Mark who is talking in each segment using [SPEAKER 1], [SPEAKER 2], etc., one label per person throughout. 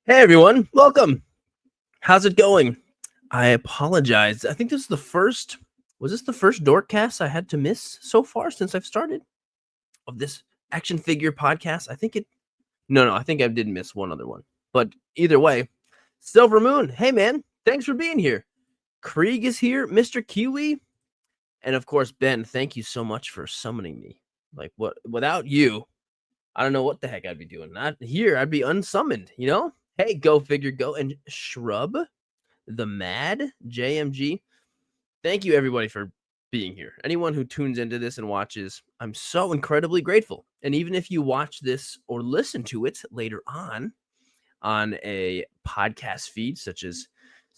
[SPEAKER 1] Hey everyone, welcome. How's it going? I apologize. I think this is the first. Was this the first Dorkcast I had to miss so far since I've started of this action figure podcast? I think it. No, I think I did miss one other one. But either way, Silver Moon. Hey man, thanks for being here. Krieg is here, Mr. Kiwi, and of course Ben. Thank you so much for summoning me. Like what? Without you, I don't know what the heck I'd be doing. Not here. I'd be unsummoned. You know. Hey, go figure, go and shrub. The Mad JMG. Thank you everybody for being here. Anyone who tunes into this and watches, I'm so incredibly grateful. And even if you watch this or listen to it later on a podcast feed such as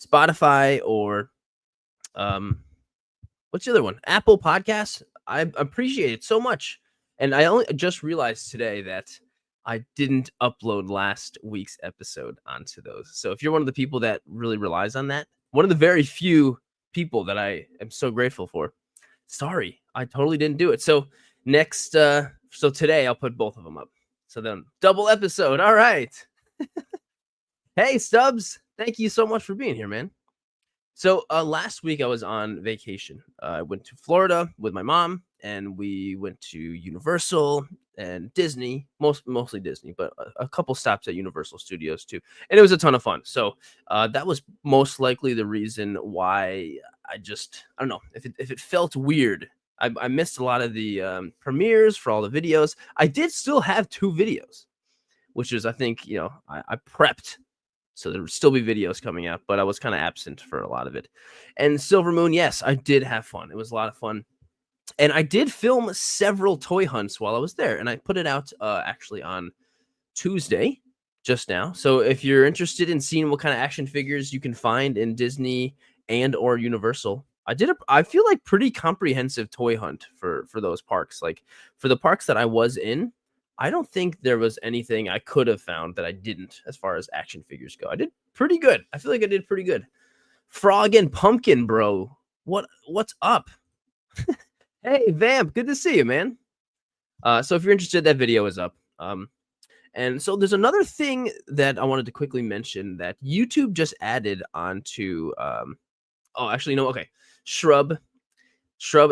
[SPEAKER 1] Spotify or what's the other one? Apple Podcasts. I appreciate it so much. And I only just realized today that I didn't upload last week's episode onto those. So if you're one of the people that really relies on that, one of the very few people that I am so grateful for, sorry, I totally didn't do it. So so today I'll put both of them up. So then double episode. All right. Hey Stubbs, thank you so much for being here, man. So last week I was on vacation. I went to Florida with my mom, and we went to Universal and Disney, mostly Disney, but a couple stops at Universal Studios too, and it was a ton of fun. So that was most likely the reason why I don't know if it felt weird. I missed a lot of the premieres for all the videos. I did still have 2 videos, which is I think I prepped. So there would still be videos coming out, but I was kind of absent for a lot of it. And Silver Moon, yes, I did have fun. It was a lot of fun. And I did film several toy hunts while I was there. And I put it out actually on Tuesday, just now. So if you're interested in seeing what kind of action figures you can find in Disney and or Universal, I feel like pretty comprehensive toy hunt for those parks. Like for the parks that I was in, I don't think there was anything I could have found that I didn't as far as action figures go. I did pretty good. I feel like I did pretty good. Frog and Pumpkin, bro. What's up? Hey, Vamp. Good to see you, man. So if you're interested, that video is up. And so there's another thing that I wanted to quickly mention that YouTube just added onto actually no, okay. Shrub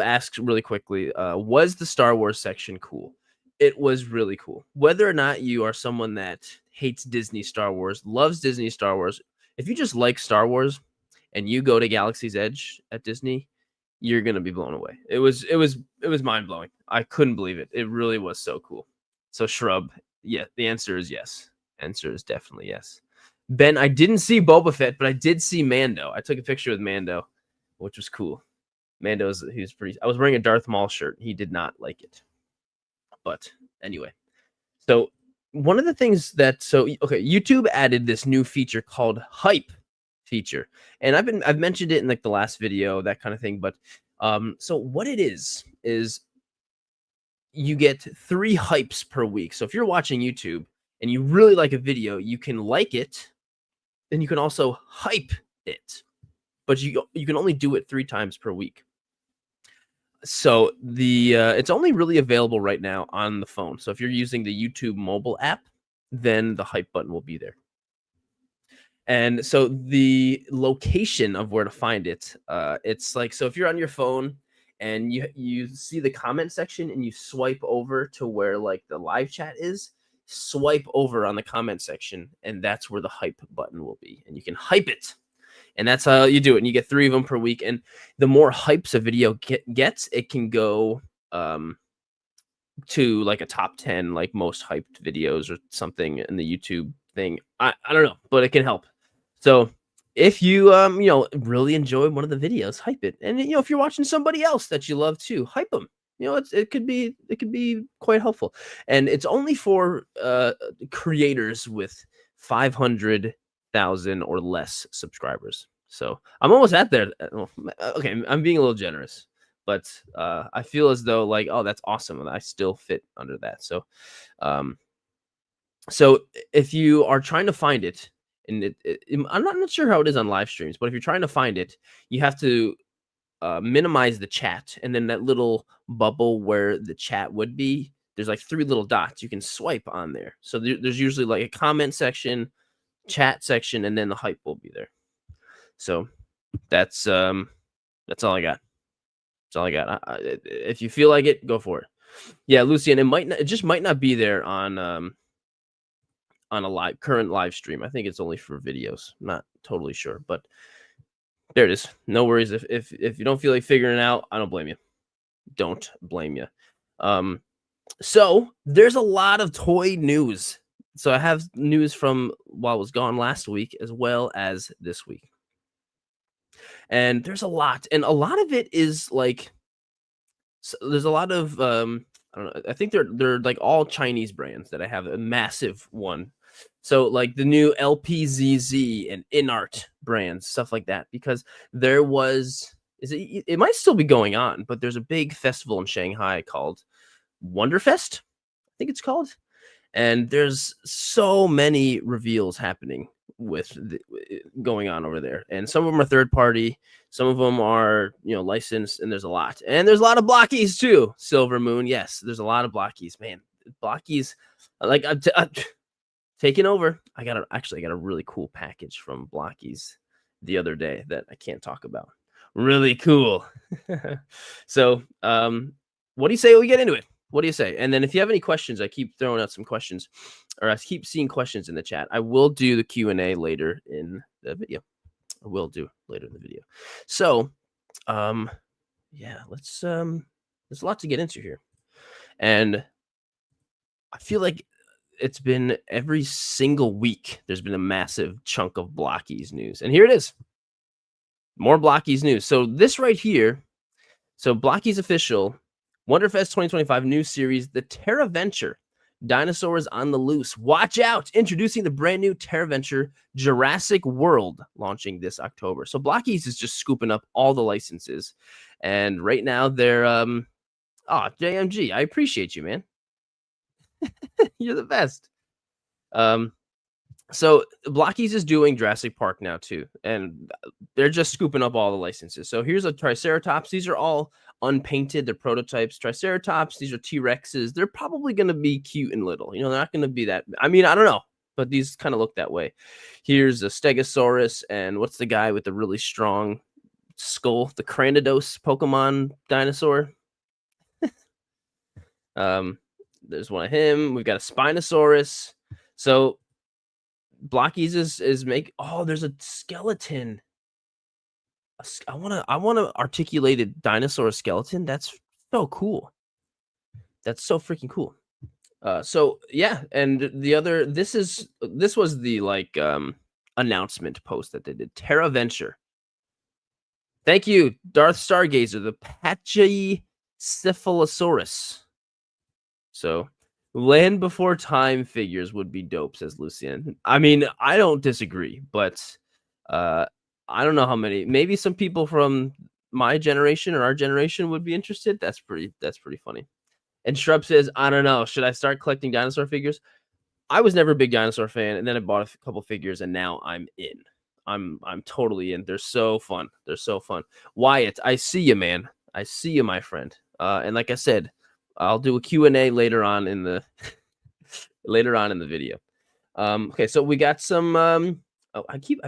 [SPEAKER 1] asks really quickly, was the Star Wars section cool? It was really cool. Whether or not you are someone that hates Disney Star Wars, loves Disney Star Wars, if you just like Star Wars and you go to Galaxy's Edge at Disney, you're gonna be blown away. It was mind blowing. I couldn't believe it. It really was so cool. So Shrub, yeah, the answer is yes. Answer is definitely yes. Ben, I didn't see Boba Fett, but I did see Mando. I took a picture with Mando, which was cool. He was pretty. I was wearing a Darth Maul shirt. He did not like it. But anyway, so one of the things YouTube added this new feature called hype feature, and I've mentioned it in like the last video, that kind of thing. But so what it is you get 3 hypes per week. So if you're watching YouTube and you really like a video, you can like it, and you can also hype it, but you can only do it 3 times per week. So it's only really available right now on the phone. So if you're using the YouTube mobile app, then the hype button will be there. And so the location of where to find it, it's like, so if you're on your phone and you see the comment section and you swipe over to where like the live chat is, swipe over on the comment section, and that's where the hype button will be, and you can hype it. And that's how you do it. And you get 3 of them per week. And the more hypes a video gets, it can go to like a top 10, like most hyped videos or something in the YouTube thing. I don't know, but it can help. So if you really enjoy one of the videos, hype it. And if you're watching somebody else that you love too, hype them. It could be quite helpful. And it's only for creators with 500,000 or less subscribers. So I'm almost at there. Okay, I'm being a little generous, but I feel as though like, oh, that's awesome, and I still fit under that. So so if you are trying to find it, and I'm not sure how it is on live streams, but if you're trying to find it, you have to minimize the chat, and then that little bubble where the chat would be, there's like 3 little dots. You can swipe on there. So there's usually like a comment section, chat section, and then the hype will be there. So that's all I got. That's all I got. If you feel like it, go for it. Yeah, Lucian, it just might not be there on a current live stream. I think it's only for videos. I'm not totally sure, but there it is. No worries. If you don't feel like figuring it out, I don't blame you. Don't blame you. So there's a lot of toy news. So I have news from while I was gone last week as well as this week. And there's a lot. And a lot of it is like, there's a lot of I don't know. I think they're like all Chinese brands that I have a massive one. So like the new LPZZ and InArt brands, stuff like that, because there was it might still be going on, but there's a big festival in Shanghai called Wonderfest, I think it's called. And there's so many reveals happening with going on over there, and some of them are third party, some of them are licensed, and there's a lot of Blokees too. Silver Moon, yes, there's a lot of Blokees, man. Blokees, like I'm taking over. I got a really cool package from Blokees the other day that I can't talk about. Really cool. So what do you say we get into it? What do you say? And then if you have any questions, I keep throwing out some questions, or I keep seeing questions in the chat. I will do the Q&A later in the video. So, yeah, there's a lot to get into here. And I feel like it's been every single week there's been a massive chunk of Blokees news. And here it is. More Blokees news. So this right here, so Blokees official Wonderfest 2025 new series, the TerraVenture. Dinosaurs on the loose. Watch out! Introducing the brand new TerraVenture Jurassic World, launching this October. So Blokees is just scooping up all the licenses, and right now they're JMG. I appreciate you, man. You're the best. So Blokees is doing Jurassic Park now too, and they're just scooping up all the licenses. So here's a Triceratops. These are all unpainted. They're prototypes. Triceratops. These are T-Rexes. They're probably going to be cute and little. They're not going to be that. I mean, I don't know, but these kind of look that way. Here's a Stegosaurus, and what's the guy with the really strong skull? The Cranidos Pokemon dinosaur. There's one of him. We've got a Spinosaurus. So Blokees is make. Oh, there's a skeleton. I want to articulated dinosaur skeleton. That's so cool. That's so freaking cool. So yeah, and the other this was the like announcement post that they did. TerraVenture. Thank you, Darth Stargazer, the Pachycephalosaurus. So Land Before Time figures would be dope, says Lucian. I mean, I don't disagree, but I don't know how many. Maybe some people from my generation or our generation would be interested. That's pretty funny. And Shrub says, I don't know. Should I start collecting dinosaur figures? I was never a big dinosaur fan, and then I bought a couple figures, and now I'm in. I'm totally in. They're so fun. Wyatt, I see you, man. I see you, my friend. And like I said, I'll do a Q&A later on in the video. Okay, so we got some I'm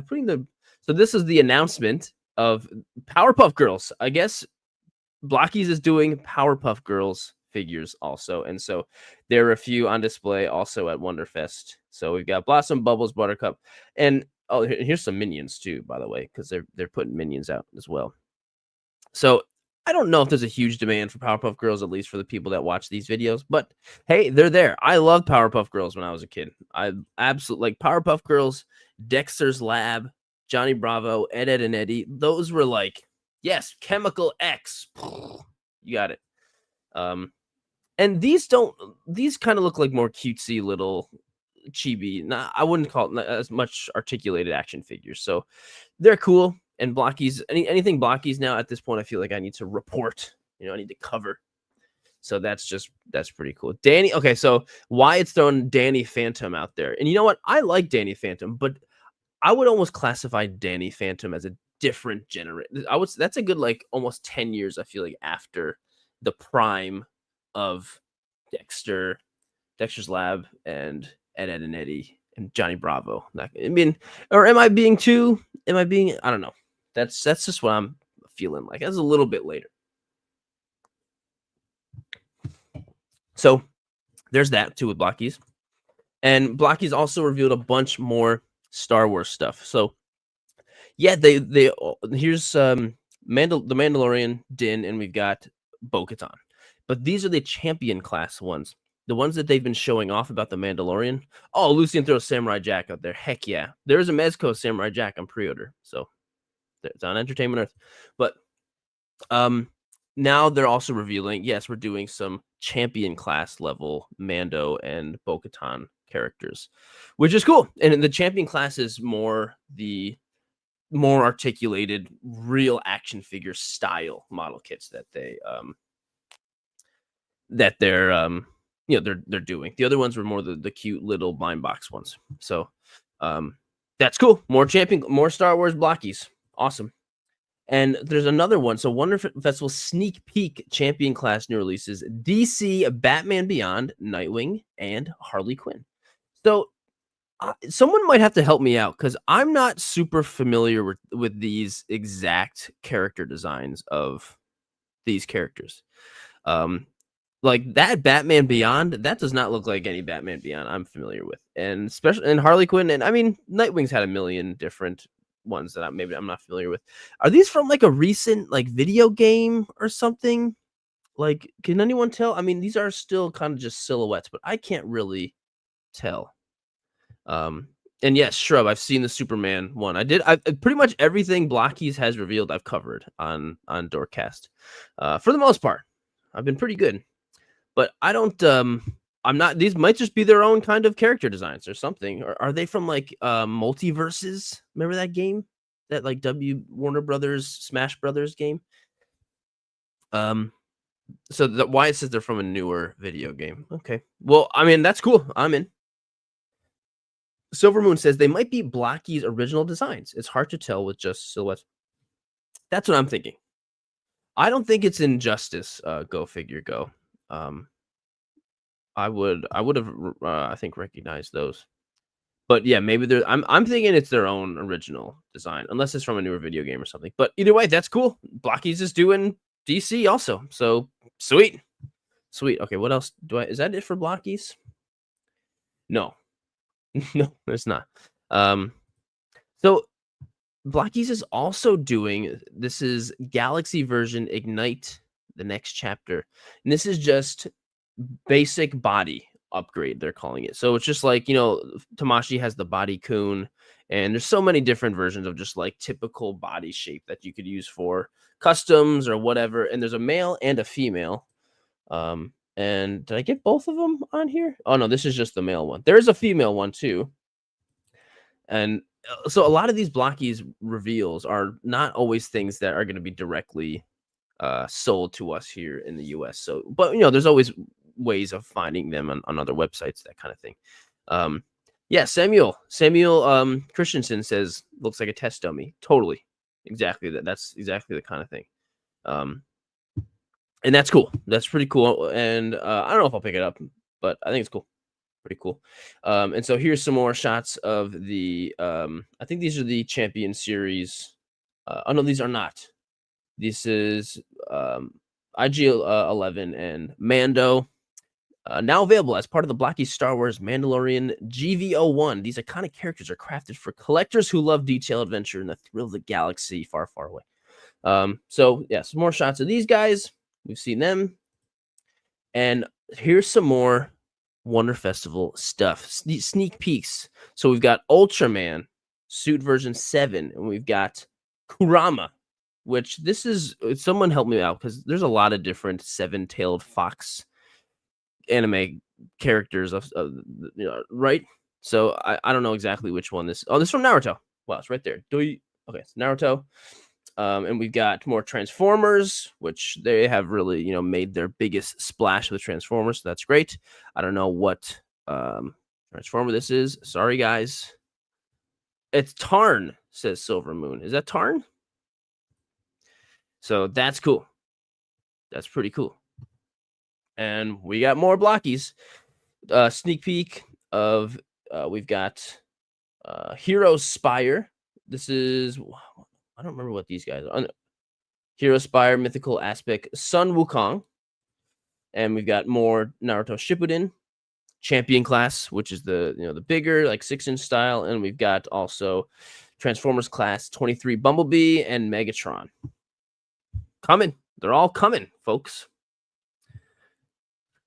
[SPEAKER 1] putting the. So this is the announcement of Powerpuff Girls. I guess Blokees is doing Powerpuff Girls figures also, and so there are a few on display also at Wonderfest. So we've got Blossom, Bubbles, Buttercup, and here's some Minions too, by the way, because they're putting Minions out as well. So I don't know if there's a huge demand for Powerpuff Girls, at least for the people that watch these videos, but hey, they're there. I loved Powerpuff Girls when I was a kid. I absolutely like Powerpuff Girls, Dexter's Lab, Johnny Bravo, Ed, Ed, and Eddie. Those were like, yes, Chemical X. You got it. And these kind of look like more cutesy little chibi. I wouldn't call it as much articulated action figures. So they're cool. And Blokees, anything Blokees now at this point, I feel like I need to report. I need to cover. So that's pretty cool. Danny, okay, so Wyatt's throwing Danny Phantom out there. And you know what? I like Danny Phantom, but I would almost classify Danny Phantom as a different generation. That's a good like almost 10 years, I feel like, after the prime of Dexter's Lab and Ed, Ed, and Eddie Johnny Bravo. I mean, or am I being too? Am I being? I don't know. That's just what I'm feeling like. That's a little bit later. So there's that too with Blokees. And Blokees also revealed a bunch more Star Wars stuff. So yeah, they here's the Mandalorian, Din, and we've got Bo-Katan. But these are the champion class ones. The ones that they've been showing off about the Mandalorian. Oh, Lucian throws Samurai Jack out there. Heck yeah. There's a Mezco Samurai Jack on pre-order. So it's on Entertainment Earth. But now they're also revealing, yes, we're doing some champion class level Mando and Bo-Katan characters, which is cool. And the champion class is more articulated, real action figure style model kits that they're doing. The other ones were more the cute little blind box ones. So that's cool. More Star Wars Blokees. Awesome. And there's another one. So Wonder Festival sneak peek champion class new releases: DC, Batman Beyond, Nightwing, and Harley Quinn. So someone might have to help me out because I'm not super familiar with these exact character designs of these characters. Like that Batman Beyond, that does not look like any Batman Beyond I'm familiar with, and especially in Harley Quinn. And I mean, Nightwing's had a million different ones that I'm not familiar with. Are these from like a recent like video game or something? Like, can anyone tell? I mean, these are still kind of just silhouettes, but I can't really tell. And yes, Shrub, I've seen the Superman one. I pretty much everything Blokees has revealed I've covered on Dorkcast. For the most part, I've been pretty good. But I don't I'm not, these might just be their own kind of character designs or something. Or are they from like Multiverses? Remember that game? That like Warner Brothers Smash Brothers game? So why it says they're from a newer video game. Okay. Well, I mean, that's cool. I'm in. Silver Moon says they might be Blokees' original designs. It's hard to tell with just silhouettes. That's what I'm thinking. I don't think it's Injustice. Go figure. Go. I would have I think recognized those. But yeah, maybe they're. I'm thinking it's their own original design, unless it's from a newer video game or something. But either way, that's cool. Blokees is doing DC also, so sweet. Okay, what else do I? Is that it for Blokees? No, no, it's not. So Blokees is also doing, this is Galaxy version Ignite, the next chapter, and this is just basic body upgrade, they're calling it. So it's just like, Tamashi has the body Kun, and there's so many different versions of just like typical body shape that you could use for customs or whatever. And there's a male and a female. And did I get both of them on here? Oh no, this is just the male one. There is a female one too. And so a lot of these Blokees reveals are not always things that are going to be directly sold to us here in the US. So, but there's always ways of finding them on other websites, that kind of thing. Yeah, Samuel Christensen says looks like a test dummy. Totally. Exactly. That's exactly the kind of thing. And that's cool. That's pretty cool. And I don't know if I'll pick it up, but I think it's cool. Pretty cool. And so here's some more shots of the I think these are the Champion Series. Oh no, these are not. This is IG 11 and Mando. Now available as part of the Blokees Star Wars Mandalorian GV01. These iconic characters are crafted for collectors who love detail, adventure, and the thrill of the galaxy far, far away. So yeah, some more shots of these guys. We've seen them. And here's some more Wonder Festival stuff. Sneak peeks. So we've got Ultraman, suit version 7, and we've got Kurama, which this is, someone help me out because there's a lot of different 7-tailed fox anime characters right? So I don't know exactly which one this. Oh, this is from Naruto. Wow, it's right there. Okay, it's Naruto. And we've got more Transformers, which they have really, made their biggest splash with Transformers. So that's great. I don't know what Transformer this is. Sorry, guys. It's Tarn, says Silver Moon. Is that Tarn? So that's cool. That's pretty cool. And we got more Blokees. Sneak peek of we've got Hero Spire. This is, I don't remember what these guys are. Hero Spire, Mythical Aspect, Sun Wukong. And we've got more Naruto Shippuden, Champion class, which is the bigger, like 6-inch style. And we've got also Transformers class 23 Bumblebee and Megatron. Coming. They're all coming, folks.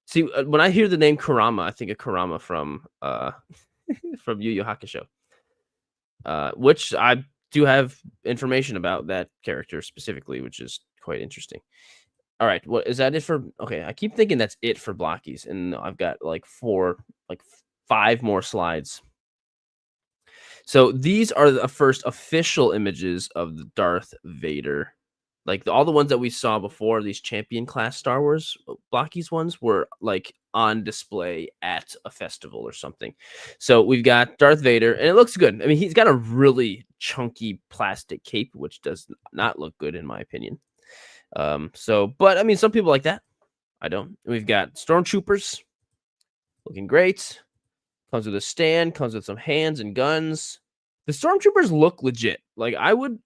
[SPEAKER 1] See, when I hear the name Kurama, I think of Kurama from from Yu Yu Hakusho, which I do have information about that character specifically, which is quite interesting. All right, what is that it for? Okay, I keep thinking that's it for Blockies, and I've got like 5 more slides. So these are the first official images of the Darth Vader. Like all the ones that we saw before, these champion class Star Wars Blockies ones were like on display at a festival or something. So we've got Darth Vader, and it looks good. I mean, he's got a really chunky plastic cape, which does not look good in my opinion. But I mean, some people like that. I don't. We've got Stormtroopers looking great. Comes with a stand, comes with some hands and guns. The Stormtroopers look legit. Like I would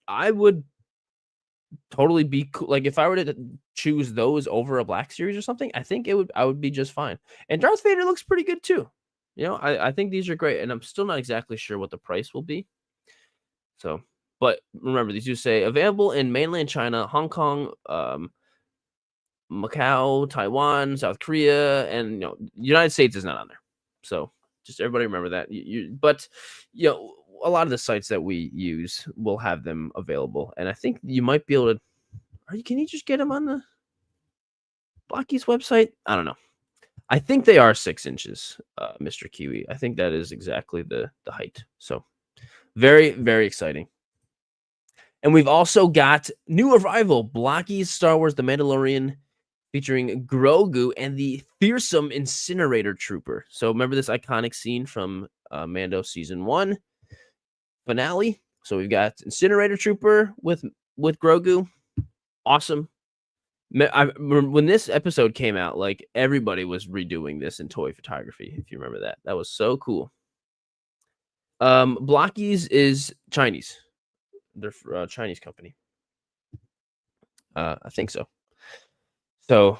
[SPEAKER 1] totally be cool. Like if I were to choose those over a Black Series or something, I think I would be just fine. And Darth Vader looks pretty good too. I think these are great, and I'm still not exactly sure what the price will be. So, but remember, these do say available in mainland China, Hong Kong, Macau, Taiwan, South Korea, and United States is not on there. So just everybody remember that. But a lot of the sites that we use will have them available, and I think you might be able to. Can you just get them on the Blockies website? I don't know. I think they are 6 inches, Mr. Kiwi. I think that is exactly the height. So very, very exciting. And we've also got new arrival, Blokees Star Wars: The Mandalorian, featuring Grogu and the fearsome Incinerator Trooper. So remember this iconic scene from Mando Season 1 finale? So we've got Incinerator Trooper with Grogu. Awesome. When this episode came out, like everybody was redoing this in toy photography, if you remember that. That was so cool. Blockies is Chinese. They're a Chinese company. I think so. So,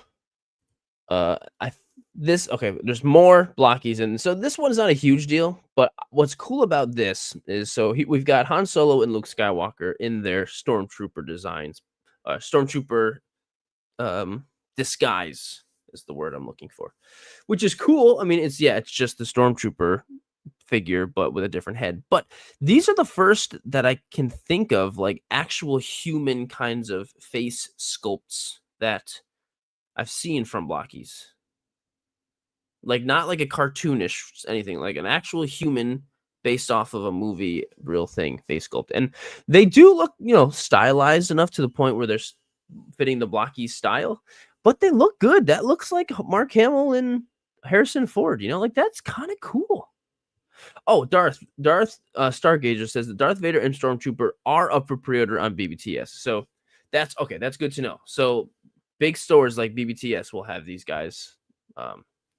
[SPEAKER 1] there's more Blockies, and so this one is not a huge deal. But what's cool about this is we've got Han Solo and Luke Skywalker in their Stormtrooper designs, Stormtrooper disguise is the word I'm looking for, which is cool. I mean, it's just the Stormtrooper figure, but with a different head. But these are the first that I can think of, like actual human kinds of face sculpts that I've seen from Blockies. Like not like a cartoonish anything, like an actual human based off of a movie, real thing, face sculpt. And they do look, stylized enough to the point where they're fitting the Blockies style, but they look good. That looks like Mark Hamill and Harrison Ford, like that's kind of cool. Oh, Darth Stargazer says that Darth Vader and Stormtrooper are up for pre-order on BBTS. So that's okay. That's good to know. So big stores like BBTS will have these guys.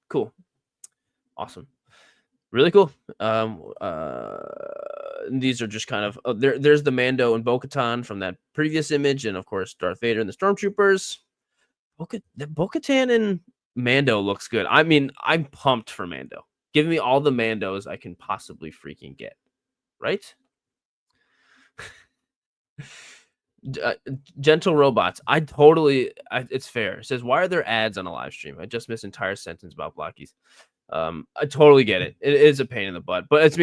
[SPEAKER 1] Cool. Awesome. Really cool. These are just kind of there's the Mando and Bo-Katan from that previous image, and of course Darth Vader and the Stormtroopers. Bo-Katan and Mando looks good. I mean, I'm pumped for Mando. Give me all the Mandos I can possibly freaking get, right? Gentle Robots. It's fair. It says, why are there ads on a live stream? I just missed an entire sentence about Blockies. I totally get it. It is a pain in the butt, but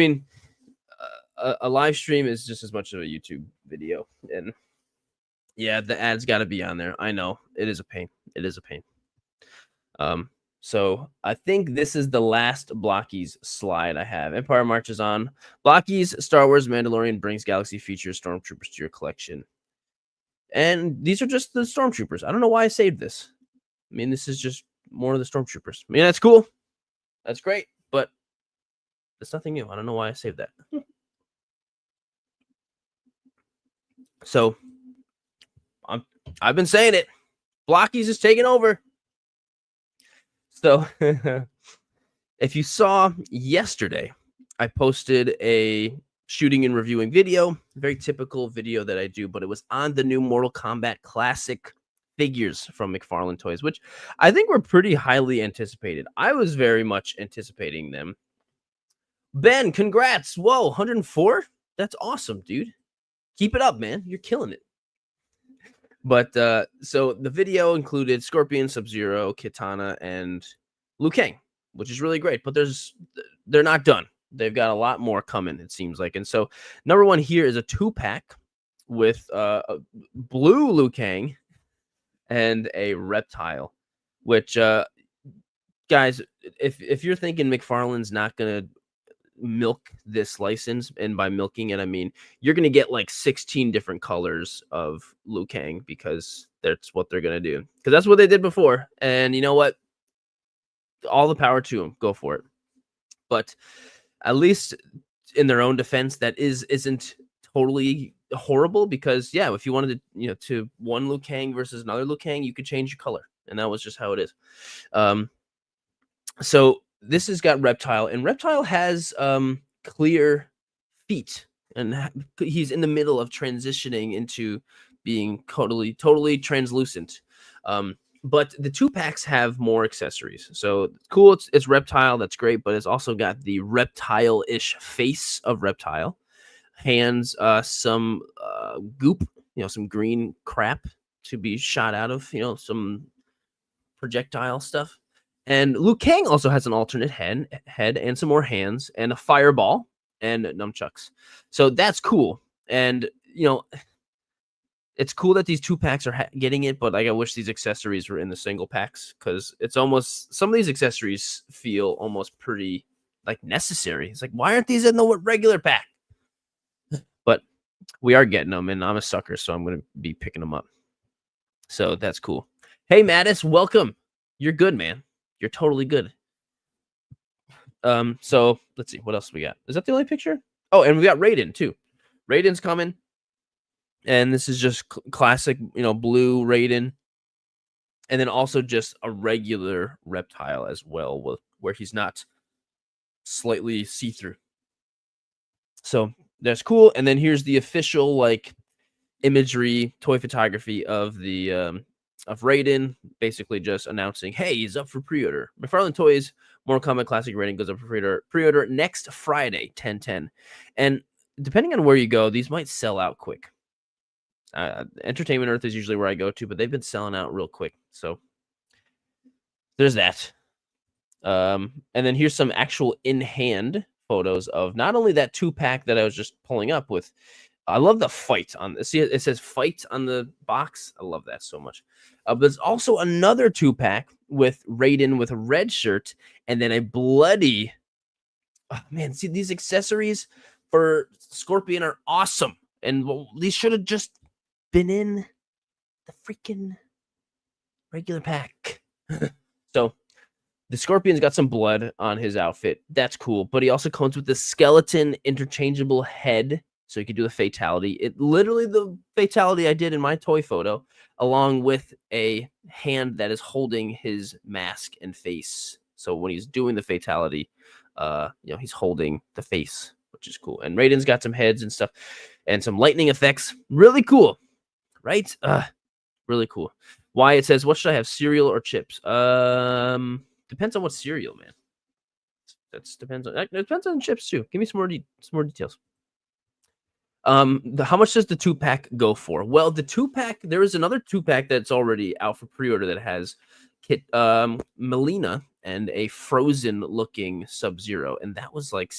[SPEAKER 1] a live stream is just as much of a YouTube video, and yeah, the ads got to be on there. I know it is a pain. It is a pain. So I think this is the last Blockies slide I have. Empire marches on. Blockies Star Wars Mandalorian brings Galaxy features Stormtroopers to your collection. And these are just the Stormtroopers. I don't know why I saved this. I mean, this is just more of the Stormtroopers. I mean, that's cool. That's great, but it's nothing new. I don't know why I saved that. So I've been saying it. Blockies is taking over. So if you saw yesterday, I posted a shooting and reviewing video, very typical video that I do, but it was on the new Mortal Kombat Classic figures from McFarlane Toys, which I think were pretty highly anticipated. I was very much anticipating them. Ben, congrats. Whoa, 104? That's awesome, dude. Keep it up, man. You're killing it. But so the video included Scorpion, Sub-Zero, Kitana, and Liu Kang, which is really great. But they're not done. They've got a lot more coming, it seems like. And so number one here is a 2-pack with a blue Liu Kang and a reptile, which guys, if you're thinking McFarlane's not gonna milk this license, and by milking it I mean you're gonna get like 16 different colors of Liu Kang, because that's what they're gonna do, because that's what they did before. And you know what, all the power to them, go for it. But at least in their own defense, that isn't totally horrible, because yeah, if you wanted to, to one Liu Kang versus another Liu Kang, you could change your color, and that was just how it is. So this has got Reptile, and Reptile has clear feet, and he's in the middle of transitioning into being totally translucent. But the 2-packs have more accessories. So cool, it's Reptile, that's great, but it's also got the reptile-ish face of Reptile, hands, some goop, some green crap to be shot out of, some projectile stuff. And Liu Kang also has an alternate head and some more hands and a fireball and nunchucks. So that's cool. And, it's cool that these 2-packs are getting it, but like I wish these accessories were in the single packs, because it's almost, some of these accessories feel almost pretty like necessary. It's like, why aren't these in the regular pack? But we are getting them, and I'm a sucker, so I'm going to be picking them up. So that's cool. Hey, Mattis, welcome. You're good, man. You're totally good. So let's see, what else we got? Is that the only picture? Oh, and we got Raiden too. Raiden's coming. And this is just classic, blue Raiden. And then also just a regular Reptile as well, where he's not slightly see-through. So that's cool. And then here's the official like imagery, toy photography of the of Raiden, basically just announcing, hey, he's up for pre-order. McFarlane Toys Mortal Kombat Classic Raiden goes up for pre-order next Friday, 10/10. And depending on where you go, these might sell out quick. Entertainment Earth is usually where I go to, but they've been selling out real quick. So there's that. And then here's some actual in-hand photos of not only that 2-pack that I was just pulling up with. I love the fight on this. See, it says fight on the box. I love that so much. But there's also another 2-pack with Raiden with a red shirt and then a bloody. Oh, man, see, these accessories for Scorpion are awesome. And these should have just been in the freaking regular pack. So the Scorpion's got some blood on his outfit. That's cool. But he also comes with the skeleton interchangeable head, so you can do the fatality. It literally the fatality I did in my toy photo, along with a hand that is holding his mask and face. So when he's doing the fatality, he's holding the face, which is cool. And Raiden's got some heads and stuff and some lightning effects. Really cool, right? Really cool. Why it says, what should I have, cereal or chips? Depends on what cereal, man. It depends on chips too. Give me some more details. How much does the 2-pack go for? Well, the 2-pack, there is another 2-pack that's already out for pre-order that has Melina and a frozen looking Sub-Zero, and that was like,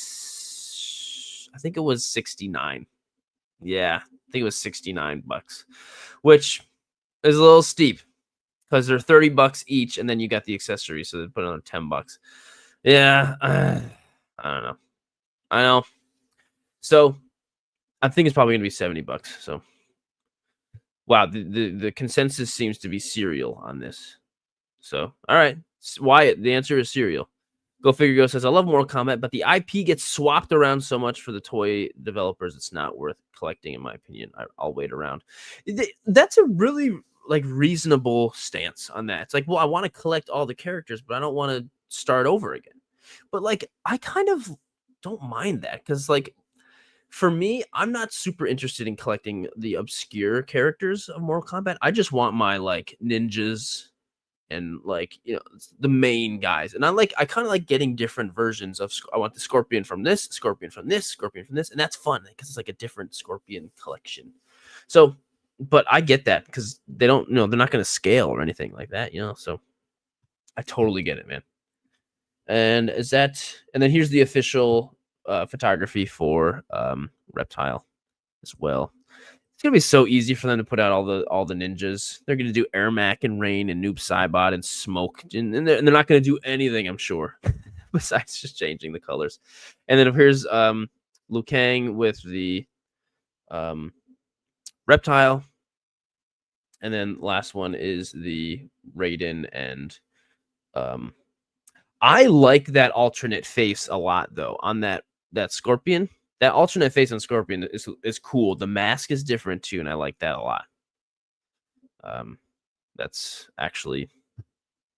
[SPEAKER 1] I think it was 69. Yeah, I think it was $69, which is a little steep because they're $30 each, and then you got the accessories, so they put on $10. Yeah, I don't know. I know. So I think it's probably gonna be $70. So wow, the consensus seems to be cereal on this. So all right, Wyatt, the answer is cereal. Go Figure Go says, I love Mortal Kombat, but the IP gets swapped around so much for the toy developers, it's not worth collecting, in my opinion. I'll wait around. That's a really reasonable stance on that. It's like, well, I want to collect all the characters, but I don't want to start over again. But I kind of don't mind that because like for me, I'm not super interested in collecting the obscure characters of Mortal Kombat. I just want my like ninjas and like the main guys. And I kind of like getting different versions of. I want the Scorpion from this, Scorpion from this, Scorpion from this, and that's fun because it's like a different Scorpion collection. So, but I get that because they don't, they're not going to scale or anything like that, So I totally get it, man. And and then here's the official photography for Reptile as well. It's gonna be so easy for them to put out all the ninjas. They're gonna do Ermac and Rain and Noob Saibot and Smoke, and they're not gonna do anything, I'm sure, besides just changing the colors. And then here's Liu Kang with the Reptile, and then last one is the Raiden and I like that alternate face a lot though on that Scorpion. That alternate face on Scorpion is cool. The mask is different too, and I like that a lot. That's actually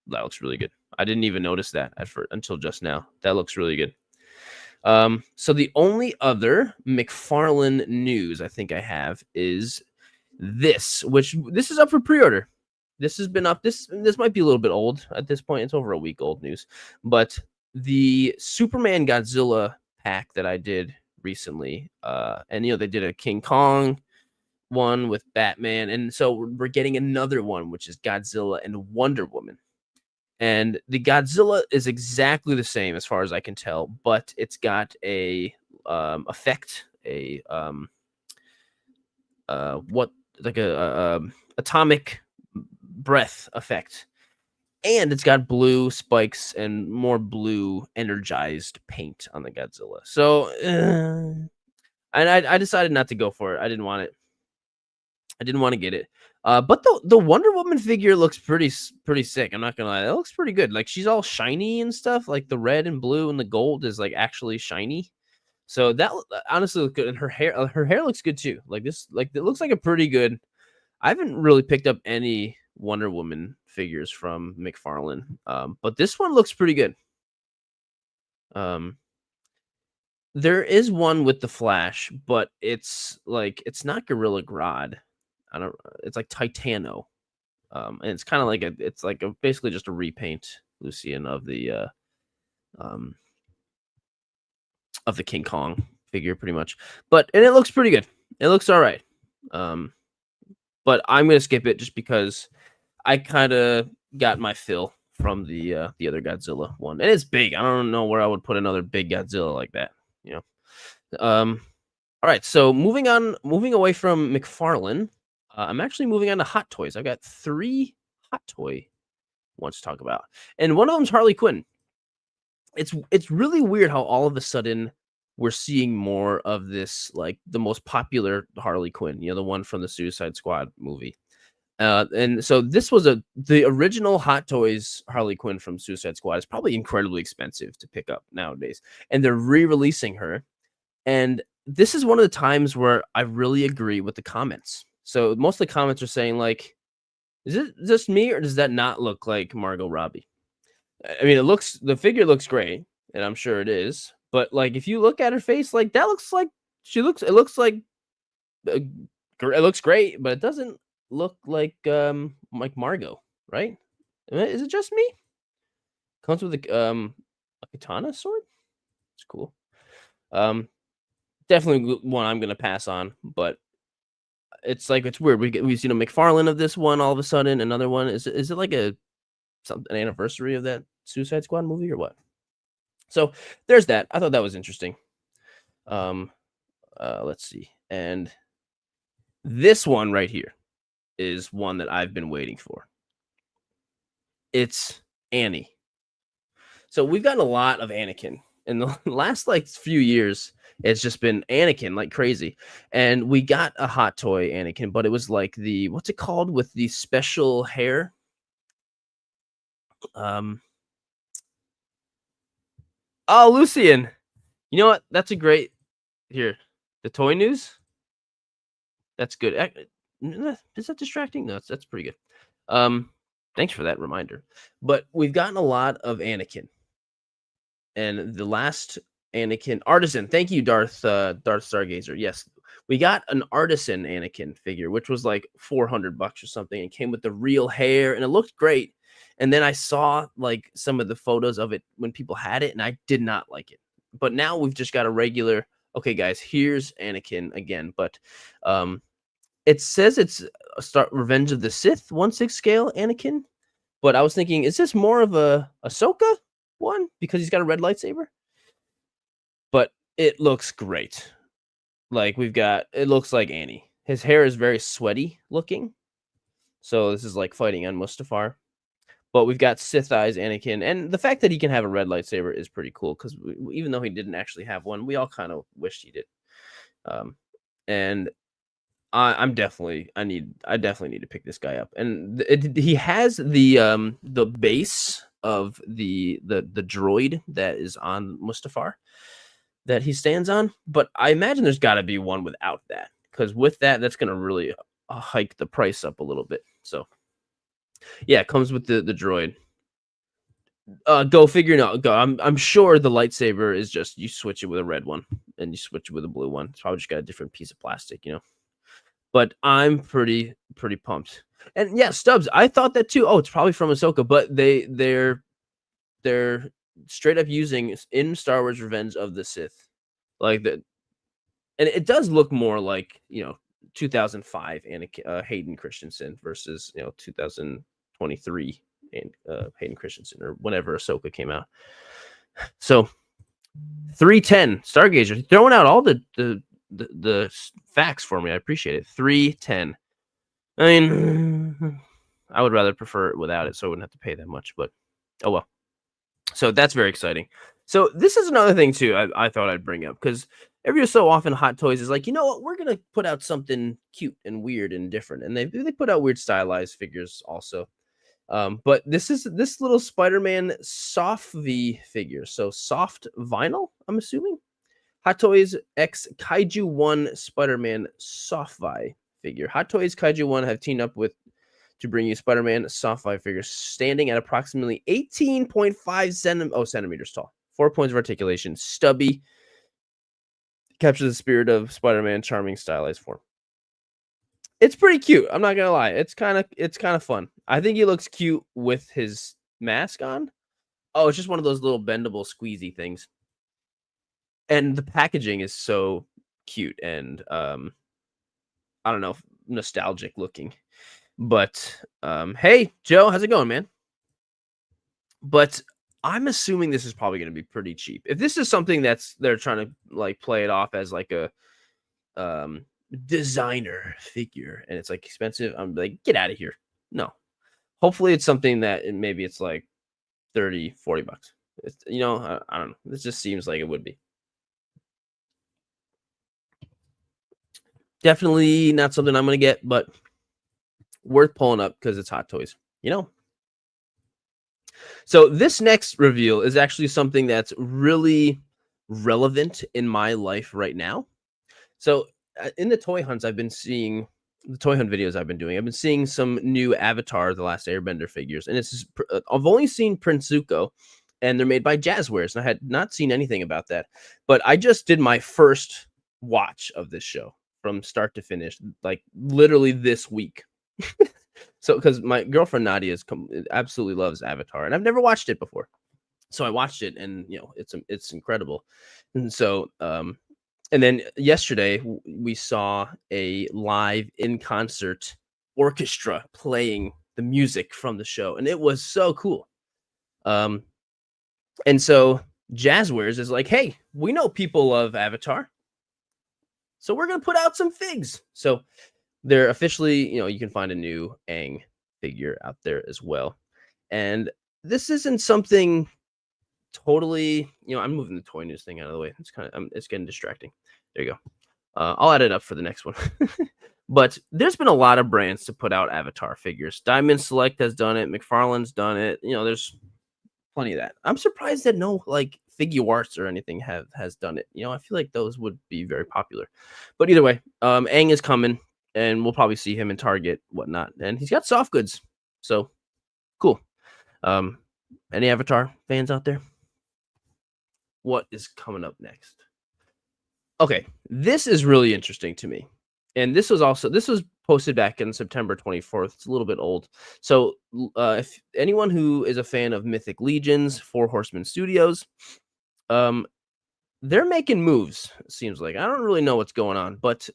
[SPEAKER 1] that looks really good. I didn't even notice that until just now. That looks really good. So the only other McFarlane news I think I have is this, which this is up for pre-order. This has been up. This might be a little bit old at this point. It's over a week old news, but the Superman Godzilla pack that I did recently, and they did a King Kong one with Batman, and so we're getting another one, which is Godzilla and Wonder Woman. And the Godzilla is exactly the same as far as I can tell, but it's got a effect, a atomic breath effect, and it's got blue spikes and more blue energized paint on the Godzilla. So, and I decided not to go for it. I didn't want it. I didn't want to get it. But the Wonder Woman figure looks pretty sick. I'm not gonna lie, that looks pretty good. Like she's all shiny and stuff. Like the red and blue and the gold is like actually shiny. So that honestly looks good, and her hair looks good too. Like this, like it looks like a pretty good. I haven't really picked up any Wonder Woman figures from McFarlane, but this one looks pretty good. There is one with the Flash, but it's not Gorilla Grodd. It's like Titano, and it's kind of like basically just a repaint, Lucian, of the King Kong figure, pretty much. And it looks pretty good. It looks all right. But I'm gonna skip it just because I kind of got my fill from the other Godzilla one, and it's big. I don't know where I would put another big Godzilla like that. All right. So moving away from McFarlane, I'm actually moving on to Hot Toys. I've got 3 Hot Toy ones to talk about, and one of them's Harley Quinn. It's really weird how all of a sudden we're seeing more of this, like the most popular Harley Quinn, the one from the Suicide Squad movie. And so this was the original Hot Toys Harley Quinn from Suicide Squad is probably incredibly expensive to pick up nowadays, and they're re-releasing her. And this is one of the times where I really agree with the comments. So most of the comments are saying like, is it just me or does that not look like Margot Robbie? I mean, the figure looks great, and I'm sure it is. But like, if you look at her face, like that looks like it looks like it looks great, but it doesn't look like Margot, right? Is it just me? Comes with a katana sword. It's cool. Definitely one I'm gonna pass on, but it's weird. We've seen a McFarlane of this one all of a sudden. Another one is it like an anniversary of that Suicide Squad movie or what? So there's that. I thought that was interesting. Let's see, and this one right here is one that I've been waiting for. It's Annie. So we've gotten a lot of Anakin in the last few years. It's just been Anakin like crazy. And we got a Hot Toy Anakin, but it was like what's it called with the special hair? Oh, Lucian. You know what? That's a great here. The toy news. That's good. Is that distracting? No, that's pretty good. Thanks for that reminder. But we've gotten a lot of Anakin. And the last Anakin artisan. Thank you, Darth Stargazer. Yes, we got an artisan Anakin figure, which was like $400 or something, and came with the real hair, and it looked great. And then I saw like some of the photos of it when people had it, and I did not like it. But now we've just got a regular. Okay, guys, here's Anakin again, but it says it's a start Revenge of the Sith 1/6 scale Anakin. But I was thinking, is this more of a Ahsoka one because he's got a red lightsaber? But it looks great. Like it looks like Annie. His hair is very sweaty looking. So this is like fighting on Mustafar. But we've got Sith Eyes Anakin. And the fact that he can have a red lightsaber is pretty cool because even though he didn't actually have one, we all kind of wished he did. And I definitely need to pick this guy up. And he has the base of the droid that is on Mustafar that he stands on, but I imagine there's got to be one without that, because with that's going to really hike the price up a little bit. So yeah, it comes with the droid. Go figure. No, go. I'm sure the lightsaber is just you switch it with a red one and you switch it with a blue one. It's probably just got a different piece of plastic, But I'm pretty pumped. And yeah, Stubbs, I thought that too. Oh, it's probably from Ahsoka, but they're straight up using in Star Wars Revenge of the Sith. Like that, and it does look more like 2005 Hayden Christensen versus 2023 and Hayden Christensen, or whenever Ahsoka came out. So 310 Stargazer throwing out all the facts for me. I appreciate it. 310. I mean, I would rather prefer it without it, so I wouldn't have to pay that much. But oh well. So that's very exciting. So this is another thing too. I thought I'd bring up, because every so often Hot Toys is like, you know what, we're gonna put out something cute and weird and different, and they put out weird stylized figures also. But this little Spider-Man soft V figure, so soft vinyl, I'm assuming. Hot Toys X Kaiju 1 Spider-Man soft Vi figure. Hot Toys Kaiju 1 have teamed up to bring you Spider-Man soft Vi figure standing at approximately 18.5 centimeters tall. 4 points of articulation, stubby, captures the spirit of Spider-Man charming stylized form. It's pretty cute. I'm not gonna lie. It's kind of fun. I think he looks cute with his mask on. Oh, it's just one of those little bendable squeezy things. And the packaging is so cute and I don't know, nostalgic looking. But hey, Joe, how's it going, man? But I'm assuming this is probably going to be pretty cheap. If this is something they're trying to like play it off as like a designer figure and it's like expensive, I'm like, get out of here. No. Hopefully it's something that maybe it's like 30, $40. It's, I don't know. This just seems like it would be. Definitely not something I'm going to get, but worth pulling up because it's Hot Toys, So this next reveal is actually something that's really relevant in my life right now. So in the toy hunts I've been seeing, the toy hunt videos I've been doing, I've been seeing some new Avatar The Last Airbender figures, and I've only seen Prince Zuko, and they're made by Jazzwares, and I had not seen anything about that. But I just did my first watch of this show from start to finish, like literally this week. So, because my girlfriend Nadia absolutely loves Avatar, and I've never watched it before, so I watched it, and it's incredible. And so, and then yesterday we saw a live in concert orchestra playing the music from the show, and it was so cool. And so Jazzwares is like, hey, we know people love Avatar, so we're gonna put out some figs. So they're officially, you can find a new Aang figure out there as well. And this isn't something totally, I'm moving the toy news thing out of the way. It's getting distracting. There you go. I'll add it up for the next one. But there's been a lot of brands to put out Avatar figures. Diamond Select has done it. McFarlane's done it. There's plenty of that. I'm surprised that no like Figuarts or anything has done it. I feel like those would be very popular. But either way, Aang is coming. And we'll probably see him in Target, whatnot. And he's got soft goods. So, cool. Any Avatar fans out there? what is coming up next. Okay, this is really interesting to me. And this was posted back in September 24th. It's a little bit old. So if anyone who is a fan of Mythic Legions, Four Horsemen Studios, um, they're making moves, it seems like. I don't really know what's going on, but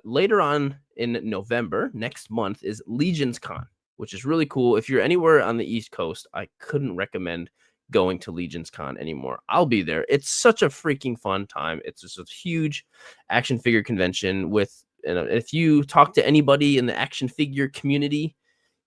[SPEAKER 1] later on in November, next month, is Legions Con, which is really cool. If you're anywhere on the East Coast, I couldn't recommend going to Legions Con anymore. I'll be there. It's such a freaking fun time. It's just a huge action figure convention with, and if you talk to anybody in the action figure community,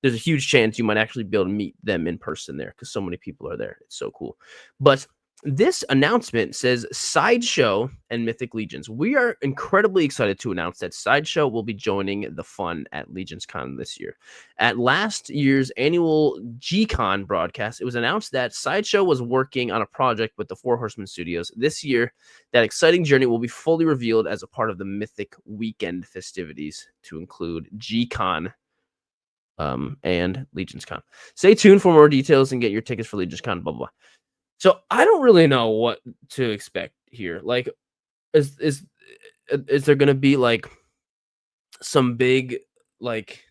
[SPEAKER 1] there's a huge chance you might actually be able to meet them in person there because so many people are there. It's so cool. But this announcement says Sideshow and Mythic Legions. We are incredibly excited to announce that Sideshow will be joining the fun at Legions Con this year. At last year's annual G-Con broadcast, it was announced that Sideshow was working on a project with the Four Horsemen Studios. This year, that exciting journey will be fully revealed as a part of the Mythic Weekend festivities to include G-Con and Legions Con. Stay tuned for more details and get your tickets for Legions Con, blah, blah, blah. So I don't really know what to expect here. Like, is there going to be like some big like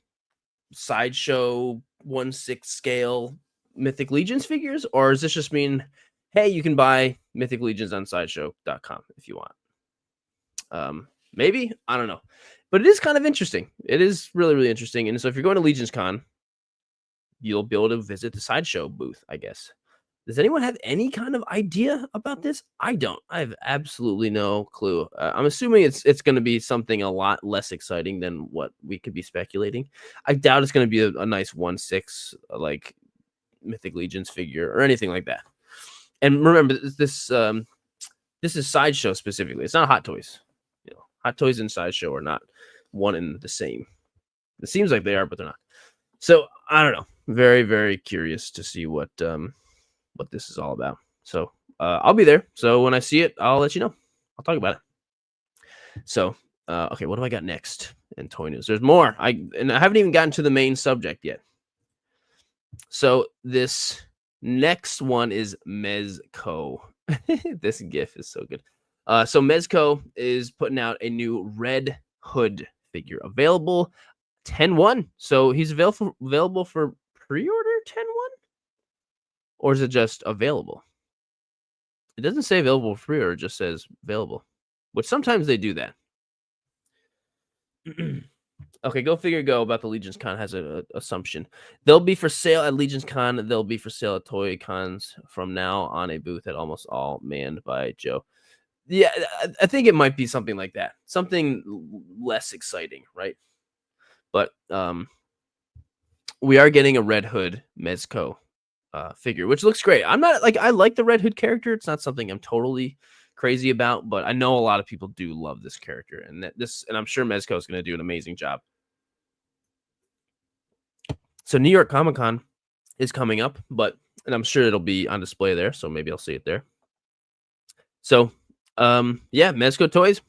[SPEAKER 1] Sideshow 1/6 scale Mythic Legions figures, or does this just mean, hey, you can buy Mythic Legions on Sideshow.com if you want? Maybe, I don't know, but it is kind of interesting. It is really, really interesting. And so if you're going to Legions Con, you'll be able to visit the Sideshow booth, I guess. Does anyone have any kind of idea about this? I don't. I have absolutely no clue. I'm assuming it's going to be something a lot less exciting than what we could be speculating. I doubt it's going to be a nice 1/6 like Mythic Legions figure or anything like that. And remember, this is Sideshow specifically. It's not Hot Toys. You know, Hot Toys and Sideshow are not one and the same. It seems like they are, but they're not. So I don't know. Very, very curious to see what this is all about. So I'll be there. So when I see it, I'll let you know. I'll talk about it. So okay, what do I got next in toy news? There's more. I haven't even gotten to the main subject yet. So this next one is Mezco. This GIF is so good. So Mezco is putting out a new Red Hood figure available 10/1. So he's available for pre-order 10/1. Or is it just available? It doesn't say available for free, or it just says available, which sometimes they do that. Okay, go figure go about the Legions Con has an assumption. They'll be for sale at Legions Con. They'll be for sale at Toy Cons from now on, a booth at almost all manned by Joe. Yeah, I think it might be something like that. Something less exciting, right? But we are getting a Red Hood Mezco figure, which looks great. I'm not like, I like the Red Hood character. It's not something I'm totally crazy about, but I know a lot of people do love this character, and and I'm sure Mezco is going to do an amazing job. So New York Comic Con is coming up, and I'm sure it'll be on display there, so maybe I'll see it there. So yeah, Mezco toys,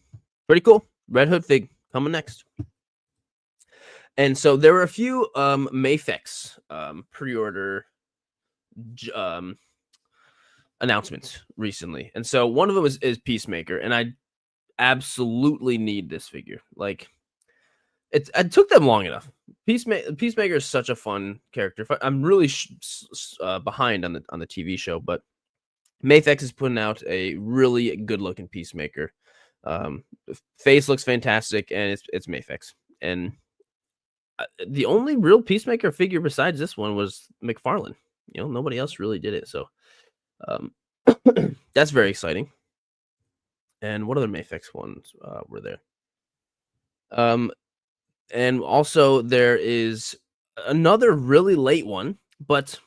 [SPEAKER 1] pretty cool. Red Hood fig coming next. And so there were a few Mafex pre-order announcements recently, and so one of them is Peacemaker, and I absolutely need this figure. Like, it took them long enough. Peacemaker is such a fun character. I'm really behind on the TV show, but Mafex is putting out a really good looking Peacemaker. The face looks fantastic, and it's Mafex. And the only real Peacemaker figure besides this one was McFarlane. You know, nobody else really did it. So that's very exciting. And what other Mafex ones were there? And also there is another really late one, but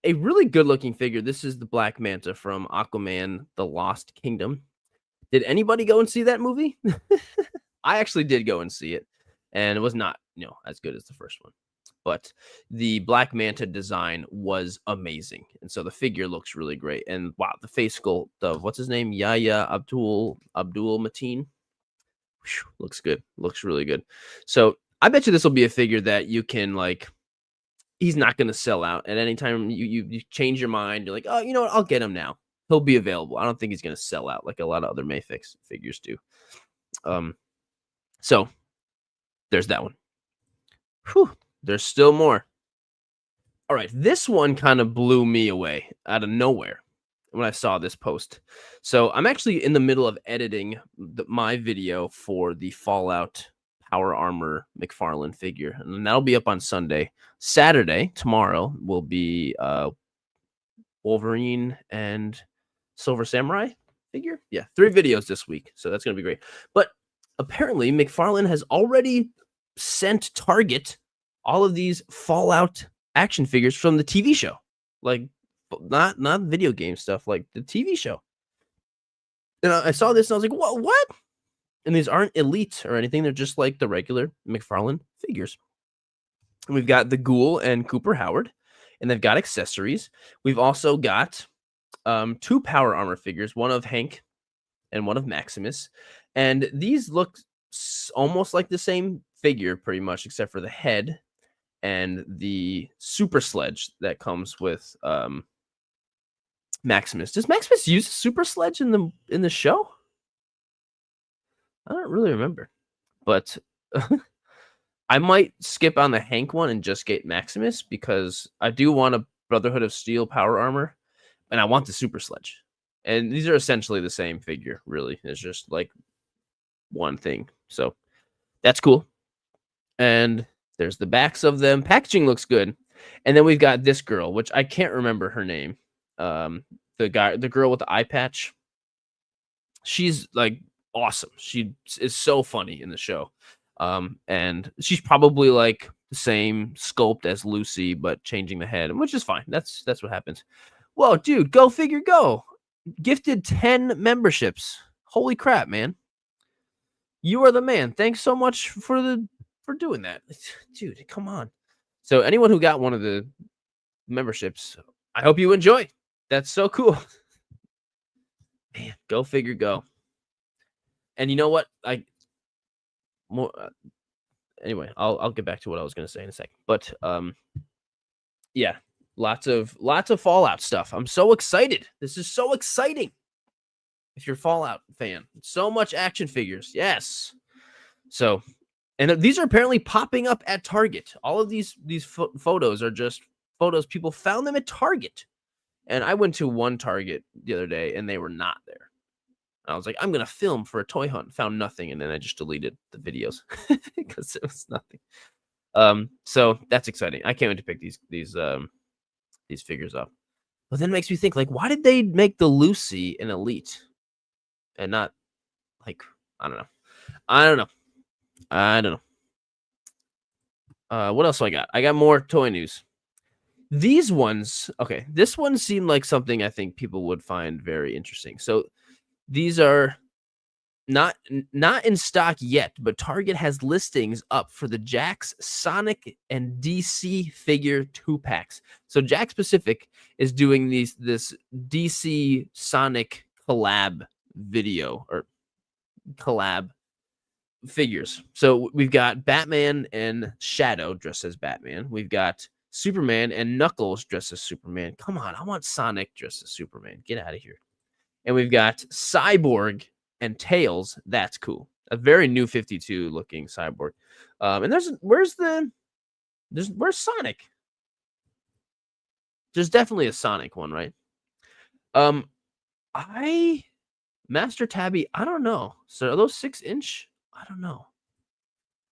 [SPEAKER 1] a really good looking figure. This is the Black Manta from Aquaman: The Lost Kingdom. Did anybody go and see that movie? I actually did go and see it, and it was not, as good as the first one. But the Black Manta design was amazing, and so the figure looks really great. And wow, the face sculpt of what's his name, Yahya Abdul Mateen, looks good. Looks really good. So I bet you this will be a figure that you can, like, he's not going to sell out at any time. You change your mind. You're like, oh, you know what? I'll get him now. he'll be available. I don't think he's going to sell out like a lot of other Mafex figures do. So there's that one. Whew, there's still more. All right, this one kind of blew me away out of nowhere when I saw this post. So I'm actually in the middle of editing my video for the Fallout Power Armor McFarlane figure, and that'll be up on Sunday. Saturday, tomorrow, will be Wolverine and Silver Samurai figure. Yeah, 3 videos this week, so that's going to be great. But apparently, McFarlane has already sent Target all of these Fallout action figures from the TV show, like not video game stuff, like the TV show. And I saw this and I was like, what? And these aren't elite or anything; they're just like the regular McFarlane figures. And we've got the Ghoul and Cooper Howard, and they've got accessories. We've also got 2 Power Armor figures, one of Hank and one of Maximus, and these look almost like the same figure, pretty much, except for the head and the super sledge that comes with Maximus. Does Maximus use a super sledge in the show? I don't really remember, but I might skip on the Hank one and just get Maximus because I do want a Brotherhood of Steel Power Armor, and I want the super sledge. And these are essentially the same figure, really. It's just like one thing, so that's cool. And there's the backs of them. Packaging looks good. And then we've got this girl, which I can't remember her name. The girl with the eye patch. She's like awesome. She is so funny in the show. And she's probably like the same sculpt as Lucy, but changing the head, which is fine. That's what happens. Whoa, dude, go figure go. Gifted 10 memberships. Holy crap, man. You are the man. Thanks so much for doing that. Dude, come on. So anyone who got one of the memberships, I hope you enjoy. That's so cool. Man, go figure go. And you know what? Anyway, I'll get back to what I was going to say in a second. But yeah, lots of Fallout stuff. I'm so excited. This is so exciting. If you're a Fallout fan, so much action figures. Yes. So, and these are apparently popping up at Target. All of these photos are just photos people found them at Target. And I went to one Target the other day and they were not there. I was like, I'm going to film for a toy hunt. Found nothing. And then I just deleted the videos because it was nothing. So that's exciting. I can't wait to pick these figures up. But then it makes me think, like, why did they make the Lucy an elite and not like, I don't know. What else do I got? I got more toy news. These ones, okay, this one seemed like something I think people would find very interesting. So these are not in stock yet, but Target has listings up for the Jakks, Sonic, and DC figure 2-packs. So Jakks Pacific is doing this DC Sonic collab video or collab figures. So we've got Batman and Shadow dressed as Batman. We've got Superman and Knuckles dressed as Superman. Come on, I want Sonic dressed as Superman. Get out of here. And we've got Cyborg and Tails. That's cool. A very new 52 looking Cyborg. And where's Sonic? There's definitely a Sonic one, right? Master Tabby, I don't know. So are those 6-inch? I don't know.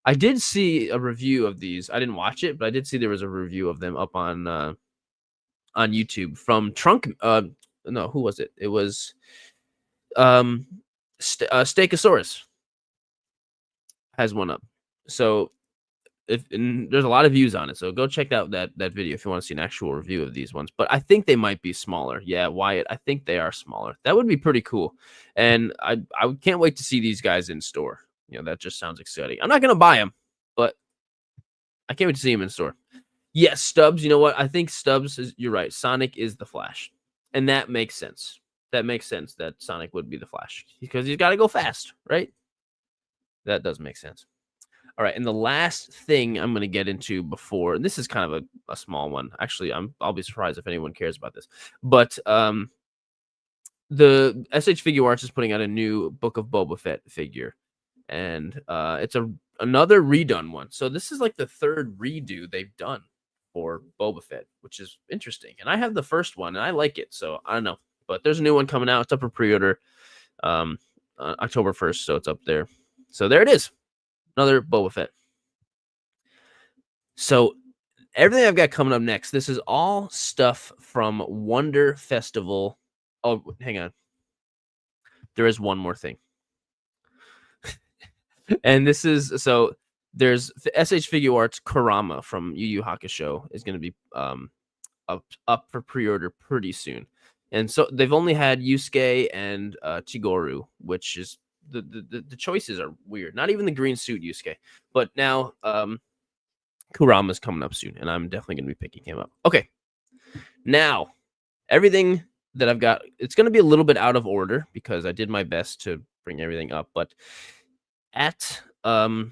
[SPEAKER 1] I did see a review of these. I didn't watch it, but I did see there was a review of them up on YouTube from Trunk. No, who was it? It was Stegosaurus has one up. So there's a lot of views on it. So go check out that video if you want to see an actual review of these ones. But I think they might be smaller. Yeah, Wyatt, I think they are smaller. That would be pretty cool. And I can't wait to see these guys in store. You know, that just sounds exciting. I'm not going to buy them, but I can't wait to see them in store. Yes, Stubbs, you know what? I think Stubbs you're right. Sonic is the Flash. And that makes sense. That makes sense that Sonic would be the Flash because he's got to go fast, right? That does make sense. All right, and the last thing I'm going to get into before, and this is kind of a small one. Actually, I'll be surprised if anyone cares about this. But the SH Figure Arts is putting out a new Book of Boba Fett figure, and it's another redone one. So this is like the third redo they've done for Boba Fett, which is interesting. And I have the first one, and I like it. So I don't know, but there's a new one coming out. It's up for pre-order, October 1st, so it's up there. So there it is, another Boba Fett. So everything I've got coming up next, this is all stuff from Wonder Festival. Oh, hang on. There is one more thing. And this is, so there's SH Figure Arts Kurama from Yu Yu Hakusho is going to be up for pre-order pretty soon. And so they've only had Yusuke and Chigoru, which is the choices are weird. Not even the green suit Yusuke, but now Kurama's coming up soon, and I'm definitely going to be picking him up. Okay, now everything that I've got, it's going to be a little bit out of order because I did my best to bring everything up, but at Wonder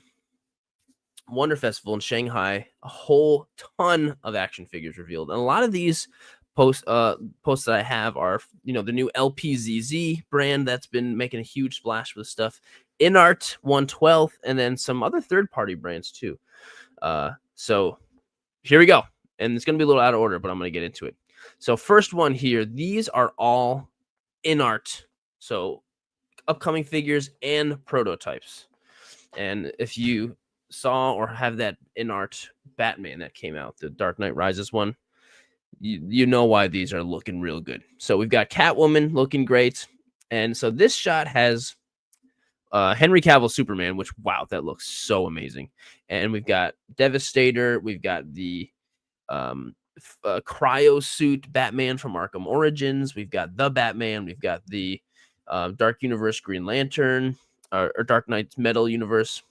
[SPEAKER 1] Festival in Shanghai, a whole ton of action figures revealed, and a lot of these posts that I have are, the new LPZZ brand that's been making a huge splash with stuff, InArt 112, and then some other third-party brands too. So here we go, and it's going to be a little out of order, but I'm going to get into it. So first one here, these are all InArt, so upcoming figures and prototypes. And if you saw or have that InArt Batman that came out, the Dark Knight Rises one, you know why these are looking real good. So we've got Catwoman looking great, and so this shot has Henry Cavill Superman, which, wow, that looks so amazing. And we've got Devastator, we've got the cryo suit Batman from Arkham Origins, we've got the Batman, we've got the Dark Universe Green Lantern, or Dark Knight's Metal Universe.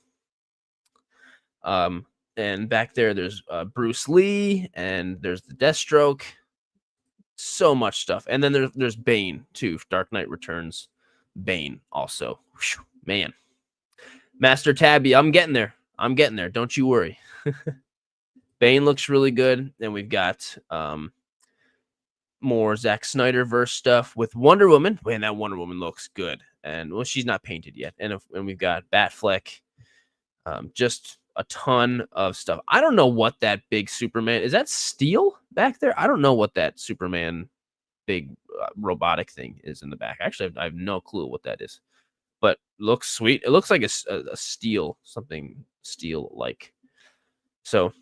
[SPEAKER 1] And back there, there's Bruce Lee, and there's the Deathstroke. So much stuff. And then there's Bane, too. Dark Knight Returns. Bane, also. Whew, man. Master Tabby, I'm getting there. Don't you worry. Bane looks really good. Then we've got more Zack Snyder verse stuff with Wonder Woman. Man, that Wonder Woman looks good. And, well, she's not painted yet. And we've got Batfleck. Just a ton of stuff. I don't know what that big Superman is. That steel back there? I don't know what that Superman big robotic thing is in the back. Actually, I have no clue what that is, but looks sweet. It looks like a steel, something steel like. So,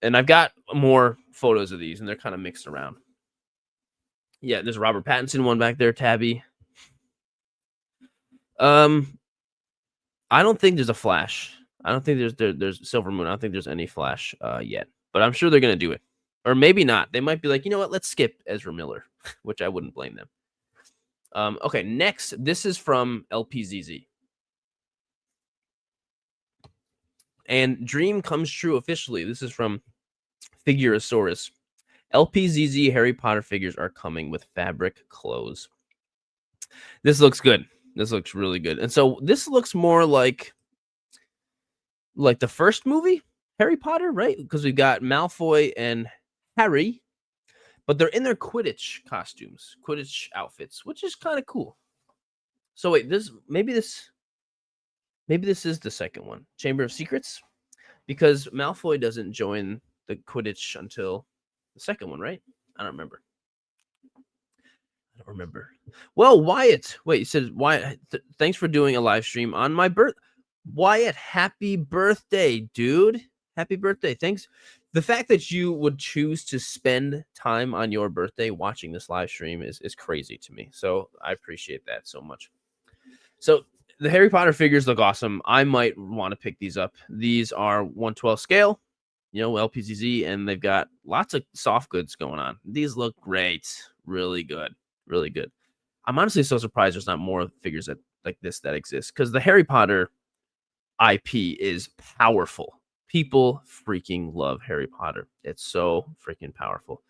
[SPEAKER 1] and I've got more photos of these, and they're kind of mixed around. Yeah, there's a Robert Pattinson one back there, Tabby. I don't think there's a Flash. I don't think there's Silver Moon. I don't think there's any Flash yet, but I'm sure they're going to do it. Or maybe not. They might be like, you know what, let's skip Ezra Miller, which I wouldn't blame them. Okay, next, this is from LPZZ. And dream comes true officially. This is from Figurosaurus. LPZZ Harry Potter figures are coming with fabric clothes. This looks good. This looks really good. And so this looks more like the first movie, Harry Potter, right? Because we've got Malfoy and Harry, but they're in their Quidditch costumes, Quidditch outfits, which is kind of cool. So wait, maybe this is the second one, Chamber of Secrets, because Malfoy doesn't join the Quidditch until the second one, right? I don't remember. Well, Wyatt, wait, you said Wyatt, thanks for doing a live stream on my birth. Wyatt, happy birthday, dude. Happy birthday. Thanks. The fact that you would choose to spend time on your birthday watching this live stream is crazy to me. So I appreciate that so much. So the Harry Potter figures look awesome. I might want to pick these up. These are 1/12 scale, LPZZ, and they've got lots of soft goods going on. These look great. Really good. Really good. I'm honestly so surprised there's not more figures like this that exist, because the Harry Potter IP is powerful. People freaking love Harry Potter. It's so freaking powerful.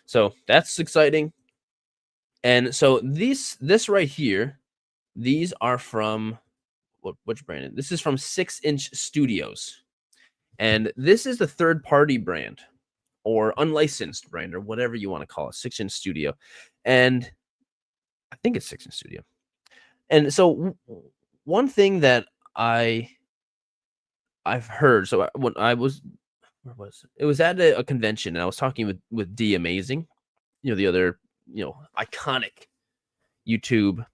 [SPEAKER 1] So that's exciting. And so this right here, these are from which brand? This is from 6 Inch Studios. And this is the third-party brand or unlicensed brand or whatever you want to call it, 6 Inch Studio. And I think it's 6 in studio. And so one thing that I've heard. So when I was, where was it? It was at a convention, and I was talking with D Amazing, the other iconic YouTube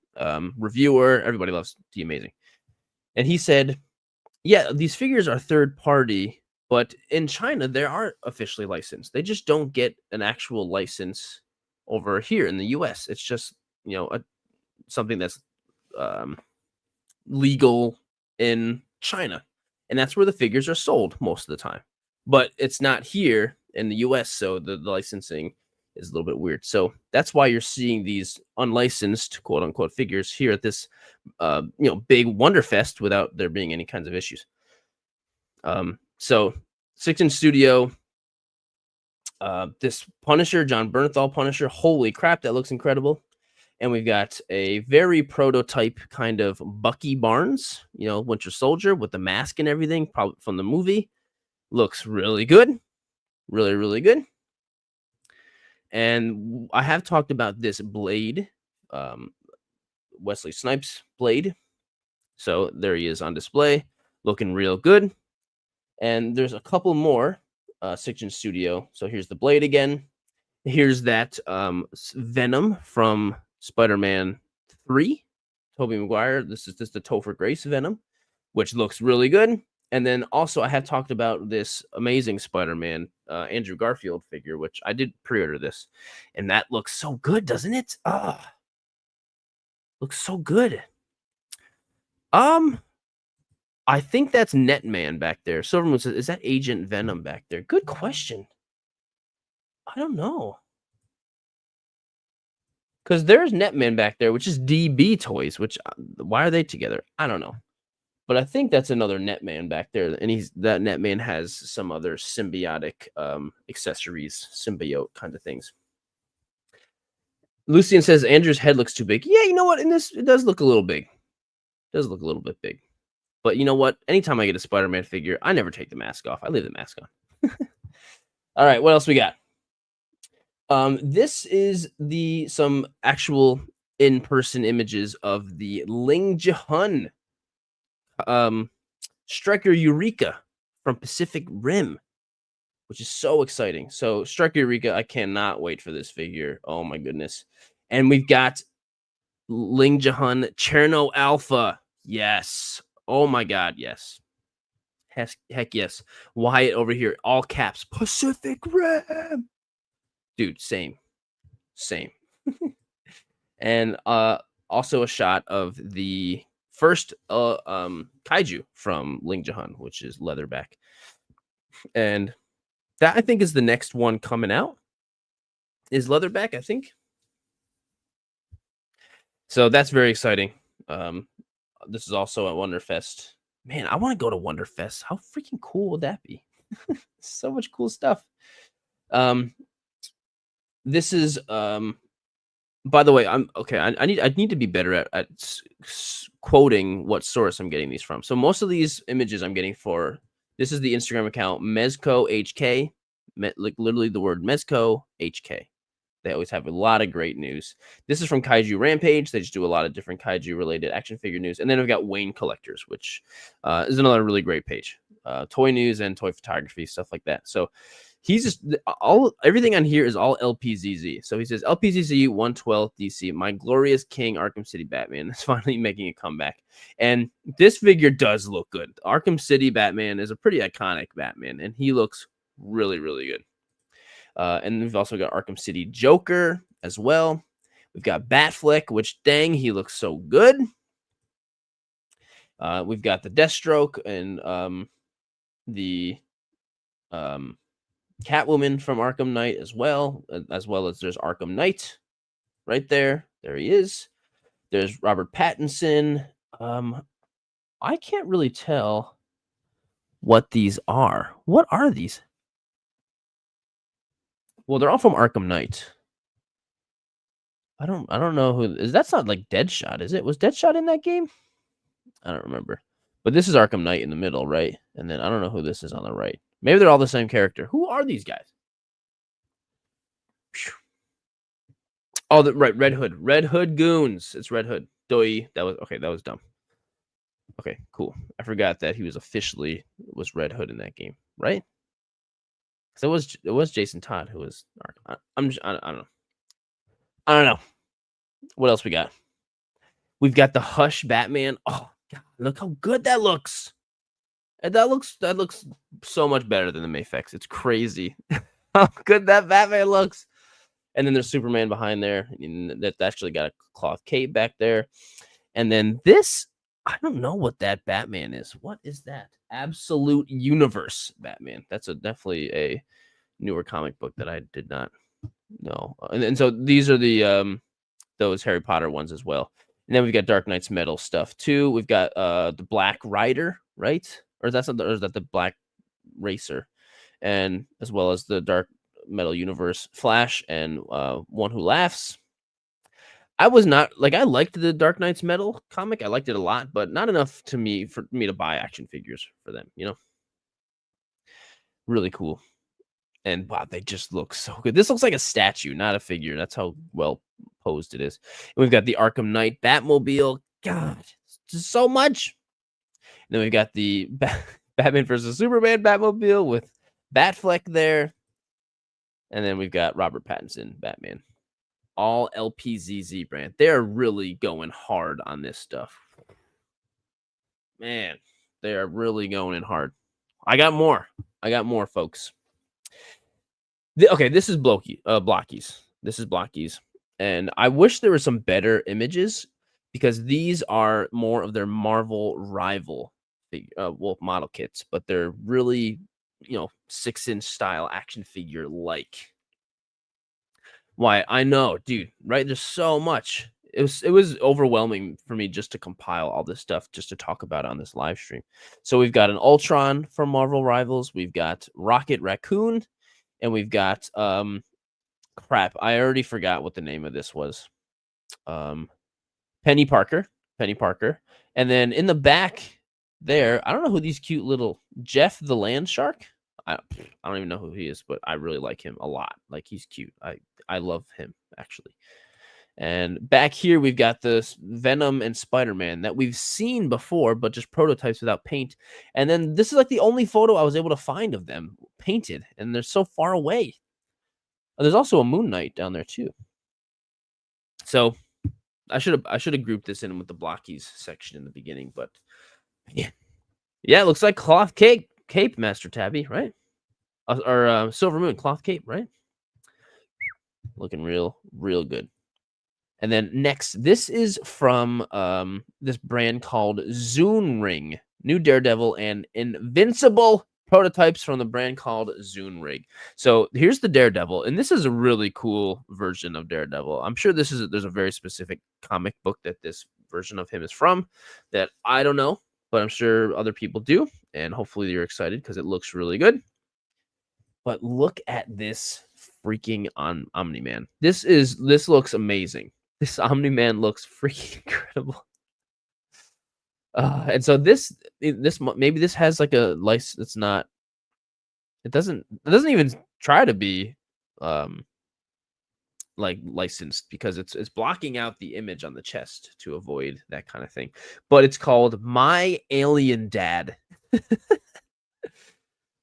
[SPEAKER 1] reviewer. Everybody loves D Amazing, and he said, "Yeah, these figures are third party, but in China they are officially licensed. They just don't get an actual license over here in the U.S. It's just something that's um, legal in China, and that's where the figures are sold most of the time. But it's not here in the US, so the licensing is a little bit weird. So that's why you're seeing these unlicensed quote unquote figures here at this big Wonderfest without there being any kinds of issues. So 6 in studio, this Punisher, John Bernthal Punisher, holy crap, that looks incredible. And we've got a very prototype kind of Bucky Barnes, Winter Soldier with the mask and everything, probably from the movie. Looks really good. Really, really good. And I have talked about this Blade, Wesley Snipes Blade. So there he is on display, looking real good. And there's a couple more 6 in studio. So here's the Blade again. Here's that Venom from Spider-Man 3, Tobey Maguire. This is the Topher Grace Venom, which looks really good. And then also I have talked about this amazing Spider-Man Andrew Garfield figure, which I did pre-order this, and that looks so good, doesn't it? Looks so good. I think that's Netman back there. Silvermoon says, is that Agent Venom back there? Good question. I don't know. Because there's Netman back there, which is DB Toys, which why are they together? I don't know. But I think that's another Netman back there. And that Netman has some other symbiotic accessories, symbiote kind of things. Lucian says Andrew's head looks too big. Yeah, you know what? In this, it does look a little big. It does look a little bit big. But you know what? Anytime I get a Spider-Man figure, I never take the mask off. I leave the mask on. All right, what else we got? This is some actual in-person images of the Ling Jihun Striker Eureka from Pacific Rim, which is so exciting. So Striker Eureka, I cannot wait for this figure. Oh my goodness. And we've got Ling Jihun Cherno Alpha. Yes. Oh my god, yes. Heck yes. Wyatt over here, all caps, Pacific Rim. Dude, same. And also a shot of the first kaiju from Ling Jihun, which is Leatherback. And that, I think, is the next one coming out. Is Leatherback, I think. So that's very exciting. This is also at Wonderfest. Man, I want to go to Wonderfest. How freaking cool would that be? So much cool stuff. This is by the way, I'm okay. I need to be better at quoting what source I'm getting these from. So most of these images I'm getting this is the Instagram account Mezco HK, like literally the word Mezco HK. They always have a lot of great news. This is from Kaiju Rampage. They just do a lot of different kaiju related action figure news. And then we've got Wayne Collectors, which is another really great page. Toy news and toy photography, stuff like that. So he's just everything on here is all LPZZ. So he says LPZZ 112 DC, my glorious King Arkham City Batman is finally making a comeback. And this figure does look good. Arkham City Batman is a pretty iconic Batman, and he looks really, really good. And we've also got Arkham City Joker as well. We've got Batfleck, which dang, he looks so good. We've got the Deathstroke and the Catwoman from Arkham Knight as well as there's Arkham Knight right there. There he is. There's Robert Pattinson. I can't really tell what these are. What are these? Well, they're all from Arkham Knight. I don't know who is. That's not like Deadshot, is it? Was Deadshot in that game? I don't remember. But this is Arkham Knight in the middle, right? And then I don't know who this is on the right. Maybe they're all the same character. Who are these guys? Oh, right, Red Hood. Red Hood Goons. It's Red Hood. Doi. That was okay. That was dumb. Okay, cool. I forgot that he was officially Red Hood in that game, right? So it was Jason Todd who was. I don't know. I don't know. What else we got? We've got the Hush Batman. Oh God, look how good that looks. And that looks so much better than the Mafex. It's crazy how good that Batman looks. And then there's Superman behind there. And that's actually got a cloth cape back there. And then this, I don't know what that Batman is. What is that? Absolute Universe Batman. That's definitely a newer comic book that I did not know. And so these are the those Harry Potter ones as well. And then we've got Dark Knight's Metal stuff too. We've got the Black Rider, right? Or is that the Black Racer? And as well as the Dark Metal Universe Flash and One Who Laughs. I was not like I liked the Dark Knight's Metal comic. I liked it a lot, but not enough for me to buy action figures for them, you know. Really cool. And wow, they just look so good. This looks like a statue, not a figure. That's how well posed it is. And we've got the Arkham Knight Batmobile. God, just so much. And then we've got the Batman versus Superman Batmobile with Batfleck there. And then we've got Robert Pattinson Batman. All LPZZ brand. They're really going hard on this stuff. Man, they are really going in hard. I got more, folks. Okay, this is Blokees. This is Blokees. And I wish there were some better images because these are more of their Marvel rival model kits, but they're really, 6-inch style action figure like. Why? I know, dude, right? There's so much. It was overwhelming for me just to compile all this stuff just to talk about it on this live stream. So we've got an Ultron from Marvel Rivals, we've got Rocket Raccoon, and we've got crap, I already forgot what the name of this was. Penny Parker. And then in the back there, I don't know who these cute little Jeff the Land Shark. I don't even know who he is, but I really like him a lot. Like he's cute. I love him actually. And back here we've got this Venom and Spider-Man that we've seen before, but just prototypes without paint. And then this is like the only photo I was able to find of them painted, and they're so far away. There's also a Moon Knight down there too. So I should have grouped this in with the Blokees section in the beginning, but yeah, it looks like cloth cape, Master Tabby, right? Or Silver Moon cloth cape, right? Looking real good. And then next, this is from this brand called Zune Ring. New Daredevil and Invincible prototypes from the brand called Zune Rig. So here's the Daredevil, and this is a really cool version of Daredevil. I'm sure there's a very specific comic book that this version of him is from that I don't know, but I'm sure other people do, and hopefully you're excited because it looks really good. But look at this freaking Omni-Man. This looks amazing. This Omni-Man looks freaking incredible. And so this maybe this has like a license. It's not. It doesn't even try to be like licensed because it's blocking out the image on the chest to avoid that kind of thing. But it's called My Alien Dad.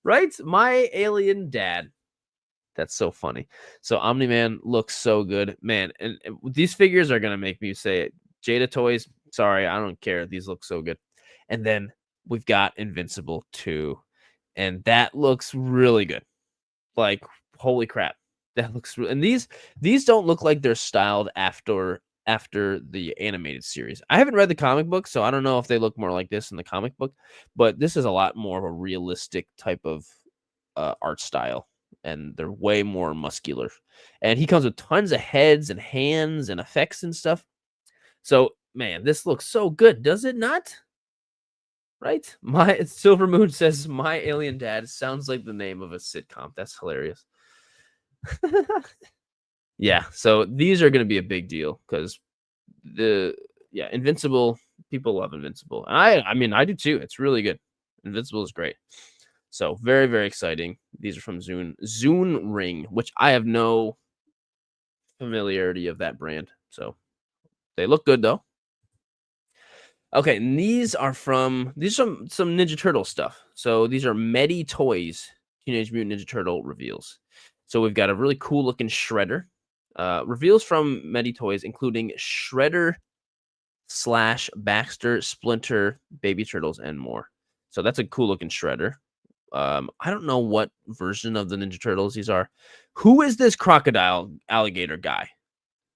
[SPEAKER 1] Right? My Alien Dad. That's so funny. So Omni-Man looks so good, man. And these figures are gonna make me say it. Jada Toys, sorry, I don't care. These look so good. And then we've got Invincible 2, and that looks really good. Like, holy crap, that looks. And these don't look like they're styled after the animated series. I haven't read the comic book, so I don't know if they look more like this in the comic book. But this is a lot more of a realistic type of art style. And they're way more muscular. And he comes with tons of heads and hands and effects and stuff. So, man, this looks so good, does it not? Right? My Silver Moon says My Alien Dad sounds like the name of a sitcom. That's hilarious. Yeah, so these are going to be a big deal because Invincible, people love Invincible. I mean, I do too. It's really good. Invincible is great. So very, very exciting. These are from Zune Ring, which I have no familiarity of that brand. So they look good though. Okay, and these are some Ninja Turtle stuff. So these are Medi Toys Teenage Mutant Ninja Turtle reveals. So we've got a really cool looking Shredder. Reveals from Medi Toys, including Shredder slash Baxter, Splinter, Baby Turtles, and more. So that's a cool looking Shredder. I don't know what version of the Ninja Turtles these are. Who is this crocodile alligator guy?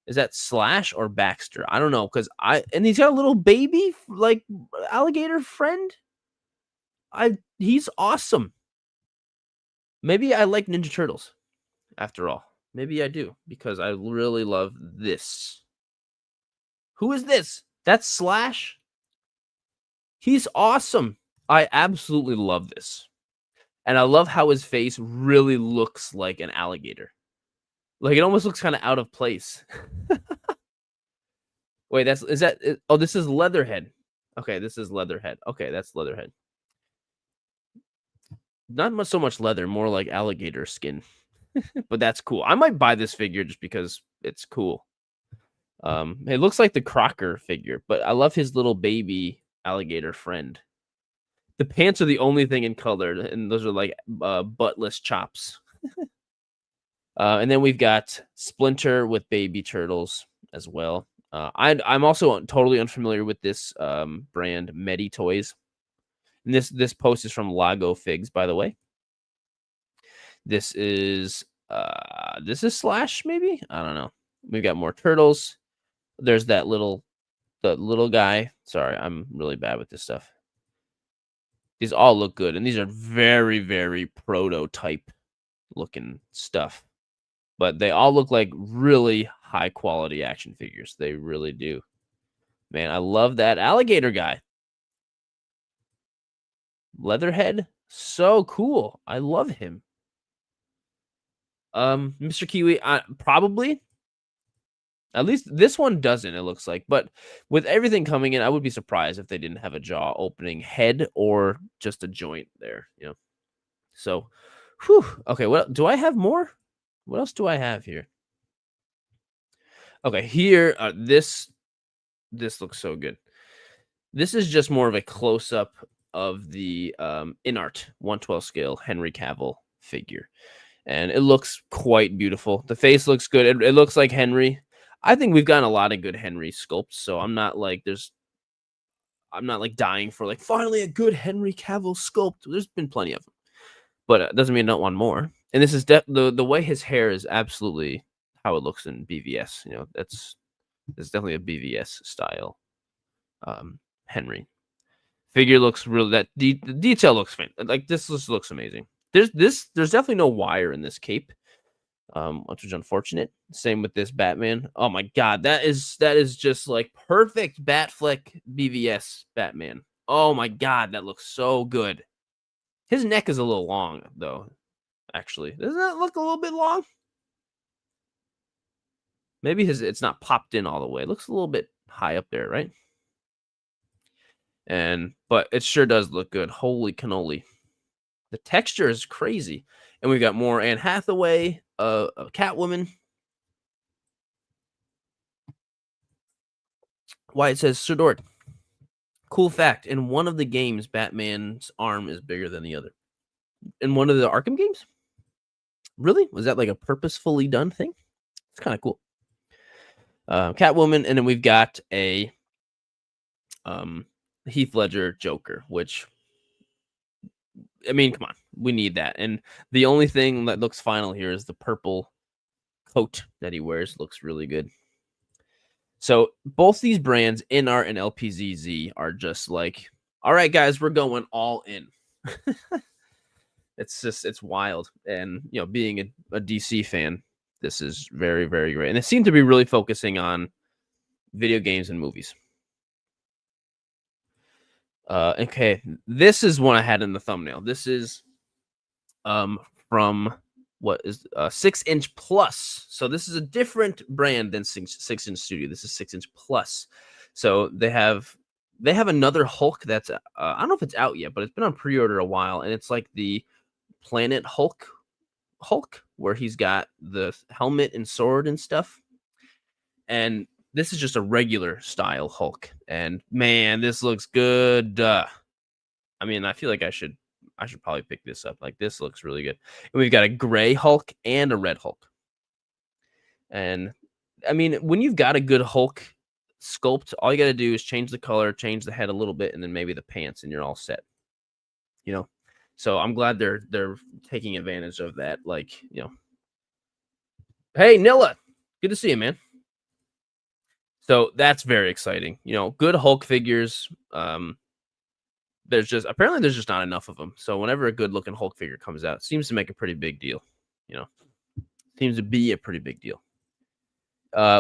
[SPEAKER 1] Is that Slash or Baxter? I don't know, and he's got a little baby like alligator friend. He's awesome. Maybe I like Ninja Turtles after all. Maybe I do because I really love this. Who is this? That's Slash. He's awesome. I absolutely love this. And I love how his face really looks like an alligator. Like, it almost looks kind of out of place. Wait, oh, this is Leatherhead. Okay, this is Leatherhead. Okay, that's Leatherhead. Not so much leather, more like alligator skin. But that's cool. I might buy this figure just because it's cool. It looks like the Crocker figure, but I love his little baby alligator friend. The pants are the only thing in color, and those are like buttless chops. And then we've got Splinter with baby turtles as well. I'm also totally unfamiliar with this brand, Medi Toys. And this post is from Lago Figs, by the way. This is Slash, maybe? I don't know. We've got more turtles. There's the little guy. Sorry, I'm really bad with this stuff. These all look good, and these are very, very prototype looking stuff. But they all look like really high quality action figures. They really do. Man, I love that alligator guy. Leatherhead, so cool. I love him. Mr. Kiwi, probably. At least this one doesn't, it looks like. But with everything coming in, I would be surprised if they didn't have a jaw opening head or just a joint there, So, whew. Okay, what do I have more? What else do I have here? Okay, here, this looks so good. This is just more of a close-up of the InArt 1/12 scale Henry Cavill figure. And it looks quite beautiful. The face looks good. It looks like Henry. I think we've gotten a lot of good Henry sculpts, so I'm not like dying for like finally a good Henry Cavill sculpt. There's been plenty of them, but it doesn't mean I don't want more. And this is the way his hair is absolutely how it looks in BVS. It's definitely a BVS style Henry figure. Looks really the detail looks fantastic. Like this looks amazing. There's definitely no wire in this cape. Which is unfortunate. Same with this Batman. Oh my god, that is just like perfect Batfleck BVS Batman. Oh my god, that looks so good. His neck is a little long though. Actually, doesn't that look a little bit long? Maybe it's not popped in all the way. It looks a little bit high up there, right? But it sure does look good. Holy cannoli. The texture is crazy. And we've got more Anne Hathaway, a Catwoman. Why it says Sirdork. Cool fact. In one of the games, Batman's arm is bigger than the other. In one of the Arkham games? Really? Was that like a purposefully done thing? It's kind of cool. Catwoman, and then we've got a Heath Ledger Joker, which, I mean, come on. We need that. And the only thing that looks final here is the purple coat that he wears. Looks really good. So both these brands, InArt and LPZZ, are just like, all right, guys, we're going all in. It's wild. And, being a DC fan, this is very, very great. And it seemed to be really focusing on video games and movies. Okay, this is one I had in the thumbnail. This is from what is 6-inch plus. So this is a different brand than 6-inch Studio. This is 6-inch plus. So they have another Hulk that's I don't know if it's out yet, but it's been on pre-order a while, and it's like the Planet Hulk, where he's got the helmet and sword and stuff. and this is just a regular style Hulk. And man, this looks good. I mean, I feel like I should probably pick this up. Like this looks really good. And we've got a gray Hulk and a red Hulk. And I mean, when you've got a good Hulk sculpt, all you got to do is change the color, change the head a little bit, and then maybe the pants, and you're all set. You know. So I'm glad they're taking advantage of that. Like, hey Nilla, good to see you, man. So that's very exciting. Good Hulk figures. There's just not enough of them. So whenever a good looking Hulk figure comes out, it seems to make a pretty big deal. Seems to be a pretty big deal.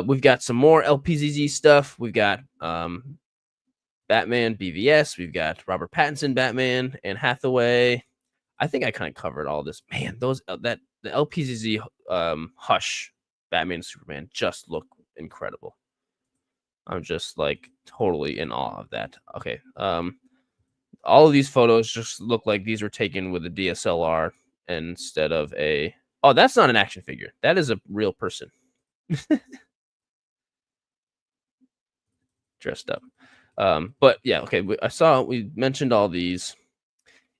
[SPEAKER 1] We've got some more LPZZ stuff. We've got Batman BVS. We've got Robert Pattinson Batman and Hathaway. I think I kind of covered all this. Man, the LPZZ Hush Batman and Superman just look incredible. I'm just like totally in awe of that. Okay. All of these photos just look like these were taken with a DSLR instead of a. Oh, that's not an action figure. That is a real person. Dressed up. But yeah, okay. We mentioned all these.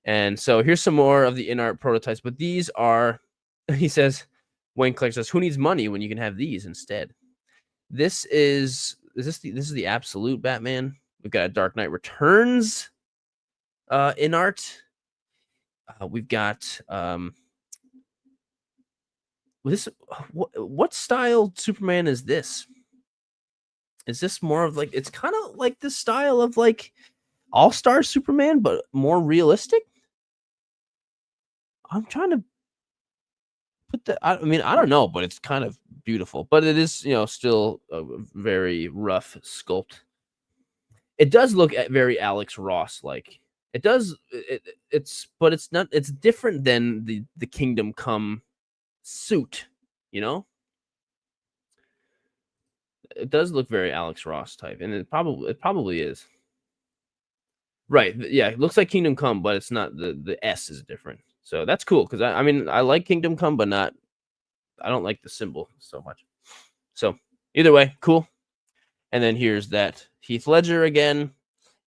[SPEAKER 1] And so here's some more of the InArt prototypes. But these are, he says, Wayne Clark says, who needs money when you can have these instead? This is the absolute Batman. We've got a Dark Knight Returns InArt. We've got what style Superman is this? Is this more of like, it's kind of like the style of like All-Star Superman, but more realistic? I'm trying to put that. I mean, I don't know, but it's kind of beautiful. But it is, still a very rough sculpt. It does look very Alex Ross like. It does. But it's not. It's different than the Kingdom Come suit. It does look very Alex Ross type, and it probably is. Right. Yeah. It looks like Kingdom Come, but it's not. The S is different. So that's cool because I mean I like Kingdom Come, but I don't like the symbol so much. So either way, cool. And then here's that Heath Ledger again, and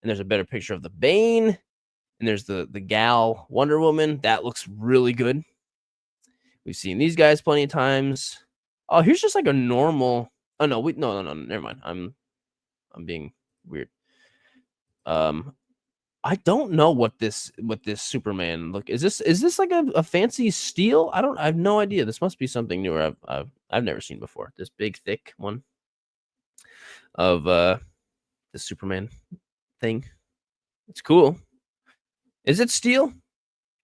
[SPEAKER 1] there's a better picture of the Bane, and there's the gal Wonder Woman. That looks really good. We've seen these guys plenty of times. Oh, here's just like a normal. Oh no, no, never mind. I'm being weird. I don't know what this Superman look is. This like a fancy steel? I have no idea. This must be something newer I've never seen before. This big thick one of the Superman thing. It's cool. Is it steel?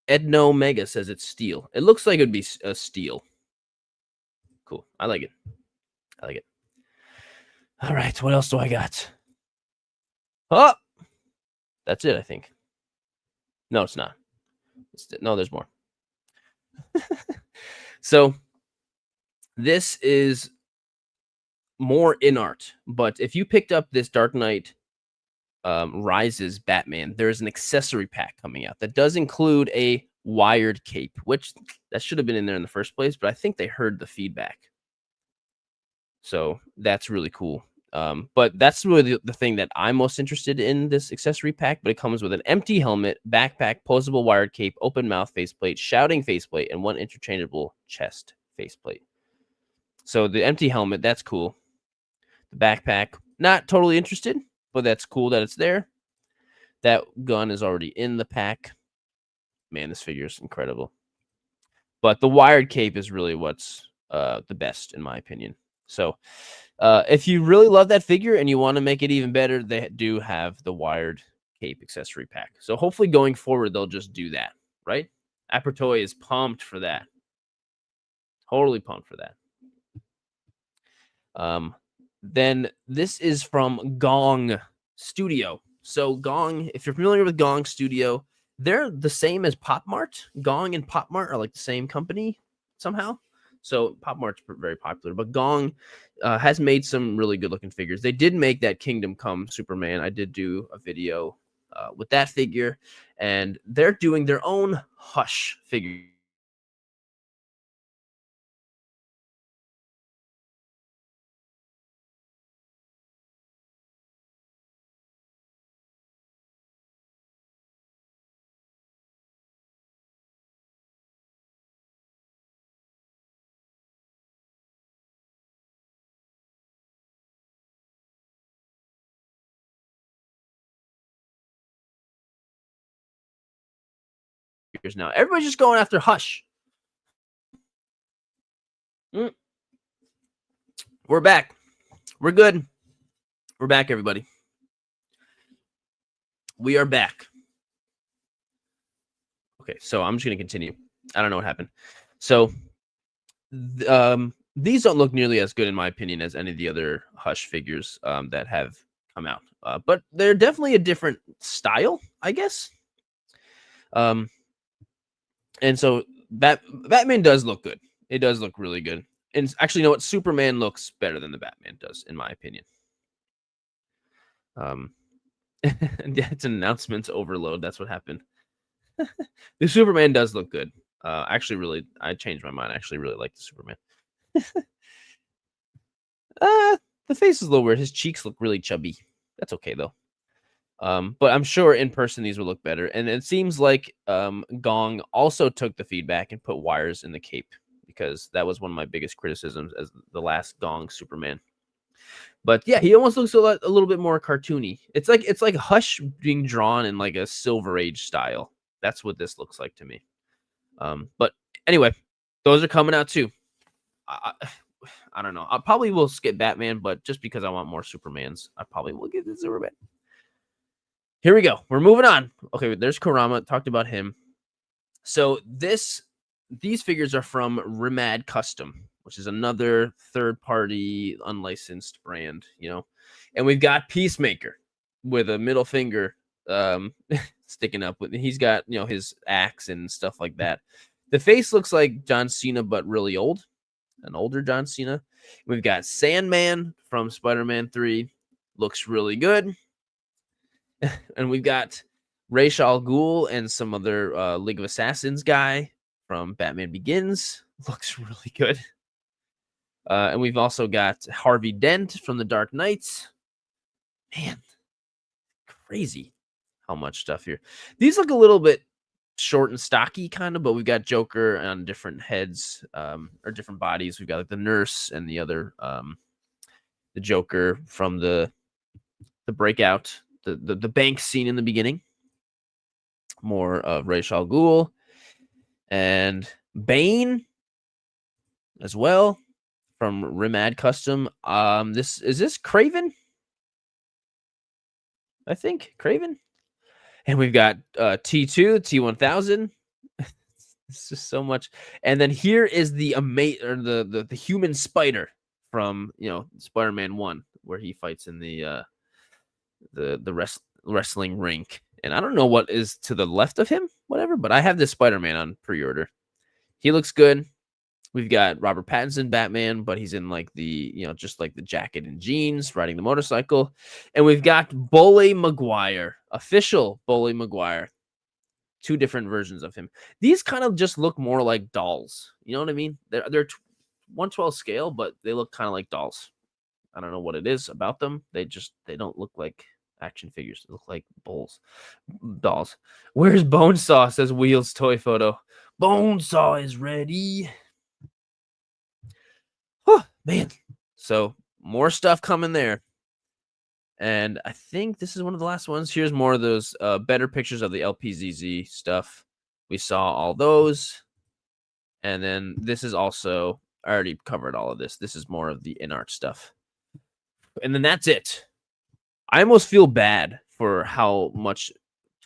[SPEAKER 1] Edno Mega says it's steel. It looks like it'd be a steel. Cool. I like it. All right. What else do I got? Oh, that's it. I think. No, it's not. No, there's more. So this is more InArt, but if you picked up this Dark Knight Rises Batman, there's an accessory pack coming out that does include a wired cape, which that should have been in there in the first place, but I think they heard the feedback. So that's really cool. But that's really the thing that I'm most interested in this accessory pack. But it comes with an empty helmet, backpack, posable wired cape, open mouth faceplate, shouting faceplate, and one interchangeable chest faceplate. So the empty helmet, that's cool. The backpack, not totally interested, but that's cool that it's there. That gun is already in the pack. Man, this figure is incredible. But the wired cape is really what's the best, in my opinion. So if you really love that figure and you want to make it even better, they do have the wired cape accessory pack. So hopefully going forward, they'll just do that, right? Apertoy is pumped for that. Totally pumped for that. Then this is from Gong Studio. So Gong, if you're familiar with Gong Studio, they're the same as Pop Mart. Gong and Pop Mart are like the same company somehow. So Pop Mart's very popular, but Gong has made some really good looking figures. They did make that Kingdom Come Superman. I did do a video with that figure, and they're doing their own Hush figure. figures now. Everybody's just going after Hush. We're back. We're good. We're back, everybody. We are back. Okay, so I'm just going to continue. I don't know what happened. So, these don't look nearly as good, in my opinion, as any of the other Hush figures that have come out. But they're definitely a different style, I guess. And so Batman does look good. It does look really good. And actually, you know what? Superman looks better than the Batman does, in my opinion. Yeah, it's an announcements overload. That's what happened. The Superman does look good. Actually, really, I changed my mind. I actually really like the Superman. The face is a little weird. His cheeks look really chubby. That's okay though. But I'm sure in person these will look better. And it seems like Gong also took the feedback and put wires in the cape, because that was one of my biggest criticisms as the last Gong Superman. But yeah, he almost looks a little bit more cartoony. It's like Hush being drawn in like a Silver Age style. That's what this looks like to me. But anyway, those are coming out too. I don't know. I probably will skip Batman, but just because I want more Supermans, I probably will get the Superman. Here we go. We're moving on. Okay, there's Kurama. Talked about him. So these figures are from Rimad Custom, which is another third-party unlicensed brand, you know. And we've got Peacemaker with a middle finger sticking up. He's got, you know, his axe and stuff like that. The face looks like John Cena, but really old. An older John Cena. We've got Sandman from Spider-Man 3. Looks really good. And we've got Ra's al Ghul and some other League of Assassins guy from Batman Begins. Looks really good. And we've also got Harvey Dent from The Dark Knight. Man, crazy how much stuff here. These look a little bit short and stocky kind of, but we've got Joker on different heads or different bodies. We've got like the nurse and the other the Joker from the breakout, the bank scene in the beginning. More of Ra's al Ghul and Bane as well from Rimad Custom. This is Craven? I think Craven. And we've got T2, T1000. It's just so much. And then here is the the human spider from, you know, Spider-Man 1, where he fights in the wrestling rink. And I don't know what is to the left of him, whatever, but I have this Spider-Man on pre-order. He looks good. We've got Robert Pattinson Batman, but he's in like the, you know, just like the jacket and jeans, riding the motorcycle. And we've got Bully Maguire, official Bully Maguire. Two different versions of him. These kind of just look more like dolls. You know what I mean? They're 1/12 scale, but they look kind of like dolls. I don't know what it is about them. They don't look like action figures. They look like dolls. Where's Bonesaw? Says Wheels Toy Photo. Bonesaw is ready. Oh, man. So more stuff coming there. And I think this is one of the last ones. Here's more of those better pictures of the LPZZ stuff. We saw all those. And then this is also, I already covered all of this. This is more of the InArt stuff. And then that's it. I almost feel bad for how much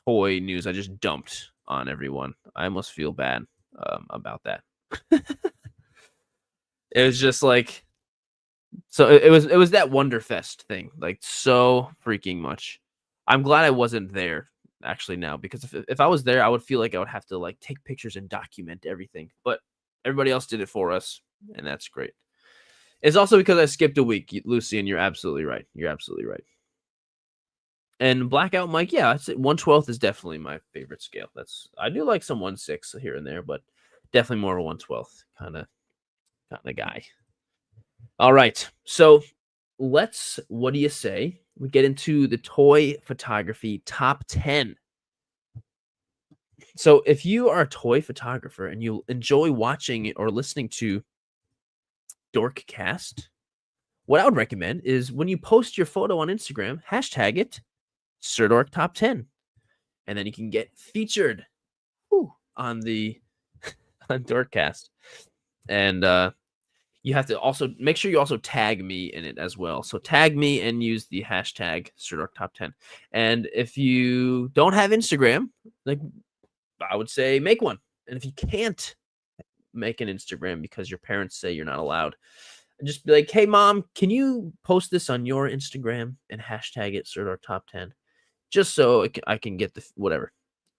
[SPEAKER 1] toy news I just dumped on everyone. I almost feel bad about that. It was just like, so it was that Wonderfest thing, like so freaking much. I'm glad I wasn't there actually now, because if I was there, I would feel like I would have to like take pictures and document everything. But everybody else did it for us, and that's great. It's also because I skipped a week, Lucy, and you're absolutely right. You're absolutely right. And Blackout Mike, yeah, 1/12 is definitely my favorite scale. I do like some 1/6 here and there, but definitely more of a 1/12 kind of guy. All right, so what do you say we get into the toy photography top 10? So if you are a toy photographer and you enjoy watching or listening to Dorkcast, what I would recommend is when you post your photo on Instagram, hashtag it Sirdork Top 10. And then you can get featured on the on Dorkcast, and you have to also make sure you also tag me in it as well. So tag me and use the hashtag Sirdork Top 10. And if you don't have Instagram, like I would say make one. And if you can't make an Instagram because your parents say you're not allowed, just be like, hey mom, can you post this on your Instagram and hashtag it Sirdork Top 10? Just so I can get the whatever.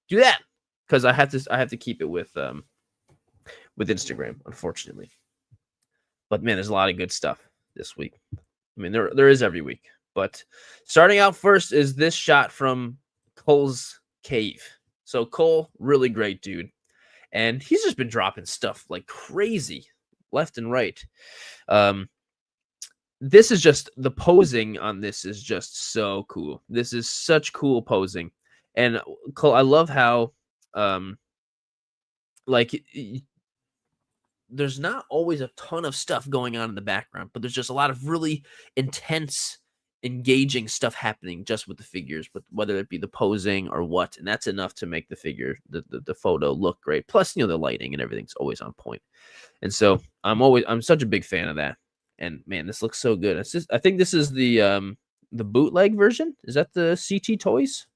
[SPEAKER 1] Do that. Because I have to keep it with Instagram, unfortunately. But man, there's a lot of good stuff this week. I mean, there is every week. But starting out first is this shot from Cole's cave. So Cole, really great dude. And he's just been dropping stuff like crazy, left and right. This is just, the posing on this is just so cool. This is such cool posing. And Cole, I love how like there's not always a ton of stuff going on in the background, but there's just a lot of really intense, engaging stuff happening just with the figures, but whether it be the posing or what, and that's enough to make the figure, the photo look great. Plus, you know, the lighting and everything's always on point. And so I'm such a big fan of that. And man, this looks so good. It's just, I think this is the bootleg version. Is that the CT Toys?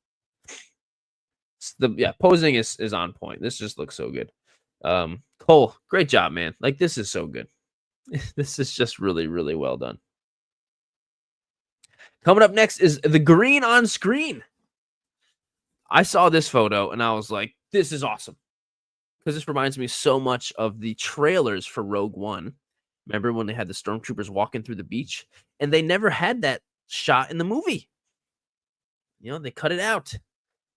[SPEAKER 1] Posing is on point. This just looks so good. Cole, great job, man. Like, this is so good. This is just really, really well done. Coming up next is the green on screen. I saw this photo and I was like, this is awesome. Because this reminds me so much of the trailers for Rogue One. Remember when they had the stormtroopers walking through the beach? And they never had that shot in the movie. You know, they cut it out.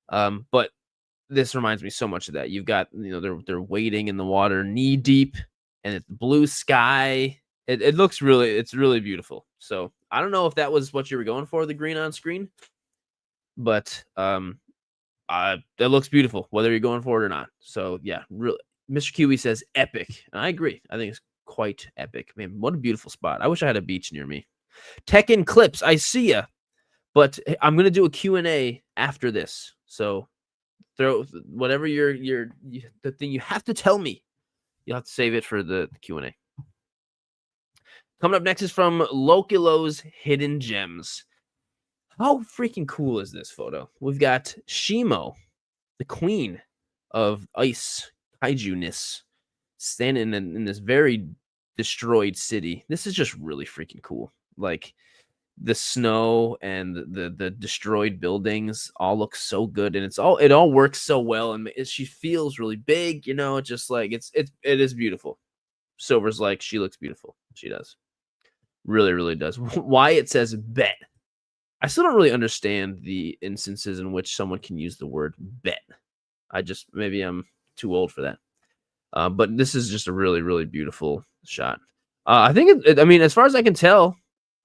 [SPEAKER 1] But this reminds me so much of that. You've got, you know, they're wading in the water knee deep, and it's blue sky. It looks it's really beautiful. So I don't know if that was what you were going for, the green on screen, but that looks beautiful, whether you're going for it or not. So yeah, really, Mr. Kiwi says epic, and I agree. I think it's quite epic. Man, what a beautiful spot. I wish I had a beach near me. Tekken Clips, I see ya, but I'm gonna do a Q&A after this. So throw whatever the thing you have to tell me. You'll have to save it for the Q&A. Coming up next is from Loculo's Hidden Gems. How freaking cool is this photo? We've got Shimo, the queen of ice kaiju-ness, standing in this very destroyed city. This is just really freaking cool. Like, the snow and the destroyed buildings all look so good, and it all works so well, and she feels really big, you know. Just like it is beautiful. Silver's like, she looks beautiful. She does, really does. Why it says bet? I still don't really understand the instances in which someone can use the word bet. Maybe I'm too old for that. But this is just a really beautiful shot. I think I mean, as far as I can tell,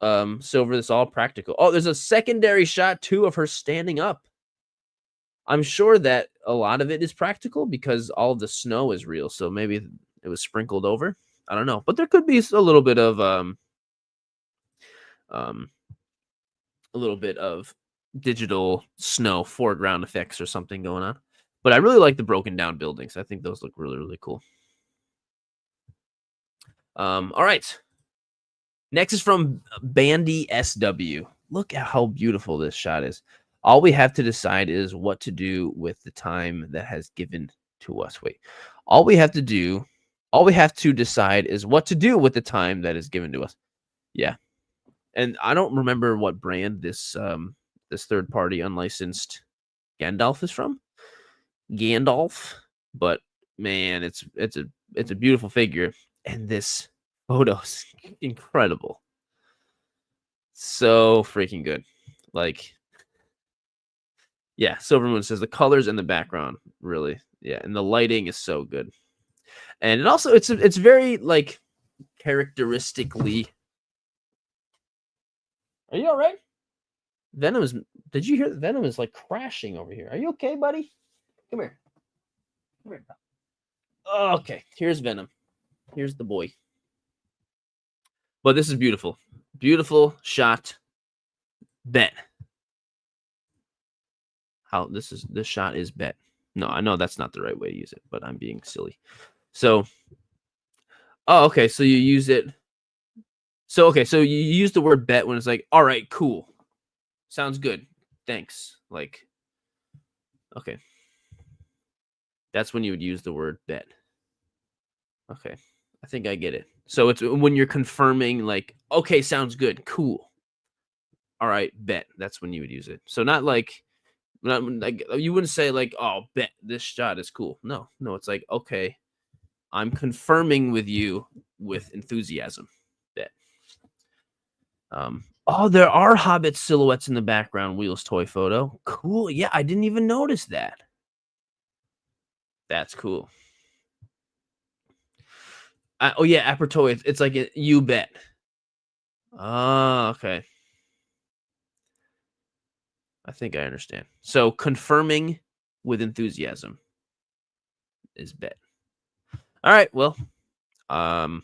[SPEAKER 1] Silver, this all practical. Oh, there's a secondary shot too of her standing up. I'm sure that a lot of it is practical because all of the snow is real. So maybe it was sprinkled over. I don't know, but there could be a little bit of digital snow foreground effects or something going on. But I really like the broken down buildings. I think those look really cool. All right. Next is from Bandy SW. Look at how beautiful this shot is. All we have to decide is what to do with the time that has given to us. Wait. All we have to decide is what to do with the time that is given to us. Yeah. And I don't remember what brand this third party unlicensed Gandalf is from. But man, it's a beautiful figure, and this photo's incredible. So freaking good. Like, yeah, Silvermoon says the colors and the background really, yeah, and the lighting is so good. And it also it's very like characteristically. Are you all right? Did you hear that Venom is like crashing over here? Are you okay, buddy? Come here. Come here. Okay, here's Venom. Here's the boy. But this is beautiful. Beautiful shot. Bet. This shot is bet. No, I know that's not the right way to use it, but I'm being silly. So, oh, okay. So you use it. So, okay. So you use the word bet when it's like, all right, cool. Sounds good. Thanks. Like, okay. That's when you would use the word bet. Okay. I think I get it. So it's when you're confirming, like, okay, sounds good. Cool. All right, bet. That's when you would use it. So not like, you wouldn't say like, oh, bet this shot is cool. No, it's like, okay, I'm confirming with you with enthusiasm. Bet. Oh, there are Hobbit silhouettes in the background. Wheels toy photo. Cool. Yeah, I didn't even notice that. That's cool. Oh yeah, Apertoy. It's like you bet. Oh, okay. I think I understand. So confirming with enthusiasm is bet. All right. Well, I'm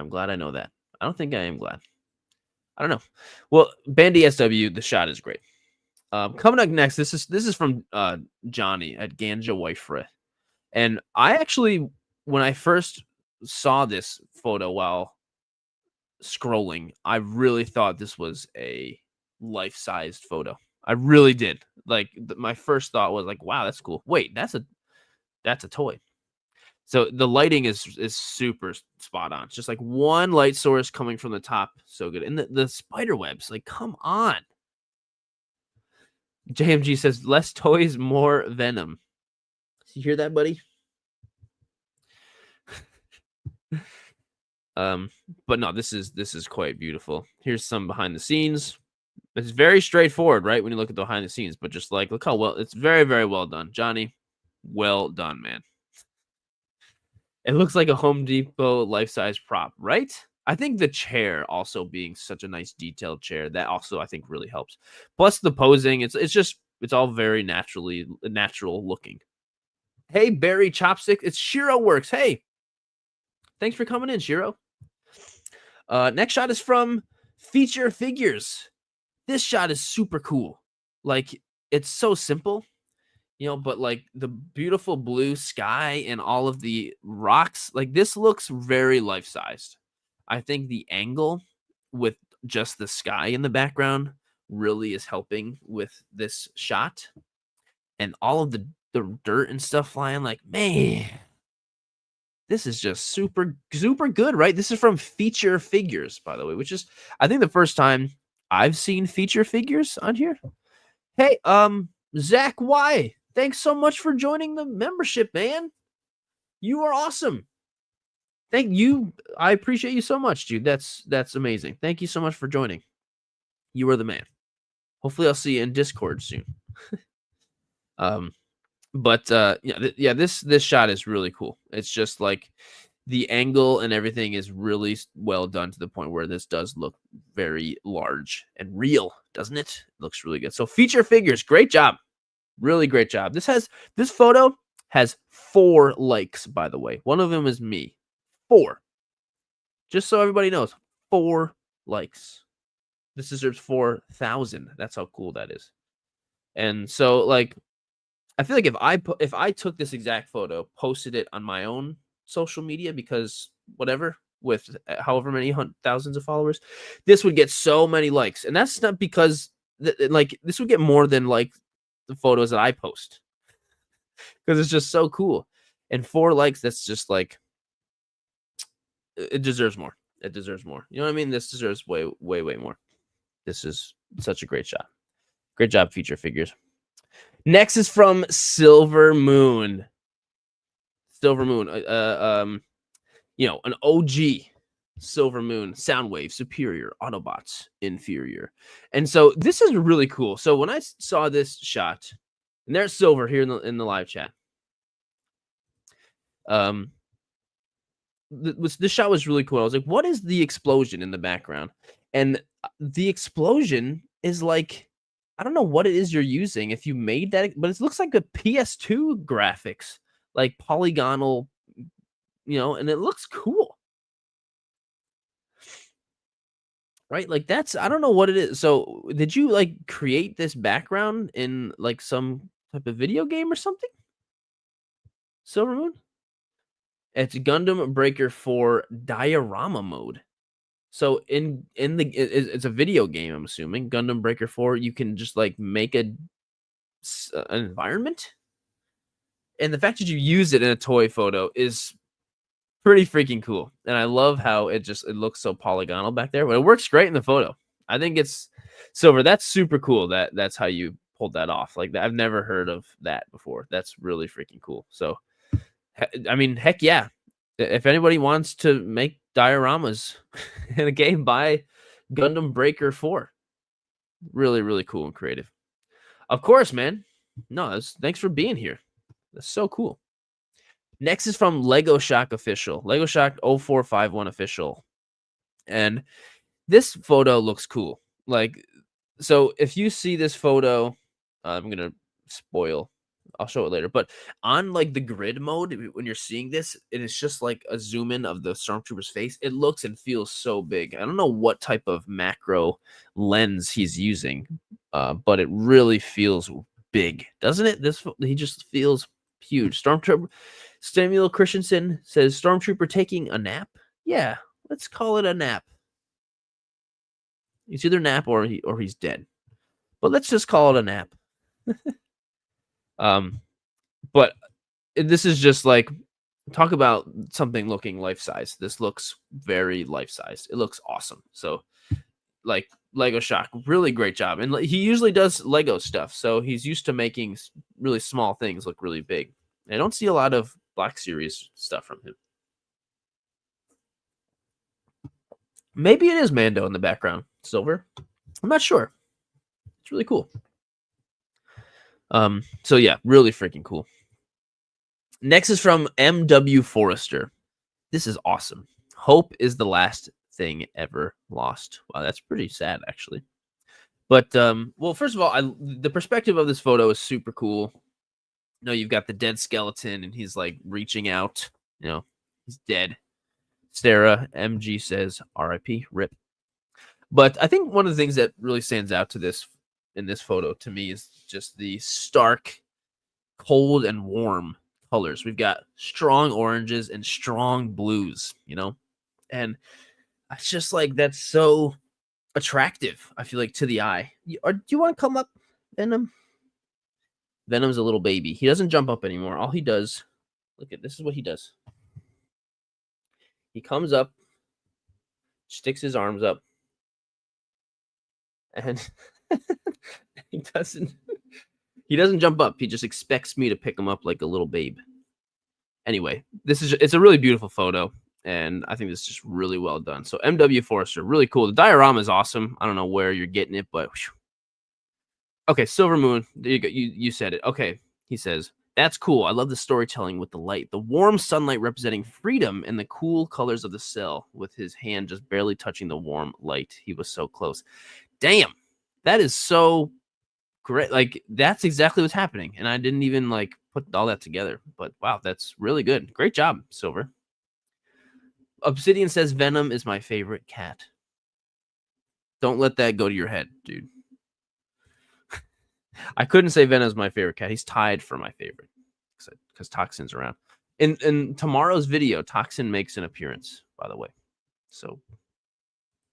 [SPEAKER 1] glad I know that. I don't think I am glad. I don't know. Well, Bandy SW, the shot is great. Coming up next, this is from Johnny at Ganja Wifre. And I actually, when I first saw this photo while scrolling, I really thought this was a life-sized photo. I really did. Like my first thought was like, wow, that's cool. Wait, that's a toy. So the lighting is super spot on. It's just like one light source coming from the top. So good. And the spider webs, like, come on. JMG says less toys, more venom. You hear that, buddy? But no, this is quite beautiful. Here's some behind the scenes. It's very straightforward, right? When you look at the behind the scenes, but just like, look how well it's very, very well done. Johnny, well done, man. It looks like a Home Depot life-size prop, right? I think the chair also being such a nice detailed chair, that also I think really helps. Plus the posing, it's all very natural looking. Hey, Barry Chopstick, it's Shiro Works. Hey, thanks for coming in, Shiro. Next shot is from Feature Figures. This shot is super cool. Like, it's so simple, but like the beautiful blue sky and all of the rocks, like this looks very life-sized. I think the angle with just the sky in the background really is helping with this shot. And all of the dirt and stuff flying, like, man, this is just super, super good, right? This is from Feature Figures, by the way, which is, I think, the first time I've seen Feature Figures on here. Hey, Zach Y, thanks so much for joining the membership, man. You are awesome. Thank you. I appreciate you so much, dude. That's amazing. Thank you so much for joining. You are the man. Hopefully I'll see you in Discord soon. But yeah, this shot is really cool. It's just like the angle and everything is really well done to the point where this does look very large and real, doesn't it? It looks really good. So Feature Figures, great job. Really great job. This photo has 4 likes, by the way. One of them is me. 4. Just so everybody knows, 4 likes. This deserves 4,000. That's how cool that is. And so, like, I feel like if I took this exact photo, posted it on my own social media, because whatever, with however many thousands of followers, this would get so many likes. And that's not because like this would get more than like the photos that I post, because it's just so cool. And 4 likes, that's just like, it deserves more. It deserves more. You know what I mean? This deserves way, way, way more. This is such a great shot. Great job, Feature Figures. Next is from Silver Moon. Silver Moon, an OG Silver Moon, Soundwave, superior, Autobots, inferior. And so this is really cool. So when I saw this shot, and there's Silver here in the live chat. This shot was really cool. I was like, what is the explosion in the background? And the explosion is like, I don't know what it is you're using if you made that, but it looks like a PS2 graphics, like polygonal, and it looks cool. Right? Like I don't know what it is. So did you like create this background in like some type of video game or something? Silver Moon? It's Gundam Breaker 4 diorama mode. So it's a video game, I'm assuming. Gundam Breaker 4, you can just like make an environment. And the fact that you use it in a toy photo is pretty freaking cool. And I love how it looks so polygonal back there, but it works great in the photo. I think it's Silver. That's super cool. That's how you pulled that off. Like I've never heard of that before. That's really freaking cool. So I mean, heck yeah. If anybody wants to make dioramas in a game, buy Gundam Breaker 4. Really, really cool and creative. Of course, man. No, thanks for being here. That's so cool. Next is from Lego Shock Official. Lego Shock 0451 Official. And this photo looks cool. Like, so if you see this photo, I'm going to spoil. I'll show it later. But on like the grid mode, when you're seeing this, it is just like a zoom in of the Stormtrooper's face. It looks and feels so big. I don't know what type of macro lens he's using, but it really feels big, doesn't it? He just feels huge. Stormtrooper Samuel Christensen says, Stormtrooper taking a nap? Yeah, let's call it a nap. It's either nap or he's dead. But let's just call it a nap. But this is just like, talk about something looking life-size. This looks very life-size. It looks awesome. So like Lego Shock, really great job. And he usually does Lego stuff, so he's used to making really small things look really big. I don't see a lot of Black Series stuff from him. Maybe it is Mando in the background. Silver. I'm not sure. It's really cool. So yeah, really freaking cool. Next is from MW Forrester. This is awesome. Hope is the last thing ever lost. Wow, that's pretty sad, actually. But well, first of all, the perspective of this photo is super cool. You know, you've got the dead skeleton, and he's like reaching out. You know, he's dead. Sarah MG says, "R.I.P. Rip." But I think one of the things that really stands out to this in this photo to me is just the stark, cold and warm colors. We've got strong oranges and strong blues, you know, and it's just like that's so attractive. I feel like to the eye. Do you want to come up, Venom? Venom's a little baby. He doesn't jump up anymore. All he does, look at this is what he does. He comes up, sticks his arms up, and he doesn't jump up. He just expects me to pick him up like a little babe. Anyway, it's a really beautiful photo, and I think this is just really well done. So MW Forrester, really cool. The diorama is awesome. I don't know where you're getting it, but whew. Okay, Silver Moon. There you go. You said it. Okay, he says, that's cool. I love the storytelling with the light. The warm sunlight representing freedom and the cool colors of the cell with his hand just barely touching the warm light. He was so close. Damn, that is so great. Like, that's exactly what's happening. And I didn't even, like, put all that together. But, wow, that's really good. Great job, Silver. Obsidian says, Venom is my favorite cat. Don't let that go to your head, dude. I couldn't say Venom's my favorite cat. He's tied for my favorite because Toxin's around. In tomorrow's video, Toxin makes an appearance, by the way. So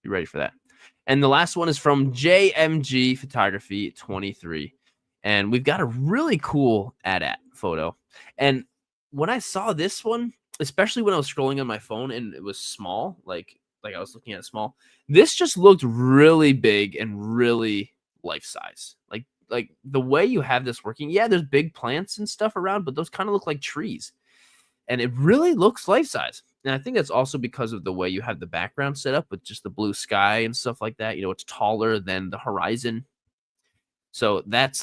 [SPEAKER 1] be ready for that. And the last one is from JMG Photography 23. And we've got a really cool AT-AT photo. And when I saw this one, especially when I was scrolling on my phone and it was small, like I was looking at it small, this just looked really big and really life-size. Like the way you have this working, yeah, there's big plants and stuff around, but those kind of look like trees. And it really looks life-size. And I think that's also because of the way you have the background set up with just the blue sky and stuff like that. You know, it's taller than the horizon. So that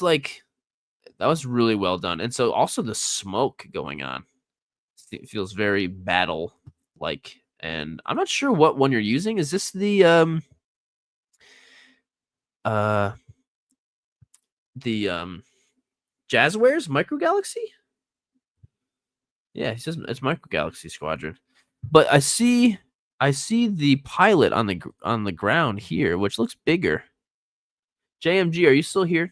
[SPEAKER 1] was really well done. And so also the smoke going on, it feels very battle-like. And I'm not sure what one you're using. Is this the Jazzwares Micro Galaxy? Yeah, he says it's Micro Galaxy Squadron. But I see the pilot on the ground here, which looks bigger. JMG, are you still here?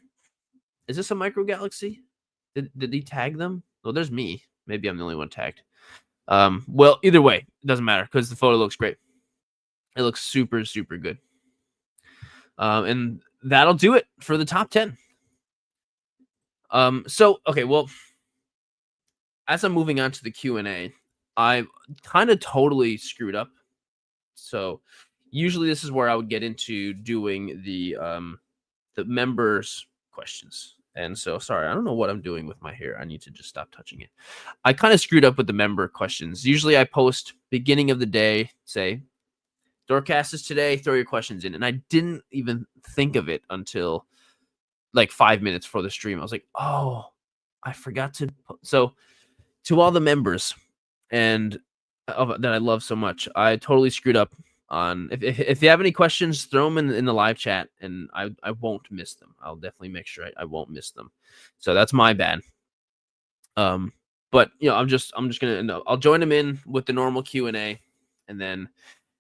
[SPEAKER 1] Is this a Micro Galaxy? Did he tag them? Oh, there's me. Maybe I'm the only one tagged. Well, either way, it doesn't matter because the photo looks great. It looks super, super good. And that'll do it for the top 10. So, okay, well, as I'm moving on to the Q&A, I kind of totally screwed up. So usually this is where I would get into doing the members questions. And so, sorry, I don't know what I'm doing with my hair. I need to just stop touching it. I kind of screwed up with the member questions. Usually I post beginning of the day, say, Dorkcast is today, throw your questions in. And I didn't even think of it until like 5 minutes before the stream. I was like, oh, I forgot to. So to all the members and that I love so much, I totally screwed up on. If you have any questions, throw them in the live chat, and I won't miss them. I'll definitely make sure I won't miss them. So that's my bad. But you know, I'm just gonna no, I'll join them in with the normal Q&A, and then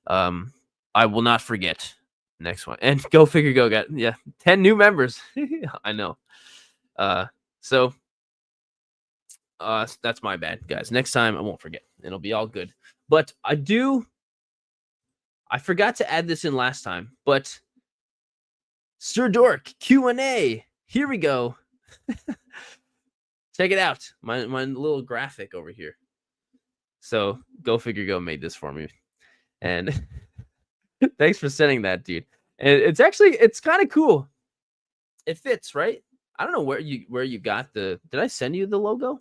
[SPEAKER 1] I will not forget next one. And go figure, go got 10 new members. I know. So that's my bad, guys. Next time I won't forget. It'll be all good. But I forgot to add this in last time, but Sirdork Q&A. Here we go. Check it out. My little graphic over here. So go figure, go made this for me. And thanks for sending that, dude. And it's kind of cool. It fits, right? I don't know where you got did I send you the logo?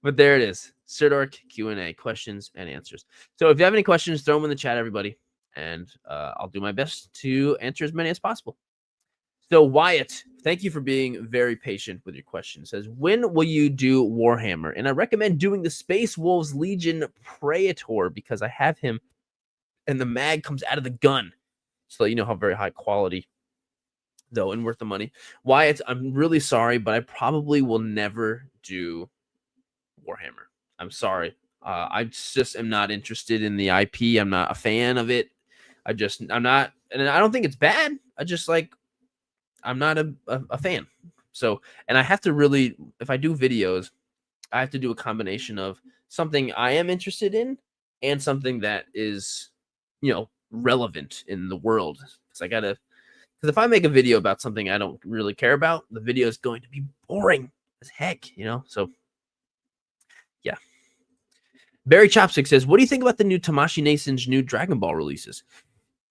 [SPEAKER 1] But there it is. Sirdork Q&A, questions and answers. So if you have any questions, throw them in the chat, everybody. And I'll do my best to answer as many as possible. So Wyatt, thank you for being very patient with your question. It says, when will you do Warhammer? And I recommend doing the Space Wolves Legion Praetor because I have him and the mag comes out of the gun. So you know how very high quality, though, and worth the money. Wyatt, I'm really sorry, but I probably will never do Warhammer. I'm sorry. I just am not interested in the IP. I'm not a fan of it. I'm not, and I don't think it's bad. I'm not a fan. So, and I have to really, if I do videos, I have to do a combination of something I am interested in and something that is, you know, relevant in the world. Because if I make a video about something I don't really care about, the video is going to be boring as heck, you know? So, yeah. Barry Chopstick says, what do you think about the new Tamashii Nason's new Dragon Ball releases?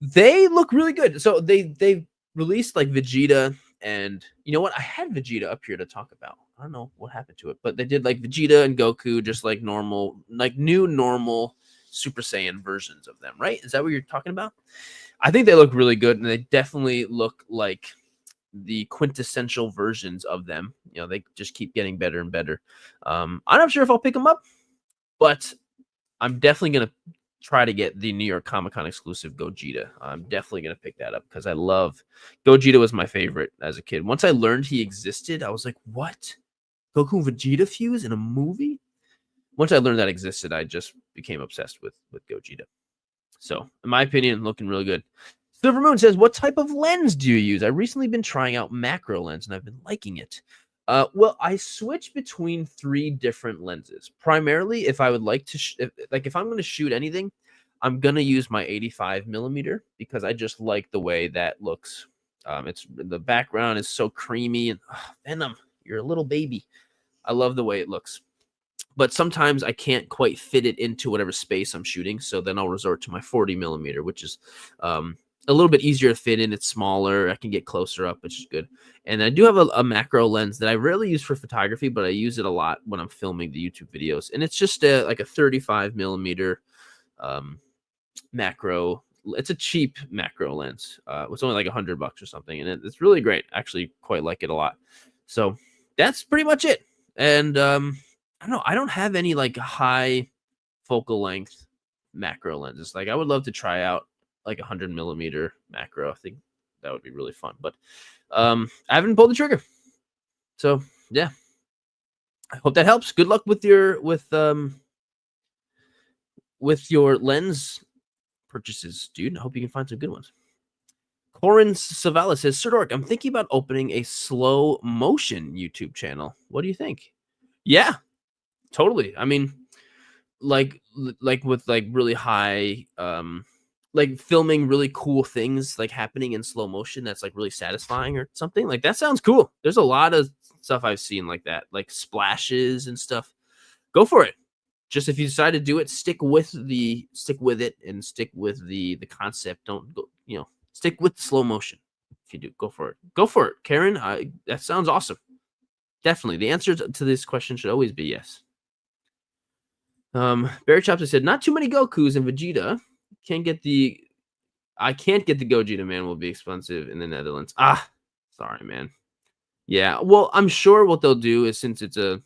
[SPEAKER 1] They look really good. So they released like Vegeta, and you know what? I had Vegeta up here to talk about. I don't know what happened to it, but they did like Vegeta and Goku, just like normal, like new normal Super Saiyan versions of them, right? Is that what you're talking about? I think they look really good, and they definitely look like the quintessential versions of them. You know, they just keep getting better and better. I'm not sure if I'll pick them up, but I'm definitely going to try to get the New York Comic-Con exclusive Gogeta. I'm definitely going to pick that up because I love Gogeta. Was my favorite as a kid. Once I learned he existed, I was like, what? Goku and Vegeta fuse in a movie? Once I learned that existed, I just became obsessed with Gogeta. So, in my opinion, looking really good. Silver Moon says, what type of lens do you use? I've recently been trying out macro lens, and I've been liking it. Well, I switch between 3 different lenses. Primarily, if I would like to, if I'm going to shoot anything, I'm going to use my 85 millimeter because I just like the way that looks. The background is so creamy and Venom, you're a little baby. I love the way it looks. But sometimes I can't quite fit it into whatever space I'm shooting, so then I'll resort to my 40 millimeter, which is a little bit easier to fit in. It's smaller. I can get closer up, which is good. And I do have a macro lens that I rarely use for photography, but I use it a lot when I'm filming the YouTube videos. And it's just like a 35 millimeter macro. It's a cheap macro lens. It's only like $100 or something, and it's really great. I actually quite like it a lot. So that's pretty much it. And I don't know. I don't have any like high focal length macro lenses. Like I would love to try out like 100 millimeter macro. I think that would be really fun, but I haven't pulled the trigger. So yeah, I hope that helps. Good luck with your lens purchases, dude. I hope you can find some good ones. Corin Savala says, Sirdork, I'm thinking about opening a slow motion YouTube channel. What do you think? Yeah, totally. I mean, like with like really high like filming really cool things like happening in slow motion that's like really satisfying or something. Like that sounds cool. There's a lot of stuff I've seen like that, like splashes and stuff. Go for it. Just if you decide to do it, stick with it and stick with the concept. Don't go, stick with slow motion. If you do, go for it. Go for it, Karen. That sounds awesome. Definitely. The answer to this question should always be yes. Barry Chopper said, not too many Gokus and Vegeta. I can't get the Gogeta, man. Will be expensive in the Netherlands. Sorry, man. Yeah, well, I'm sure what they'll do is, since it's a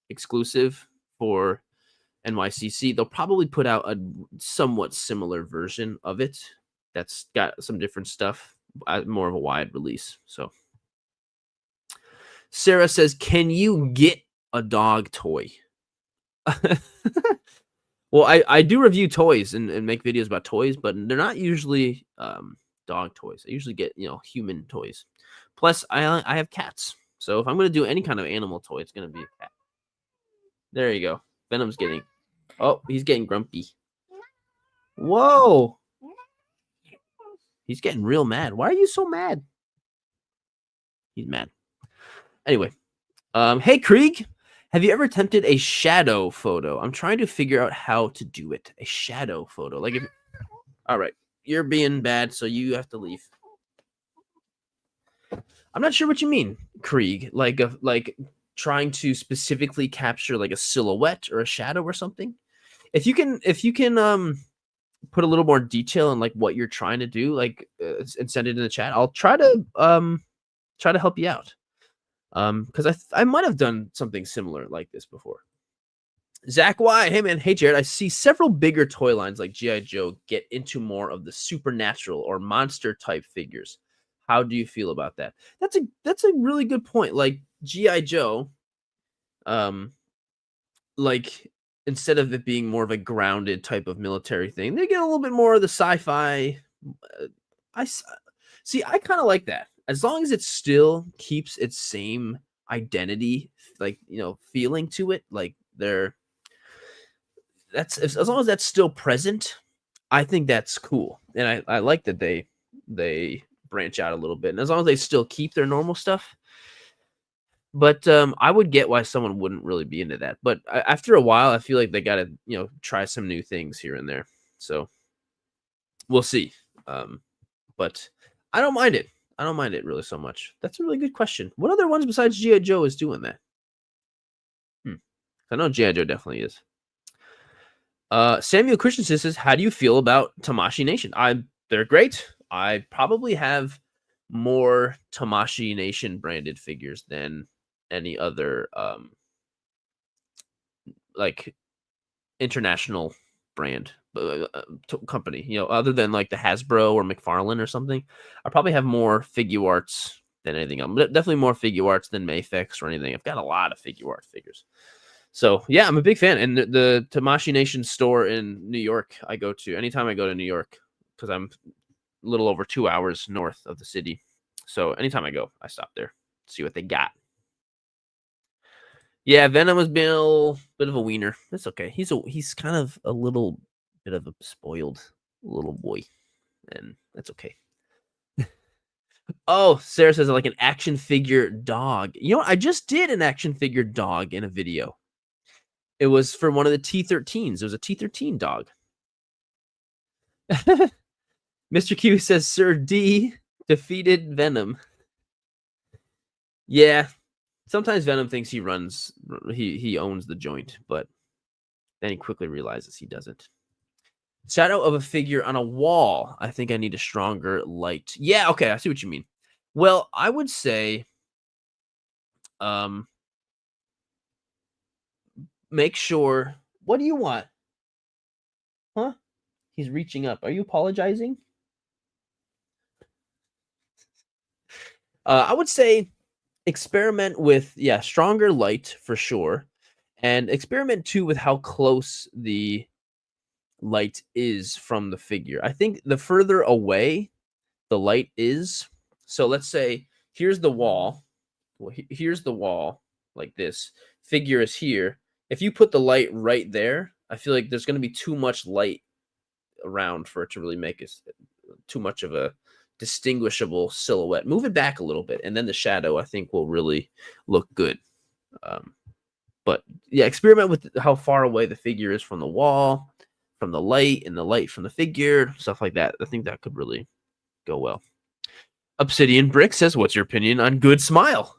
[SPEAKER 1] exclusive for NYCC, they'll probably put out a somewhat similar version of it that's got some different stuff, more of a wide release. So Sarah says, can you get a dog toy? Well, I do review toys and make videos about toys, but they're not usually dog toys. I usually get human toys. Plus, I have cats, so if I'm gonna do any kind of animal toy, it's gonna be a cat. There you go. Venom's getting. Oh, he's getting grumpy. Whoa! He's getting real mad. Why are you so mad? He's mad. Anyway, hey Krieg. Have you ever attempted a shadow photo? I'm trying to figure out how to do it. A shadow photo. Like, all right, you're being bad, so you have to leave. I'm not sure what you mean, Krieg. Like trying to specifically capture like a silhouette or a shadow or something. If you can put a little more detail on like what you're trying to do, like and send it in the chat, I'll try to help you out. Because I might have done something similar like this before. Zach Y, hey man, hey Jared, I see several bigger toy lines like G.I. Joe get into more of the supernatural or monster type figures. How do you feel about that? That's a really good point. Like G.I. Joe, like instead of it being more of a grounded type of military thing, they get a little bit more of the sci-fi. I kind of like that. As long as it still keeps its same identity, like feeling to it, like as long as that's still present, I think that's cool, and I like that they branch out a little bit, and as long as they still keep their normal stuff. But I would get why someone wouldn't really be into that. But after a while, I feel like they gotta try some new things here and there. So we'll see. But I don't mind it. I don't mind it really so much. That's a really good question. What other ones besides G.I. Joe is doing that? I know G.I. Joe definitely is. Samuel Christensen says, how do you feel about Tamashii Nation? They're great. I probably have more Tamashii Nation branded figures than any other like international brand company, other than like the Hasbro or McFarlane or something. I probably have more figure arts than anything else. Definitely more figure arts than Mafex or anything. I've got a lot of figure art figures. So yeah, I'm a big fan. And the Tamashii Nation store in New York, I go to anytime I go to New York, because I'm a little over 2 hours north of the city. So anytime I go, I stop there, see what they got. Yeah, Venom has been a bit of a wiener. That's okay. He's kind of a little bit of a spoiled little boy, and that's okay. Oh, Sarah says like an action figure dog. I just did an action figure dog in a video. It was for one of the T13s. It was a T13 dog. Mr. Q says Sir D defeated Venom. Yeah, sometimes Venom thinks he owns the joint, but then he quickly realizes he doesn't. Shadow of a figure on a wall. I think I need a stronger light. Yeah, okay, I see what you mean. Well, I would say make sure. What do you want? Huh? He's reaching up. Are you apologizing? I would say experiment with stronger light for sure, and experiment too with how close the light is from the figure. I think the further away the light is, so let's say here's the wall. Well, here's the wall like this. figure is here. If you put the light right there, I feel like there's going to be too much light around for it to really make it too much of a distinguishable silhouette. Move it back a little bit, and then the shadow, I think, will really look good. But yeah, experiment with how far away the figure is from the wall, from the light, and the light from the figure, stuff like that. I think that could really go well. Obsidian Brick says, "What's your opinion on Good Smile?"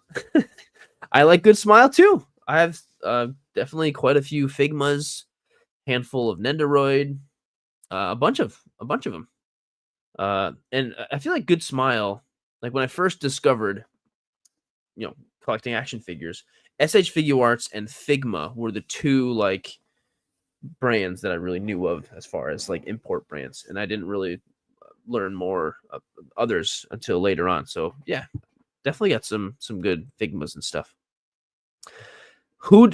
[SPEAKER 1] I like Good Smile too. I have definitely quite a few Figmas, handful of Nendoroid, a bunch of them. And I feel like Good Smile, like when I first discovered, collecting action figures, SH Figure Arts and Figma were the two like brands that I really knew of as far as like import brands, and I didn't really learn more others until later on. So yeah, definitely got some good Figmas and stuff.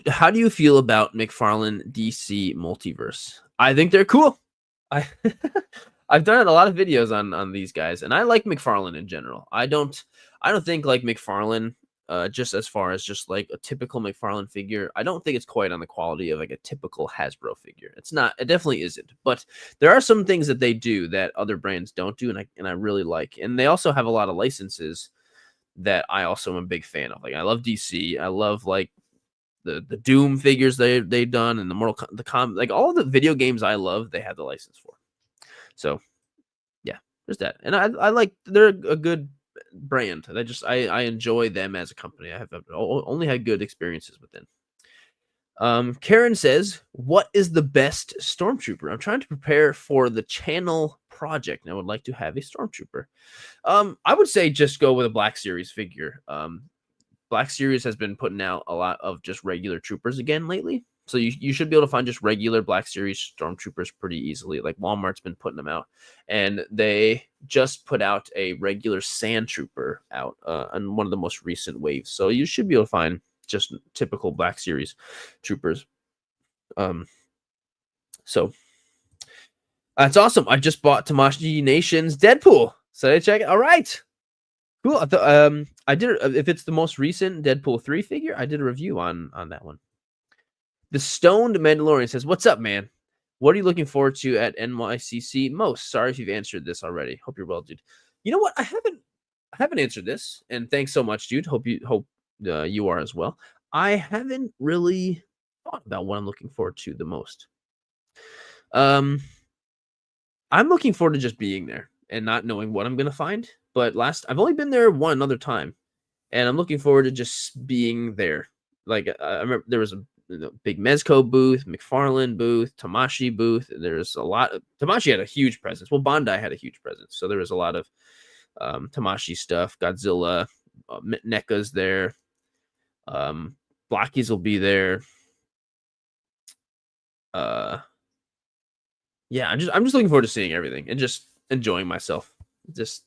[SPEAKER 1] How do you feel about McFarlane DC Multiverse? I think they're cool. I've done a lot of videos on these guys, and I like McFarlane in general. I don't think like McFarlane, just as far as just like a typical McFarlane figure, I don't think it's quite on the quality of like a typical Hasbro figure. It's not. It definitely isn't. But there are some things that they do that other brands don't do, and I really like. And they also have a lot of licenses that I also am a big fan of. Like I love DC. I love like the Doom figures they've done, and like all the video games I love, they have the license for. So yeah, there's that. And I like, they're a good brand. I enjoy them as a company. I have only had good experiences with them. Karen says, "What is the best Stormtrooper? I'm trying to prepare for the channel project, and I would like to have a Stormtrooper." I would say just go with a Black Series figure. Black Series has been putting out a lot of just regular troopers again lately. So you should be able to find just regular Black Series Stormtroopers pretty easily. Like Walmart's been putting them out. And they just put out a regular Sand Trooper out on one of the most recent waves. So you should be able to find just typical Black Series troopers. So that's awesome. I just bought Tamashii Nation's Deadpool. So check it. All right. Cool. I did, if it's the most recent Deadpool 3 figure, I did a review on that one. The Stoned Mandalorian says, "What's up, man? What are you looking forward to at NYCC most?" Sorry if you've answered this already. Hope you're well, dude. You know what? I haven't answered this, and thanks so much, dude. Hope you are as well. I haven't really thought about what I'm looking forward to the most. I'm looking forward to just being there and not knowing what I'm gonna find. But I've only been there one other time, and I'm looking forward to just being there. Like I remember there was a big Mezco booth, McFarlane booth, Tamashii booth. There's a lot of Tamashii had a huge presence. Well, Bandai had a huge presence, so there was a lot of Tamashii stuff. Godzilla, NECA's there. Blockies will be there. Yeah, I'm just looking forward to seeing everything and just enjoying myself. Just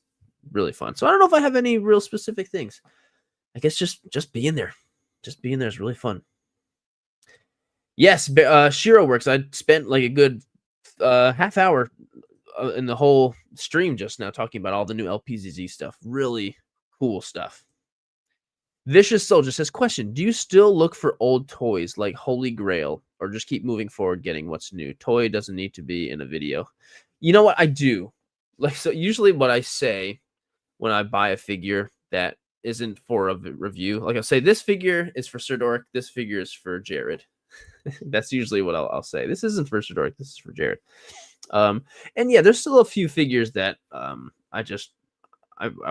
[SPEAKER 1] really fun. So I don't know if I have any real specific things. I guess just being there. Just being there is really fun. Yes, Shiro Works. I spent like a good half hour in the whole stream just now talking about all the new LPZZ stuff. Really cool stuff. Vicious Soldier says, "Question: do you still look for old toys like Holy Grail, or just keep moving forward, getting what's new? Toy doesn't need to be in a video." You know what? I do. Like, so usually what I say when I buy a figure that isn't for a review, like I'll say, this figure is for Sirdork, this figure is for Jared. That's usually what I'll say. This isn't for Sirdork, this is for Jared. And yeah, there's still a few figures that I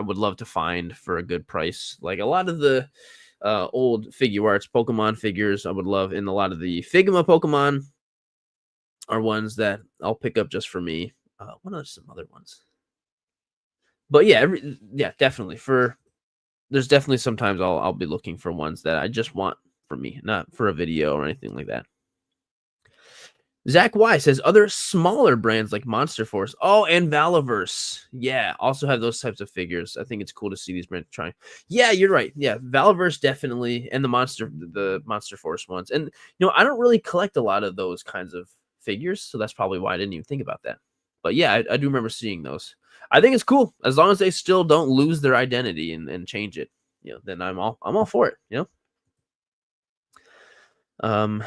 [SPEAKER 1] would love to find for a good price. Like a lot of the old figure arts Pokemon figures I would love, and a lot of the Figma Pokemon are ones that I'll pick up just for me. What are some other ones? But yeah, definitely. There's definitely sometimes I'll be looking for ones that I just want for me, not for a video or anything like that. Zach Y says, "Other smaller brands like Monster Force." Oh, and Valaverse. Yeah, also have those types of figures. I think it's cool to see these brands trying. Yeah, you're right. Yeah, Valaverse definitely, and the Monster Force ones. And I don't really collect a lot of those kinds of figures, so that's probably why I didn't even think about that. But yeah, I do remember seeing those. I think it's cool as long as they still don't lose their identity and change it. Then I'm all for it. Um,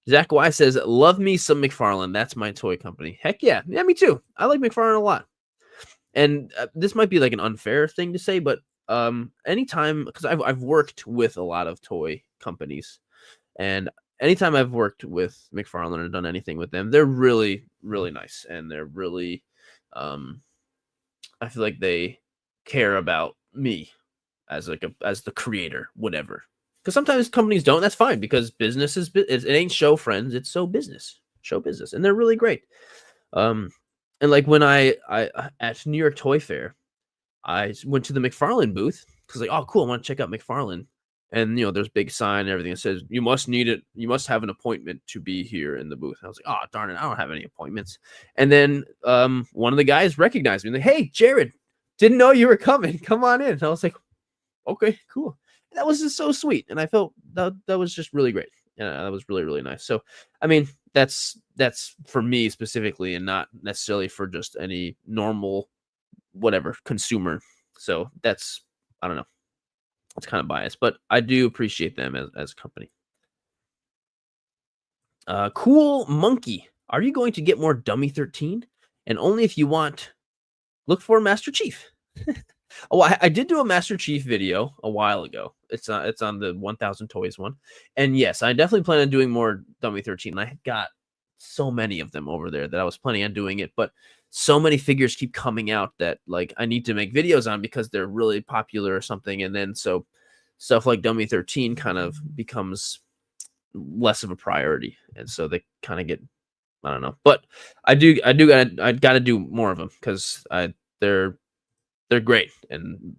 [SPEAKER 1] Zach Y says, "Love me some McFarlane. That's my toy company." Heck yeah, yeah, me too. I like McFarlane a lot. And this might be like an unfair thing to say, but anytime because I've worked with a lot of toy companies, and anytime I've worked with McFarlane or done anything with them, they're really really nice, and they're really um, I feel like they care about me as like as the creator, whatever. Because sometimes companies don't. That's fine because business is it ain't show friends, it's show business, and they're really great. Um, and like when I at New York Toy Fair, I went to the McFarlane booth because like, oh cool, I want to check out McFarlane. And there's big sign and everything that says you must need it, you must have an appointment to be here in the booth. And I was like, oh darn it, I don't have any appointments. And then one of the guys recognized me, like, hey Jared, didn't know you were coming. Come on in. And I was like, okay, cool. And that was just so sweet. And I felt that was just really great. Yeah, that was really, really nice. So I mean, that's for me specifically and not necessarily for just any normal whatever consumer. So that's I don't know. It's kind of biased, but I do appreciate them as a company. Cool Monkey. Are you going to get more Dummy 13? And only if you want, look for Master Chief. Oh, I did do a Master Chief video a while ago. It's on the 1000 Toys one. And yes, I definitely plan on doing more Dummy 13. I got so many of them over there that I was planning on doing it, but so many figures keep coming out that like I need to make videos on because they're really popular or something. And then so stuff like Dummy 13 kind of becomes less of a priority. And so they kind of get I don't know. But I gotta do more of them because they're great and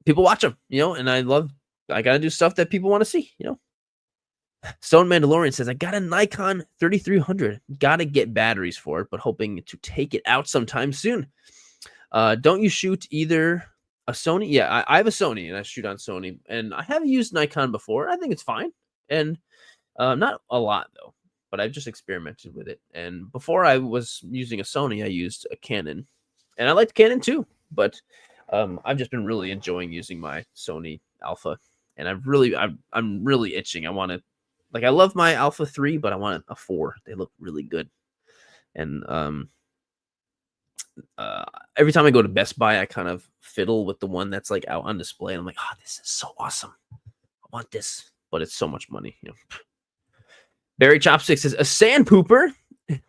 [SPEAKER 1] people watch them, and I gotta do stuff that people want to see. Stone Mandalorian says, I got a Nikon 3300. Gotta get batteries for it, but hoping to take it out sometime soon. Don't you shoot either a Sony? Yeah, I have a Sony and I shoot on Sony, and I have used Nikon before. I think it's fine. And not a lot though, but I've just experimented with it. And before I was using a Sony, I used a Canon, and I liked Canon too. But I've just been really enjoying using my Sony Alpha, and I'm really itching. I want to I love my Alpha 3, but I want a 4. They look really good. And every time I go to Best Buy, I kind of fiddle with the one that's like out on display. And I'm like, oh, this is so awesome. I want this, but it's so much money. Barry Chopstick says, a sand pooper?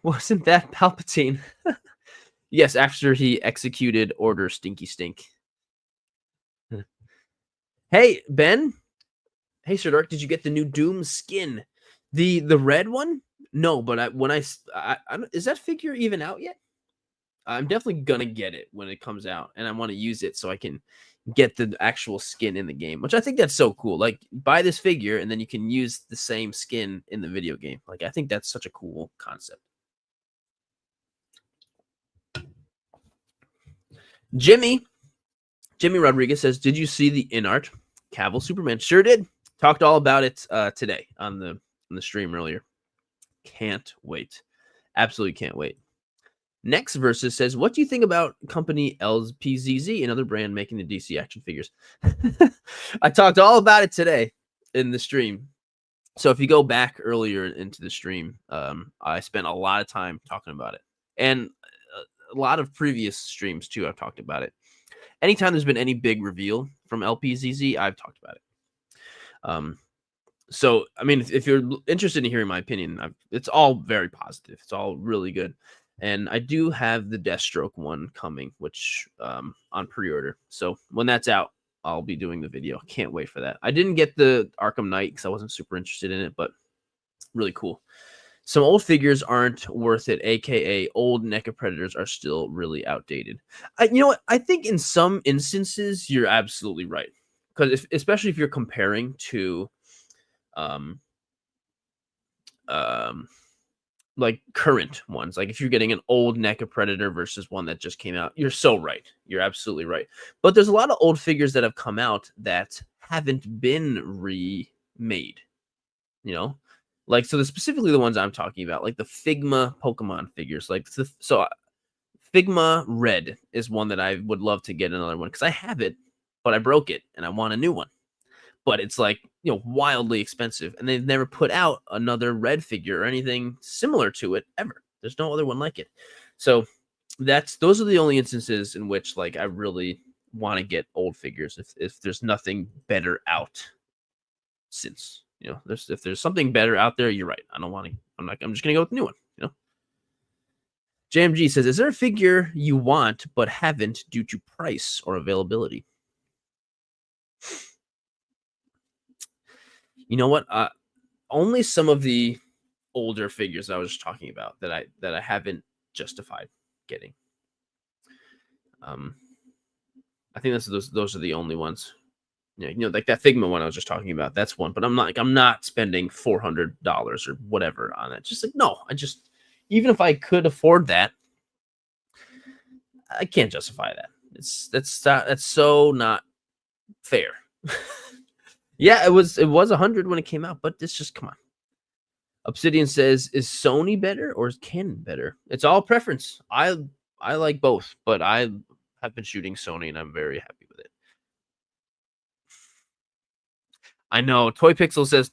[SPEAKER 1] Wasn't that Palpatine? Yes, after he executed Order Stinky Stink. Hey, Ben. Hey, Sirdork, did you get the new Doom skin? The red one? No, but is that figure even out yet? I'm definitely gonna get it when it comes out, and I want to use it so I can get the actual skin in the game, which I think that's so cool. Like, buy this figure, and then you can use the same skin in the video game. Like, I think that's such a cool concept. Jimmy Rodriguez says, did you see the InArt Cavill Superman? Sure did. Talked all about it today on the stream earlier. Can't wait. Absolutely can't wait. Next Versus says, what do you think about company LPZZ, another brand making the DC action figures? I talked all about it today in the stream. So if you go back earlier into the stream, I spent a lot of time talking about it. And a lot of previous streams too, I've talked about it. Anytime there's been any big reveal from LPZZ, I've talked about it. So, I mean, if you're interested in hearing my opinion, it's all very positive. It's all really good. And I do have the Deathstroke one coming, which on pre-order. So when that's out, I'll be doing the video. Can't wait for that. I didn't get the Arkham Knight because I wasn't super interested in it, but really cool. Some old figures aren't worth it, aka old NECA Predators are still really outdated. You know what? I think in some instances you're absolutely right, because especially if you're comparing to like current ones, like if you're getting an old NECA Predator versus one that just came out, you're so right. You're absolutely right. But there's a lot of old figures that have come out that haven't been remade, like, so specifically the ones I'm talking about, like the Figma Pokemon figures, like Figma Red is one that I would love to get another one because I have it, but I broke it and I want a new one. But it's like wildly expensive, and they've never put out another red figure or anything similar to it ever. There's no other one like it. So those are the only instances in which like I really want to get old figures if there's nothing better out since if there's something better out there. You're right. I'm just gonna go with the new one. JMG says, is there a figure you want but haven't due to price or availability? You know what? Only some of the older figures I was just talking about that I haven't justified getting. I think those are the only ones. Like that Figma one I was just talking about. That's one, but I'm not spending $400 or whatever on it. Just like no, even if I could afford that, I can't justify that. That's so not fair. Yeah, it was 100 when it came out, but it's just come on. Obsidian says, is Sony better or is Canon better? It's all preference. I like both, but I have been shooting Sony and I'm very happy with it. I know. Toy Pixel says,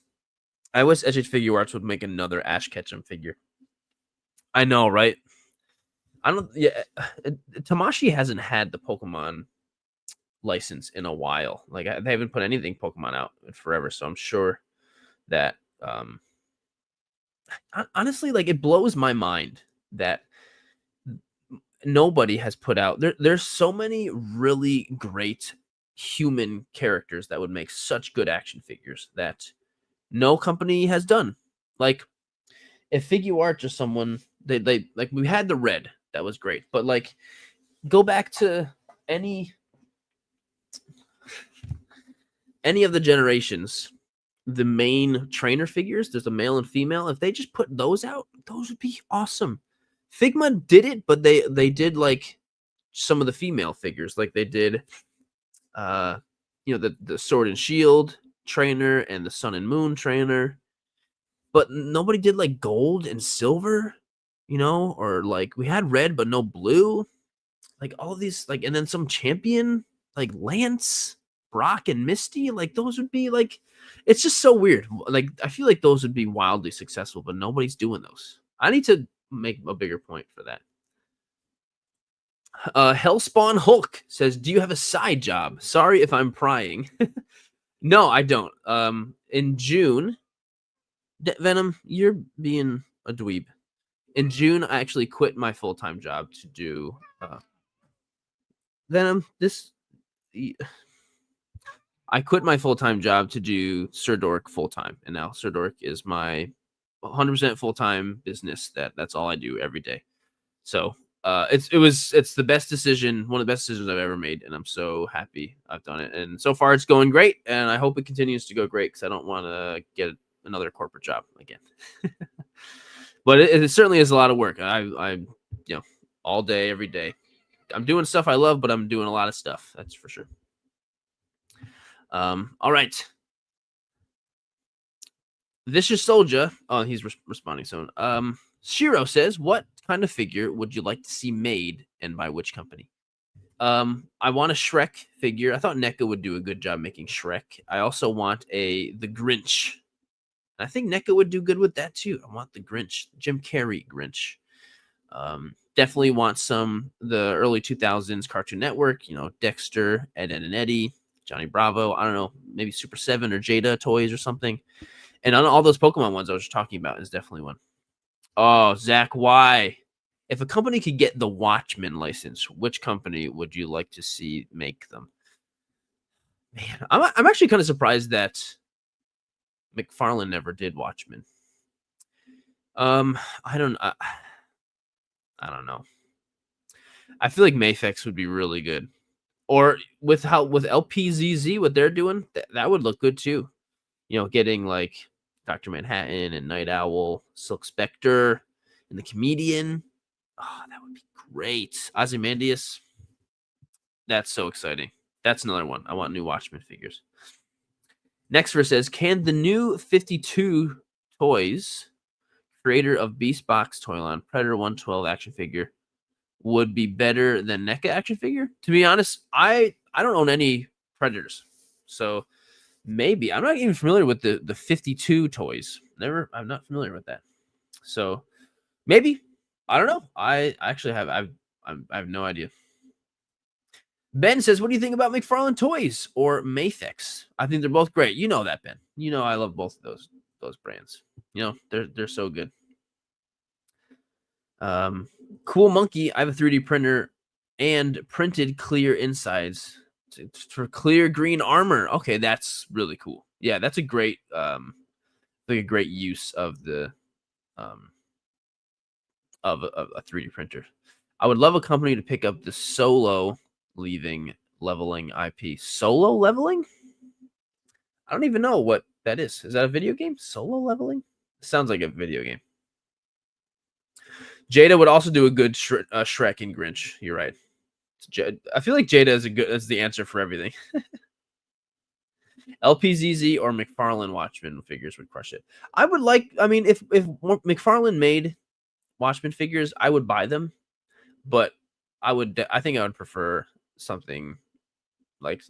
[SPEAKER 1] I wish Edge Figure Arts would make another Ash Ketchum figure. I know, right? Tamashi hasn't had the Pokemon license in a while. Like they haven't put anything Pokemon out in forever, so I'm sure that honestly, like it blows my mind that nobody has put out there's so many really great human characters that would make such good action figures that no company has done. Like if Figuart or someone they like we had the red that was great, but like go back to any of the generations, the main trainer figures, there's a male and female. If they just put those out, those would be awesome. Figma did it, but they did like some of the female figures, like they did the Sword and Shield trainer and the Sun and Moon trainer, but nobody did like gold and silver, or like we had red but no blue, like all these, like, and then some champion like Lance, Brock, and Misty, like those would be like, it's just so weird. Like I feel like those would be wildly successful, but nobody's doing those. I need to make a bigger point for that. Hellspawn Hulk says, do you have a side job? Sorry if I'm prying. No, I don't. In June, Venom, you're being a dweeb. In June, I actually quit my full-time job to do Venom. I quit my full-time job to do Sirdork full-time, and now Sirdork is my 100% full-time business. That's all I do every day. So it's the best decision, one of the best decisions I've ever made, and I'm so happy I've done it. And so far, it's going great, and I hope it continues to go great because I don't want to get another corporate job again. But it certainly is a lot of work. I all day, every day. I'm doing stuff I love, but I'm doing a lot of stuff. That's for sure. All right. Vicious Soldier. Oh, he's responding soon. Shiro says, what kind of figure would you like to see made and by which company? I want a Shrek figure. I thought NECA would do a good job making Shrek. I also want the Grinch. I think NECA would do good with that too. I want the Grinch, Jim Carrey Grinch. Definitely want the early 2000s Cartoon Network, Dexter, Ed, Ed and Eddie, Johnny Bravo. I don't know, maybe Super 7 or Jada toys or something. And on all those Pokemon ones I was talking about is definitely one. Oh, Zach, why? If a company could get the Watchmen license, which company would you like to see make them? Man, I'm actually kind of surprised that McFarlane never did Watchmen. I don't know. I feel like Mafex would be really good. Or with LPZZ, what they're doing, that would look good too. Getting like Dr. Manhattan and Night Owl, Silk Spectre, and the Comedian. Oh, that would be great. Ozymandias. That's so exciting. That's another one. I want new Watchmen figures. Next verse says, can the new 52 Toys, creator of Beast Box Toyline, Predator 112 action figure, would be better than NECA action figure? To be honest, I don't own any Predators. So Maybe. I'm not even familiar with the 52 toys. I'm not familiar with that. So maybe. I don't know. I actually I have no idea. Ben says, "What do you think about McFarlane Toys or Mafex?" I think they're both great. You know that, Ben. You know I love both of those brands. You know they're so good. Cool Monkey. I have a 3D printer and printed clear insides for clear green armor. Okay, that's really cool. Yeah, that's a great like a great use of the um of a 3D printer. I would love a company to pick up the solo leveling IP. Solo leveling? I don't even know what that is. Is that a video game? Solo leveling? Sounds like a video game. Jada would also do a good Shrek and Grinch. You're right. I feel like Jada is the answer for everything. LPZZ or McFarlane Watchmen figures would crush it. I mean, if McFarlane made Watchmen figures, I would buy them, but I think I would prefer something like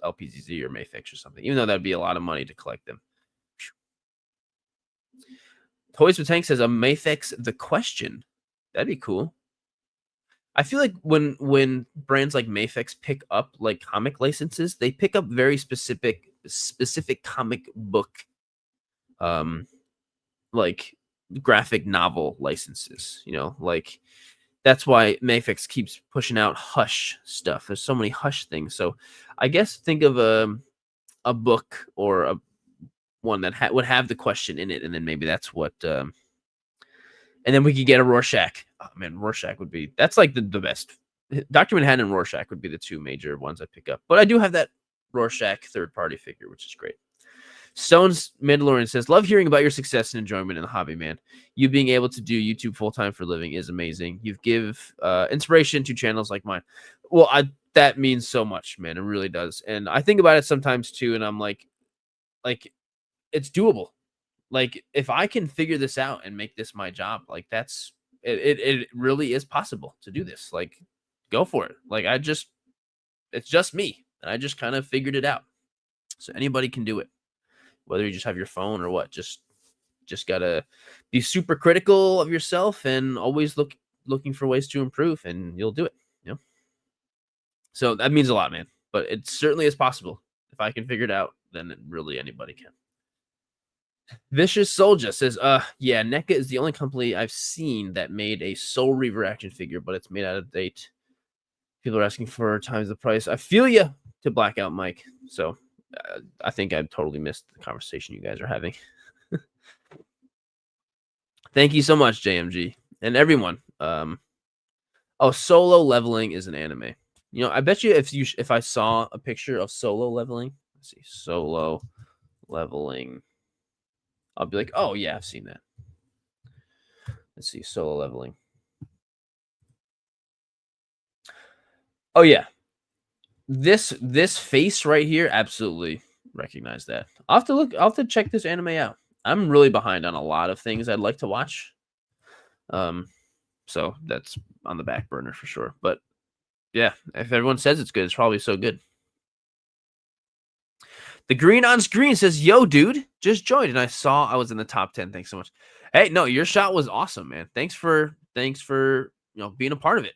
[SPEAKER 1] LPZZ or Mafex or something, even though that'd be a lot of money to collect them. Toys with Tank says a Mafex The Question. That'd be cool. I feel like when brands like Mafex pick up like comic licenses, they pick up very specific comic book like graphic novel licenses, you know, like that's why Mafex keeps pushing out Hush stuff. There's so many Hush things. So I guess think of a book or a one that would have the question in it, and then maybe that's what and then we could get a Rorschach. Oh man, Rorschach would be that's like the best. Dr. Manhattan and Rorschach would be the two major ones I pick up. But I do have that Rorschach third-party figure, which is great. Stone's Mandalorian says, "Love hearing about your success and enjoyment in the hobby, man. You being able to do YouTube full-time for a living is amazing. You give inspiration to channels like mine." Well, that means so much, man. It really does. And I think about it sometimes too, and I'm like it's doable. Like if I can figure this out and make this my job, like that's it really is possible to do this. Like go for it. Like it's just me, and I just kind of figured it out. So anybody can do it. Whether you just have your phone or what, just gotta be super critical of yourself and always looking for ways to improve, and you'll do it. You know, so that means a lot, man. But it certainly is possible. If I can figure it out, then really anybody can. Vicious Soldier says, yeah, NECA is the only company I've seen that made a Soul Reaver action figure, but it's made out of date. People are asking for times the price. I feel you to Blackout Mike. So I think I've totally missed the conversation you guys are having. Thank you so much, JMG, and everyone. Solo leveling is an anime. You know, I bet you if I saw a picture of solo leveling, let's see, solo leveling, I'll be like, oh yeah, I've seen that. Let's see, solo leveling. Oh yeah, this face right here, absolutely recognize that. I'll have to check this anime out. I'm really behind on a lot of things I'd like to watch. So that's on the back burner for sure. But yeah, if everyone says it's good, it's probably so good. The green on screen says, "Yo, dude, just joined, and I saw I was in the top 10. Thanks so much." Hey, no, your shot was awesome, man. Thanks for being a part of it.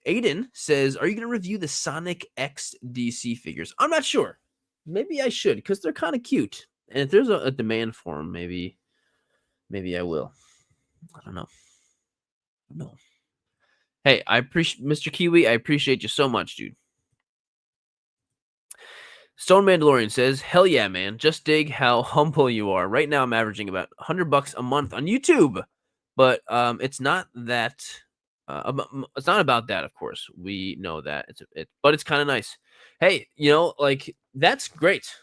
[SPEAKER 1] Aiden says, "Are you going to review the Sonic X DC figures?" I'm not sure. Maybe I should because they're kind of cute, and if there's a demand for them, maybe I will. I don't know. No. Hey, I appreciate Mr. Kiwi. I appreciate you so much, dude. Stone Mandalorian says, "Hell yeah, man. Just dig how humble you are. Right now I'm averaging about $100 a month on YouTube. But it's not that it's not about that, of course. We know that. But it's kind of nice. Hey, like that's great.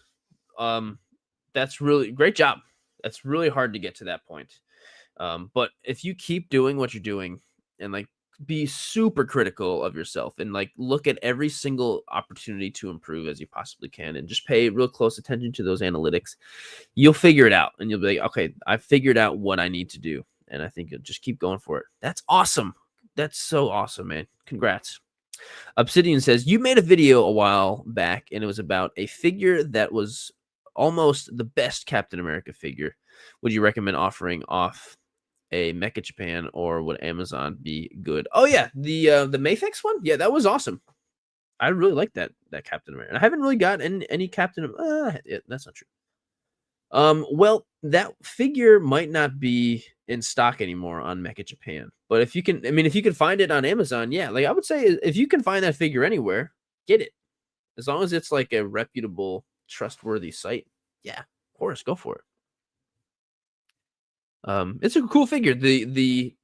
[SPEAKER 1] That's really great job. That's really hard to get to that point. But if you keep doing what you're doing and like be super critical of yourself and like look at every single opportunity to improve as you possibly can and just pay real close attention to those analytics, you'll figure it out and you'll be like, okay, I figured out what I need to do. And I think you'll just keep going for it. That's awesome. That's so awesome, man. Congrats. Obsidian says, you made a video a while back, and it was about a figure that was almost the best Captain America figure. Would you recommend offering off a Mecha Japan, or would Amazon be good? Oh yeah, the Mafex one. Yeah, that was awesome. I really like that Captain America. I haven't really got any Captain. Yeah, that's not true. Well, that figure might not be in stock anymore on Mecha Japan, but if you can, I mean, if you can find it on Amazon, yeah, like I would say, if you can find that figure anywhere, get it. As long as it's like a reputable, trustworthy site, yeah, of course, go for it. It's a cool figure. The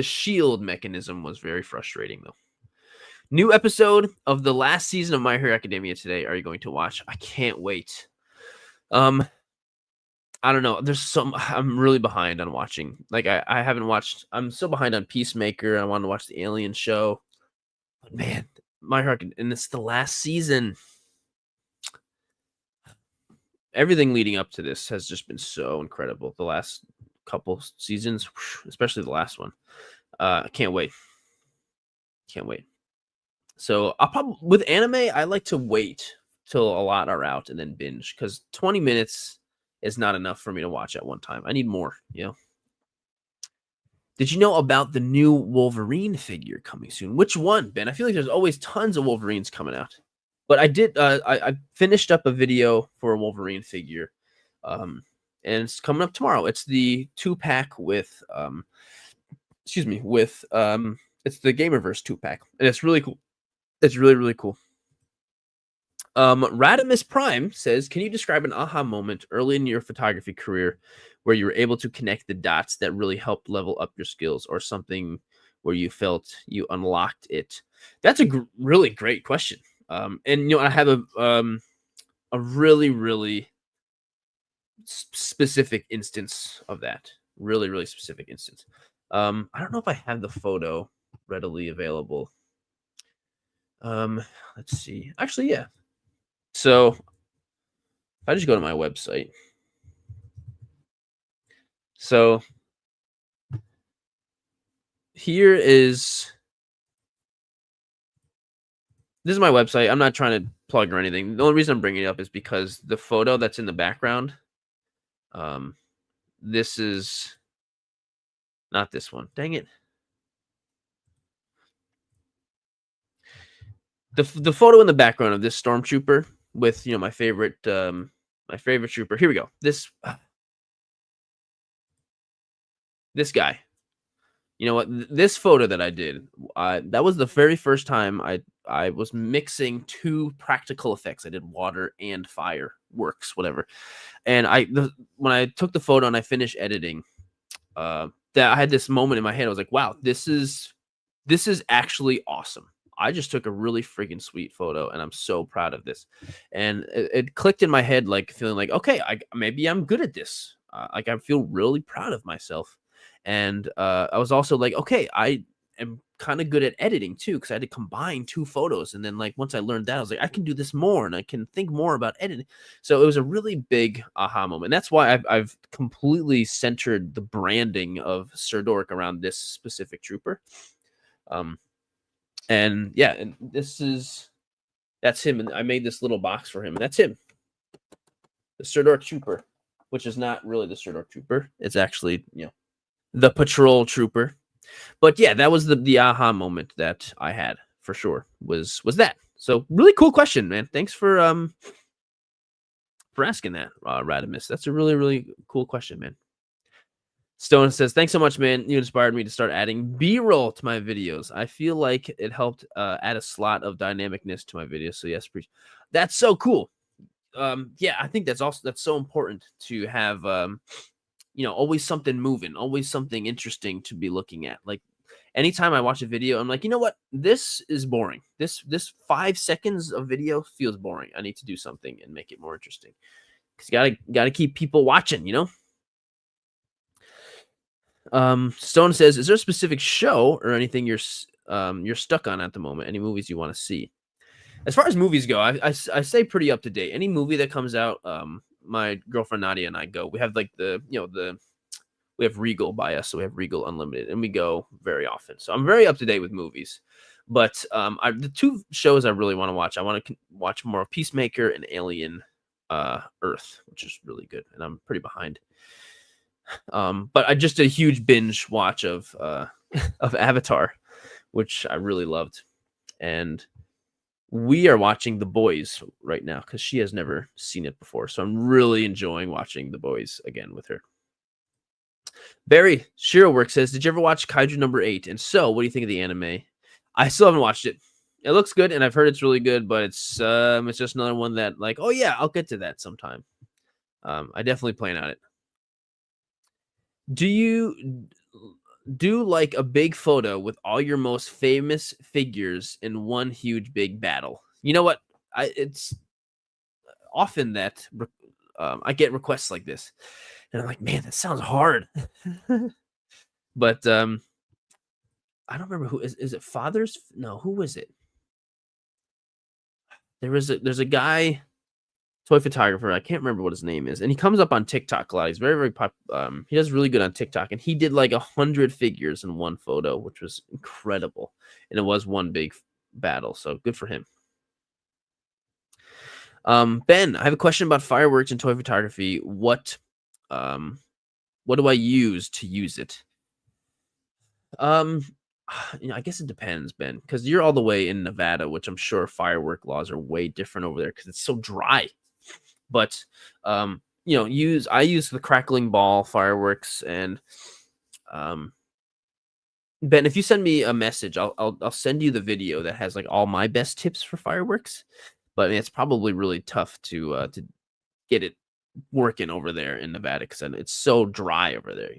[SPEAKER 1] shield mechanism was very frustrating though. New episode of the last season of My Hero Academia today. Are you going to watch? I can't wait. I don't know. I'm really behind on watching. Like I haven't watched. I'm so behind on Peacemaker. I want to watch the Alien show. But man, My Hero, and it's the last season. Everything leading up to this has just been so incredible. The last couple seasons, especially the last one. I can't wait. Can't wait. So I'll probably, with anime, I like to wait till a lot are out and then binge, because 20 minutes is not enough for me to watch at one time. I need more, you know. Did you know about the new Wolverine figure coming soon? Which one, Ben? I feel like there's always tons of Wolverines coming out. But I did I finished up a video for a Wolverine figure. And it's coming up tomorrow. It's the 2-pack with it's the Gamerverse 2-pack. And it's really cool. It's really, really cool. Radimus Prime says, can you describe an aha moment early in your photography career where you were able to connect the dots that really helped level up your skills, or something where you felt you unlocked it? That's a really great question. And you know, I have a really, really specific instance of that. Really, really specific instance. I don't know if I have the photo readily available. Let's see. Actually, yeah. So if I just go to my website. So here is, this is my website. I'm not trying to plug or anything. The only reason I'm bringing it up is because the photo that's in the background, this is not this one. Dang it. The photo in the background of this stormtrooper with, you know, my favorite trooper. Here we go. This guy. You know what? This photo that I did, that was the very first time I was mixing two practical effects. I did water and fire works, whatever. And when I took the photo and I finished editing, that I had this moment in my head. I was like, wow, this is actually awesome. I just took a really freaking sweet photo, and I'm so proud of this. And it clicked in my head, like feeling like, okay, maybe I'm good at this. Like I feel really proud of myself. And I was also like, okay, I am kind of good at editing too, because I had to combine two photos. And then like once I learned that, I was like, I can do this more, and I can think more about editing. So it was a really big aha moment. That's why I've completely centered the branding of Sirdork around this specific trooper. And yeah, and that's him. And I made this little box for him, and that's him, the Sirdork trooper, which is not really the Sirdork trooper. It's actually, you know, the patrol trooper. But yeah, that was the aha moment that I had for sure, was that. So really cool question, man. Thanks for asking that, Radimus. That's a really, really cool question, man. Stone says, thanks so much, man. You inspired me to start adding B-roll to my videos. I feel like it helped add a slot of dynamicness to my videos. So yes, that's so cool. Yeah, I think that's so important to have, you know, always something moving, always something interesting to be looking at. Like anytime I watch a video, I'm like, you know what? This is boring. This 5 seconds of video feels boring. I need to do something and make it more interesting. Because you gotta keep people watching, you know? Stone says, is there a specific show or anything you're stuck on at the moment? Any movies you want to see? As far as movies go, I stay pretty up to date. Any movie that comes out, my girlfriend Nadia and I go. We have like we have Regal by us, so we have Regal Unlimited, and we go very often. So I'm very up to date with movies. But the two shows I really want to watch, I want to watch more of Peacemaker and Alien Earth, which is really good, and I'm pretty behind. But I just did a huge binge watch of of Avatar, which I really loved, and we are watching The Boys right now because she has never seen it before, so I'm really enjoying watching The Boys again with her. Barry Shirowork says, "Did you ever watch Kaiju number 8? And so, what do you think of the anime?" I still haven't watched it. It looks good, and I've heard it's really good, but it's just another one that, like, oh yeah, I'll get to that sometime. I definitely plan on it. Do you do like a big photo with all your most famous figures in one huge big battle? You know what? It's often that I get requests like this, and I'm like, man, that sounds hard. But I don't remember who is it. Fathers? No, who was it? There's a guy, toy photographer. I can't remember what his name is, and he comes up on TikTok a lot. He's very very pop. He does really good on TikTok, and he did like 100 figures in one photo, which was incredible, and it was one big battle. So good for him. Ben, I have a question about fireworks and toy photography. What do I use to use it? I guess it depends, Ben, because you're all the way in Nevada, which I'm sure firework laws are way different over there because it's so dry. But I use the crackling ball fireworks, and Ben, if you send me a message, I'll send you the video that has like all my best tips for fireworks. But I mean, it's probably really tough to get it working over there in Nevada because it's so dry over there,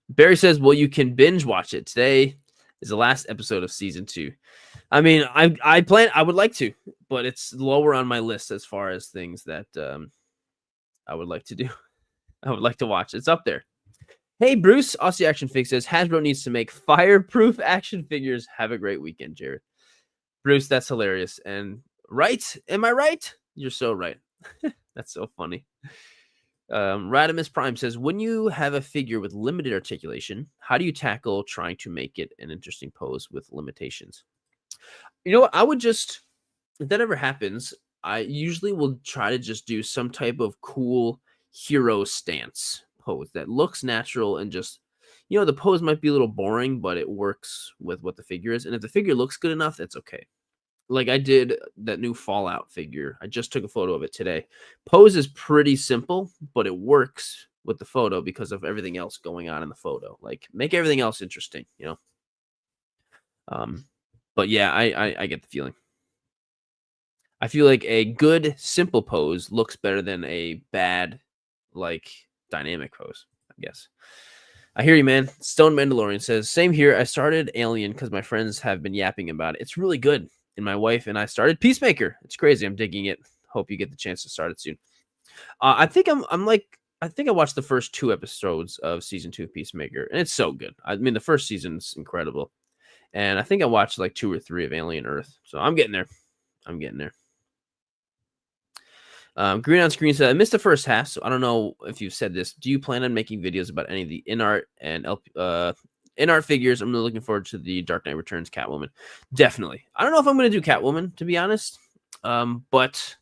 [SPEAKER 1] Barry says, well, you can binge watch it. Today is the last episode of season 2. I mean, I would like to, but it's lower on my list as far as things that I would like to do. I would like to watch. It's up there. Hey, Bruce, Aussie Action Fix says, Hasbro needs to make fireproof action figures. Have a great weekend, Jared. Bruce, that's hilarious. And right? Am I right? You're so right. That's so funny. Radimus Prime says, when you have a figure with limited articulation, how do you tackle trying to make it an interesting pose with limitations? You know what? I would just, if that ever happens, I usually will try to just do some type of cool hero stance pose that looks natural and just, the pose might be a little boring, but it works with what the figure is. And if the figure looks good enough, that's okay. Like I did that new Fallout figure. I just took a photo of it today. Pose is pretty simple, but it works with the photo because of everything else going on in the photo. Like make everything else interesting, But yeah, I get the feeling. I feel like a good simple pose looks better than a bad like dynamic pose, I guess. I hear you, man. Stone Mandalorian says, same here. I started Alien because my friends have been yapping about it. It's really good. And my wife and I started Peacemaker. It's crazy. I'm digging it. Hope you get the chance to start it soon. I think I think I watched the first 2 episodes of season 2 of Peacemaker, and it's so good. I mean, the first season's incredible. And I think I watched like 2 or 3 of Alien Earth. So I'm getting there. Green on Screen said, I missed the first half, so I don't know if you've said this. Do you plan on making videos about any of the InArt and InArt figures? I'm really looking forward to the Dark Knight Returns Catwoman. Definitely. I don't know if I'm going to do Catwoman, to be honest. But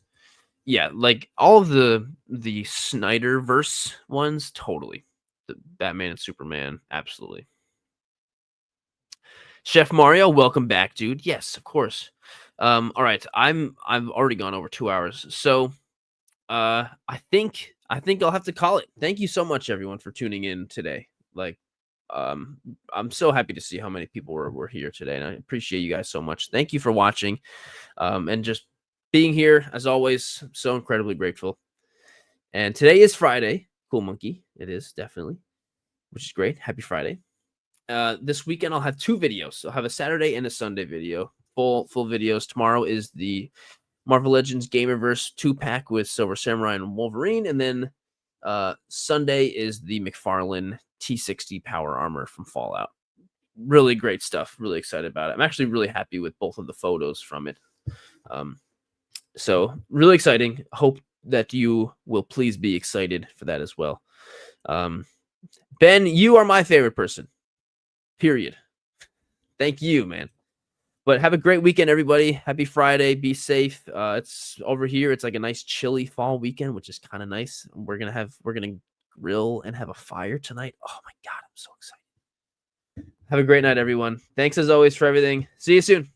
[SPEAKER 1] yeah, like all of the Snyderverse ones, totally. The Batman and Superman, absolutely. Chef Mario, welcome back, dude. Yes, of course. All right, I've already gone over 2 hours, so I think I'll have to call it. Thank you so much, everyone, for tuning in today. Like, I'm so happy to see how many people were here today, and I appreciate you guys so much. Thank you for watching, and just being here as always. So incredibly grateful. And today is Friday. Cool monkey. It is definitely, which is great. Happy Friday. This weekend I'll have 2 videos. I'll have a Saturday and a Sunday video. Full videos. Tomorrow is the Marvel Legends Gamerverse 2-pack with Silver Samurai and Wolverine, and then Sunday is the McFarlane T60 Power Armor from Fallout. Really great stuff. Really excited about it. I'm actually really happy with both of the photos from it. So really exciting. Hope that you will please be excited for that as well. Ben, you are my favorite person. Period. Thank you, man. But have a great weekend, everybody. Happy Friday. Be safe. It's over here. It's like a nice chilly fall weekend, which is kind of nice. We're gonna grill and have a fire tonight. Oh my god, I'm so excited. Have a great night, everyone. Thanks as always for everything. See you soon.